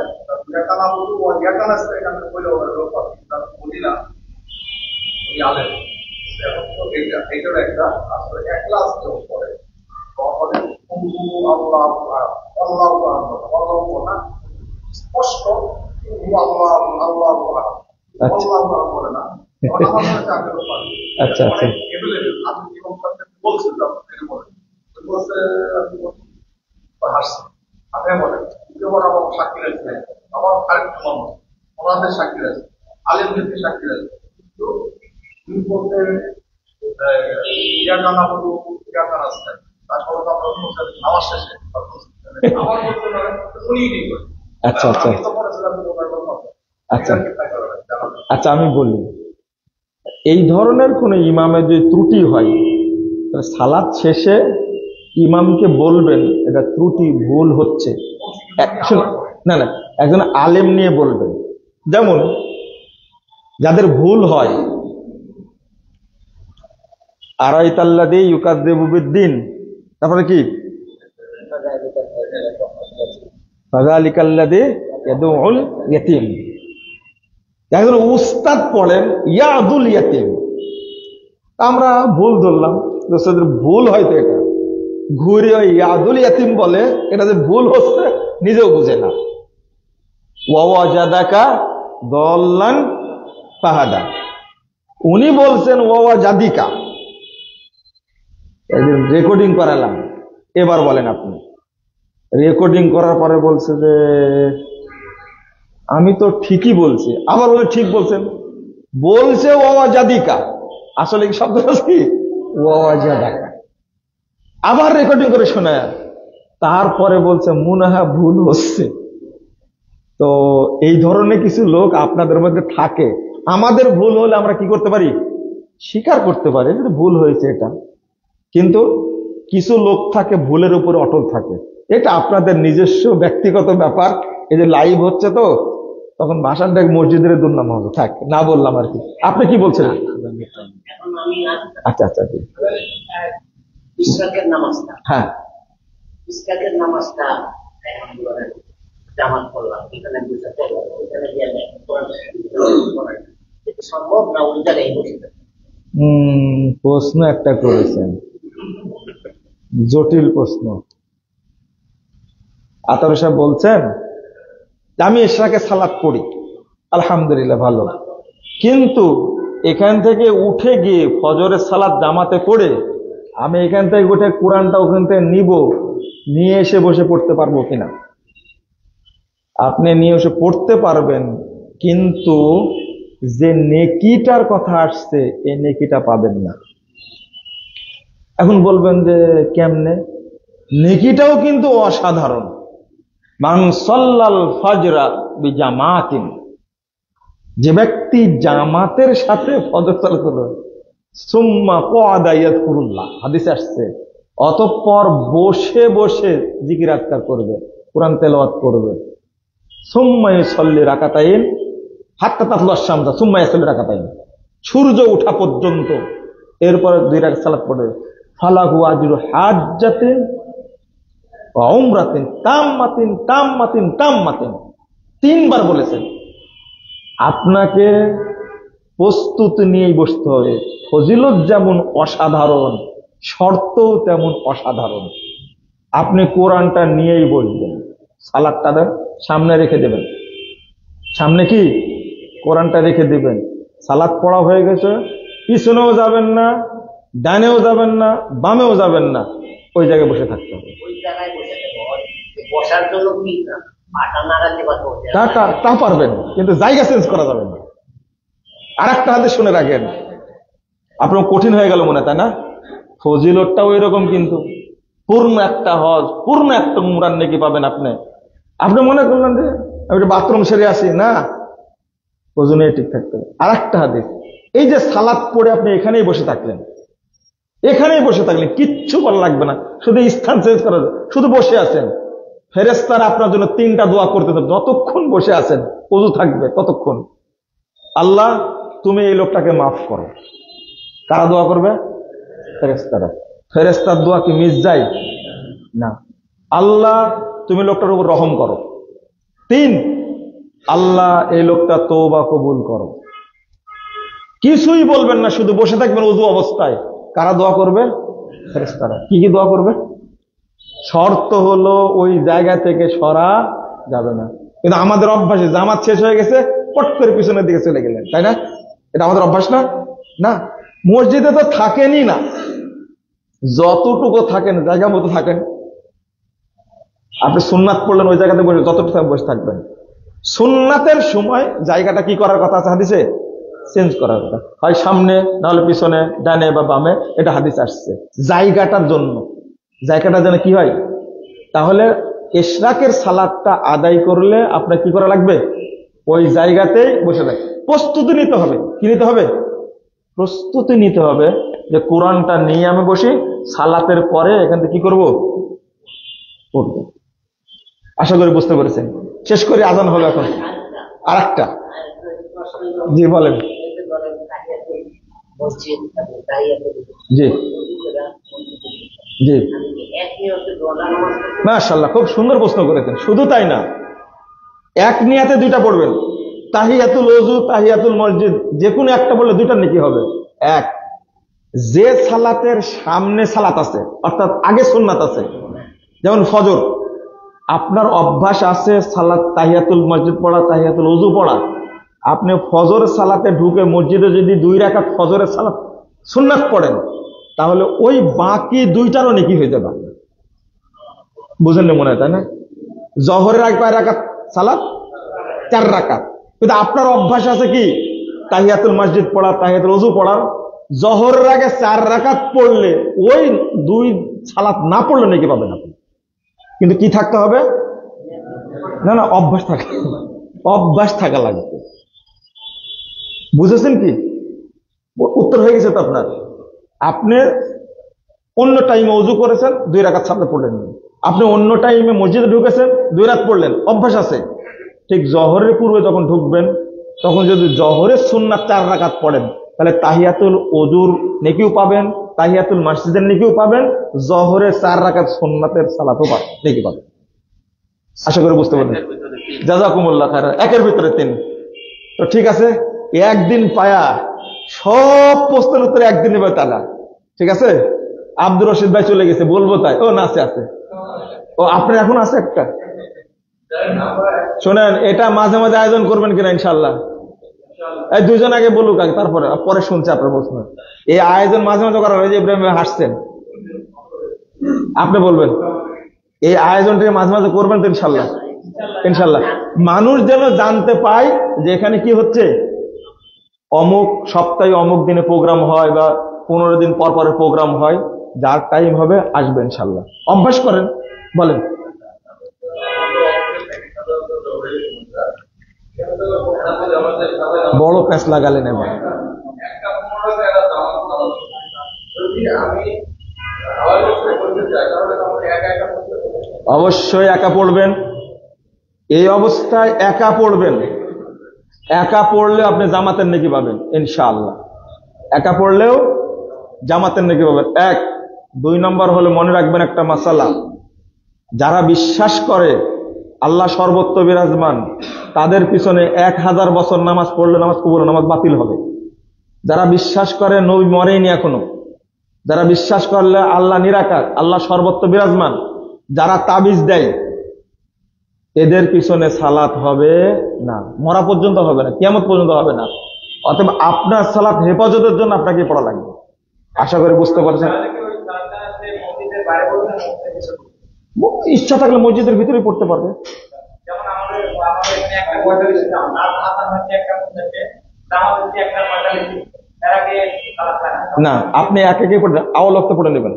এইটার একটা আসলে 1 ক্লাস যোগ করে স্পষ্ট করে না। আচ্ছা আচ্ছা আপনি বলেন আমার সাক্ষী রয়েছে, আমার আরেকটা মানুষ ওনাদের সাক্ষী রয়েছে, আলেমদের সাক্ষী রয়েছে, কিন্তু তুমি বলতে ইয়াকানা বলবো ইয়াকানা আসতেন, তারপরে তো আমরা নামাজ শেষে আমার বলতে উনি ঠিক করে। আচ্ছা আচ্ছা আচ্ছা আচ্ছা আমি বলি, এই ধরনের কোন ইমামের যদি ত্রুটি হয়, সালাত শেষে ইমামকে বলবেন এটা ত্রুটি ভুল হচ্ছে, না না একজন আলেম নিয়ে বলবেন। যেমন যাদের ভুল হয়, আরাইতাল্লাযী ইউকাযযিবু বিদ্দীন, তারপরে কি ফাযালিকাল্লাযী ইয়াদউল ইয়াতীম। একজন উস্তাদ পড়েন ইয়াদুল ইয়াতীম, আমরা ভুল ধরলাম, ভুল হয়তো এটা ঘুরে ওই ইয়াদুল ইয়াতীম বলে, এটা যে ভুল হচ্ছে নিজেও বুঝে না। ওয়াওয়াজাদাকা দাল্লান ফাহাদা, উনি বলছেন ওয়াওয়াজাদিকা, একদিন রেকর্ডিং করালাম, এবার বলেন আপনি। রেকর্ডিং করার পরে বলছে যে আমি তো ঠিকই বলছি, আবার বলে ঠিক বলছেন, বলছে ওয়াওয়াজাদিকা, আসলে কি শব্দটা কি ওয়াওয়াজাদাকা, আবার রেকর্ডিং করে শোনায়, তারপরে বলছে মনে হয় ভুল হচ্ছে। তো এই ধরনের কিছু লোক আপনাদের মধ্যে থাকে, আমাদের ভুল হলে আমরা কি করতে পারি, স্বীকার করতে পারি যে ভুল হয়েছে এটা, কিন্তু কিছু লোক থাকে ভুলের উপরে অটল থাকে, এটা আপনাদের নিজস্ব ব্যক্তিগত ব্যাপার। এই যে লাইভ হচ্ছে তো, তখন ভাষাটা মসজিদের দুর্নাম হবে, থাক না বললাম আর কি। আপনি কি বলছেন? আমি আচ্ছা আচ্ছা জি। ইশরাকের নামাজটা হ্যাঁ ইশরাকের নামাজটা এখন ধরেন জামাত করলাম, এখানে বসে পড়লাম, এখানে গিয়ে আমি কোরআন পড়াই, এটা সম্ভব না ওই জায়গায় বসে থাকা? প্রশ্ন একটা করেছেন, জটিল প্রশ্ন। আতার সাহেব বলছেন আমি ইশরাকে সালাত পড়ি, আলহামদুলিল্লাহ ভালো, কিন্তু এখান থেকে উঠে গিয়ে ফজরের সালাত জামাতে পড়ে আমি এখান থেকে উঠে কোরআনটা ওখান থেকে নিয়ে এসে বসে পড়তে পারবো কিনা? আপনি নিয়ে এসে পড়তে পারবেন, কিন্তু যে নেকিটার কথা আসছে এই নেকিটা পাবেন না। এখন বলবেন যে কেমনে? নেকিটাও কিন্তু অসাধারণ। মান সাল্লাল ফাজরা বিজামাতিন, যে ব্যক্তি জামাতের সাথে ফজর সালাত করবে, সুম্মা ক্বাদা ইয়াযকুরুল্লাহ, হাদিসে আসছে, অতঃপর বসে বসে জিকির আজকার করবে, কোরআন তেলাওয়াত করবে, সুম্মা ইউসাল্লি রাকাতাইন হাত্তা তাতলু আশ-শামস, সুম্মা ইউসাল্লি রাকাতাইন, সূর্য ওঠা পর্যন্ত, এরপর 2 রাকাত সালাত পড়বে, ফালাহু আজরু হাজ্জাতিন ওয়া উমরাতিন তাম্মাতিন তাম্মাতিন তাম্মাতিন, 3 বার বলেছেন। আপনাকে প্রস্তুতি নিয়েই বসতে হবে। ফজিলত যেমন অসাধারণ, শর্তও তেমন অসাধারণ। আপনি কোরআনটা নিয়েই বসবেন, সালাদটা সামনে রেখে দেবেন, সামনে কি কোরআনটা রেখে দেবেন, সালাদ পড়া হয়ে গেছে, পিছনেও যাবেন না, ডানেও যাবেন না, বামেও যাবেন না, ওই জায়গায় বসে থাকতে হবে। ওই জায়গায় বসে থাকবো, বসার জন্য কি না পাটা নাড়াতে পারবো? তা পারবেন, কিন্তু জায়গা চেঞ্জ করা যাবে না। আর একটা হাদিস শুনে রাখেন, আপনার কঠিন হয়ে গেল মনে, তাই না? ফজিলতটাও এরকম, কিন্তু পূর্ণ একটা হজ, পূর্ণ একটা উমরার নেকি পাবেন আপনি। আপনি মনে করলেন যে আমি বাথরুম সেরে আসি, না, ওজনে ঠিক থাকতে হবে। আর একটা হাদিস, এই যে সালাত পড়ে আপনি এখানেই বসে থাকলেন, কিচ্ছু করা লাগবে না, শুধু স্থান চেঞ্জ করা, শুধু বসে আছেন, ফেরেশতারা আপনার জন্য 3টা দোয়া করতে থাকবে। যতক্ষণ বসে আছেন ওযু থাকবে ততক্ষণ, আল্লাহ তুমি এই লোকটাকে মাফ করো। কারা দোয়া করবে? ফেরেশতারা। ফেরেশতার দোয়া কি মিস যায়? না। আল্লাহ তুমি লোকটার উপর রহম করো। 3, আল্লাহ এই লোকটা তওবা কবুল করো। কিছুই বলবেন না, শুধু বসে থাকবেন ওযু অবস্থায়। কারা দোয়া করবে? ফেরেশতারা। কি কি দোয়া করবে? শর্ত হলো ওই জায়গা থেকে সরা যাবে না। কিন্তু আমাদের অভ্যাসে জামাত শেষ হয়ে গেছে, পট করে পিছনের দিকে চলে গেলেন, তাই না? এটা আমাদের অভ্যাস না? না, মসজিদে তো থাকেনই না, যতটুকু থাকেন জায়গা মতো থাকেন। আপনি সুন্নাত পড়লেন, ওই জায়গাতে বসে যতটুকু বসে থাকবেন। সুন্নাতের সময় জায়গাটা কি করার কথা আছে হাদিসে? চেঞ্জ করার কথা, হয় সামনে, নাহলে পিছনে, ডানে বা বামে, এটা হাদিস আসছে। জায়গাটার জন্য, জায়গাটা যেন কি হয়। তাহলে ইশরাকের সালাতটা আদায় করলে আপনার কি করা লাগবে? ওই জায়গাতেই বসে থাকবে। প্রস্তুতি নিতে হবে। কি নিতে হবে? প্রস্তুতি নিতে হবে যে কোরআনটা নিয়ে আমি বসি, সালাতের পরে এখান থেকে কি করবো? পড়ব। আশা করি বুঝতে পেরেছেন। শেষ করে আজান হলো এখন। আর একটা, জি বলেন। জি জি, মাশাআল্লাহ, খুব সুন্দর প্রশ্ন করেছেন। শুধু তাই না, এক নিয়াতে 2টা পড়বেন, তাহিয়াতুল ওযু, তাহিয়াতুল মসজিদ, যে কোনো একটা বললে 2টার নেকি হবে। এক, যে সালাতের সামনে সালাত আছে, অর্থাৎ আগে সুন্নাত আছে, যেমন ফজর, আপনার অভ্যাস আছে সালাত তাহিয়াতুল মসজিদ পড়া, তাহিয়াতুল ওযু পড়া, আপনি ফজর সালাতে ঢুকে মসজিদে যদি 2 রাকাত ফজরের সালাত সুন্নাত পড়েন, তাহলে ওই বাকি 2টারও নেকি হয়ে যাবে। বুঝেন না মনে হয়, তাই না? জহরের আগে কয় রাকাত সালাত? 4 রাকাত। কিন্তু আপনার অভ্যাস আছে কি তাহিয়াতুল মসজিদ পড়া, তাহিয়াতুল ওযু পড়ার, জহরের আগে 4 রাকাত পড়লে ওই 2 সালাত না পড়লে নাকি পাবেন আপনি। কিন্তু কি থাকতে হবে? না না, অভ্যাস থাকা লাগবে। বুঝেছেন কি? উত্তর হয়ে গেছে তো আপনার। আপনি অন্য টাইমে ওযু করেছেন, 2 রাকাত সালাত পড়লেন, আপনি অন্য টাইমে মসজিদে ঢুকেছেন, 2 রাকাত পড়লেন, অভ্যাস আছে। ঠিক জহরের পূর্বে যখন ঢুকবেন, তখন যদি জহরের সুন্নাত 4 রাকাত পড়েন, তাহলে তাহিয়াতুল ওযুর নেকিও পাবেন, তাহিয়াতুল মসজিদের নেকিও পাবেন, জোহরের 4 রাকাত সুন্নাতের সালাতও নেকি পাবেন। আশা করি বুঝতে পারবেন। জাযাকুমুল্লাহ খায়রান। একের ভিতরে 3। তো ঠিক আছে, একদিন পায়া সব প্রশ্নের উত্তরে একদিন নেবে তা না, ঠিক আছে। আব্দুর রশিদ ভাই চলে গেছে, বলবো তাই? ও না, আছে। ও আপনার এখন আছে একটা। শোনেন, এটা মাঝে মাঝে আয়োজন করবেন কিনা ইনশাল্লাহ? এই 2 জন আগে বলুক, আগে তারপরে পরে শুনছে আপনার প্রশ্ন। এই আয়োজন মাঝে মাঝে করা হয়, যে ইব্রাহিম ভাই হাসছেন, আপনি বলবেন এই আয়োজনটাকে মাঝে মাঝে করবেন তো ইনশাল্লাহ। ইনশাল্লাহ মানুষ যেন জানতে পায় যে এখানে কি হচ্ছে, অমুক সপ্তাহে অমুক দিনে প্রোগ্রাম হয় বা 15 দিন পর পরে প্রোগ্রাম হয়, যার টাইম হবে আসবে ইনশাল্লাহ। অভ্যাস করেন। বলেন। বড় প্যাঁচ লাগালেন এবার। অবশ্যই একা পড়বেন, এই অবস্থায় একা পড়বেন। একা পড়লে আপনি জামাতের নেকি পাবেন ইনশাআল্লাহ। একা পড়লেও জামাতের নেকি পাবেন। 1। 2 নম্বর হলো মনে রাখবেন একটা মাসালা, যারা বিশ্বাস করে আল্লাহ সর্বত্র বিরাজমান, তাদের পিছনে 1000 বছর নামাজ পড়লে নামাজ কবুল, নামাজ বাতিল হবে। যারা বিশ্বাস করে নবী মরেনি এখনো, যারা বিশ্বাস করলে আল্লাহ নিরাকার, আল্লাহ সর্বত্র বিরাজমান, যারা তাবিজ দেয়, এদের পিছনে সালাত হবে না, মরা পর্যন্ত হবে না, কিয়ামত পর্যন্ত হবে না। অতএব আপনার সালাত হেফাজতের জন্য আপনাকে পড়া লাগবে। আশা করি বুঝতে পারছেন। ইচ্ছা থাকলে মসজিদের ভিতরে পড়তে পারবে। না, আপনি একে পড়ে আওয়াল ওয়াক্তে পড়ে নেবেন।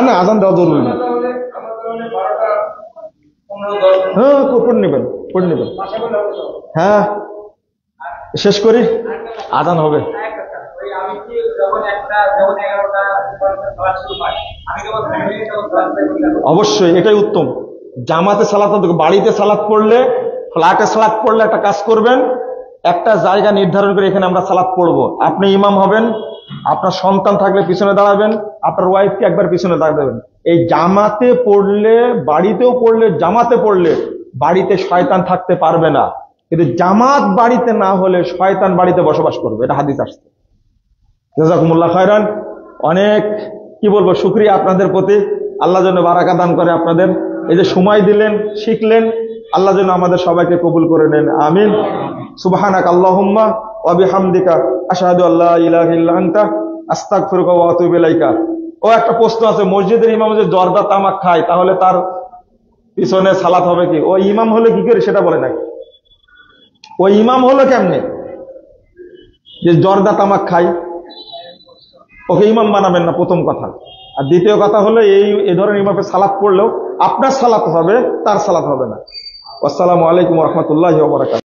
না, আজান দেওয়া জরুরি না। হ্যাঁ, পড়ে নেবেন, পড়ে নেবেন। হ্যাঁ, শেষ করি, আজান হবে। অবশ্যই এটাই উত্তম। জামাতে সালাত, বাড়িতে সালাত পড়লে, ফ্ল্যাটে সালাত পড়লে একটা কাজ করবেন, একটা জায়গা নির্ধারণ করে এখানে আমরা সালাত পড়বো। আপনি ইমাম হবেন, আপনার সন্তান থাকলে পিছনে দাঁড়াবেন, আপনার ওয়াইফকে একবার পিছনে দাঁড়াবেন। এই জামাতে পড়লে, বাড়িতেও পড়লে, জামাতে পড়লে বাড়িতে শয়তান থাকতে পারবে না। কিন্তু জামাত বাড়িতে না হলে শয়তান বাড়িতে বসবাস করবে, এটা হাদিস আসছে। জাযাকুমুল্লাহ খায়রান। অনেক কি বলবো, শুকরিয়া আপনাদের প্রতি। আল্লাহ যেন বারাকা দান করে আপনাদের। এই যে সময় দিলেন, শিখলেন, আল্লাহ যেন আমাদের সবাইকে কবুল করে নেন, আমিন। সুবহানাক আল্লাহুম্মা ওয়া বিহামদিকা আশহাদু আল্লা ইলাহা ইল্লা আনতা আস্তাগফিরুকা ওয়া আতুবু ইলাইকা। ও একটা প্রশ্ন আছে, মসজিদের ইমাম যে জর্দা তামাক খায়, তাহলে তার পিছনে সালাত হবে কি? ও ইমাম হলে কি করে সেটা বলে নাই। ও ইমাম হলো কেমনে যে জর্দা তামাক খায়? ওকে ইমাম বানাবেন না, প্রথম কথা। আর দ্বিতীয় কথা হলো, এই ধরনের ইমামে সালাত পড়লেও আপনার সালাত হবে, তার সালাত হবে না। আসসালামু আলাইকুম ওয়া রাহমাতুল্লাহি ওয়া বারাকাতুহু।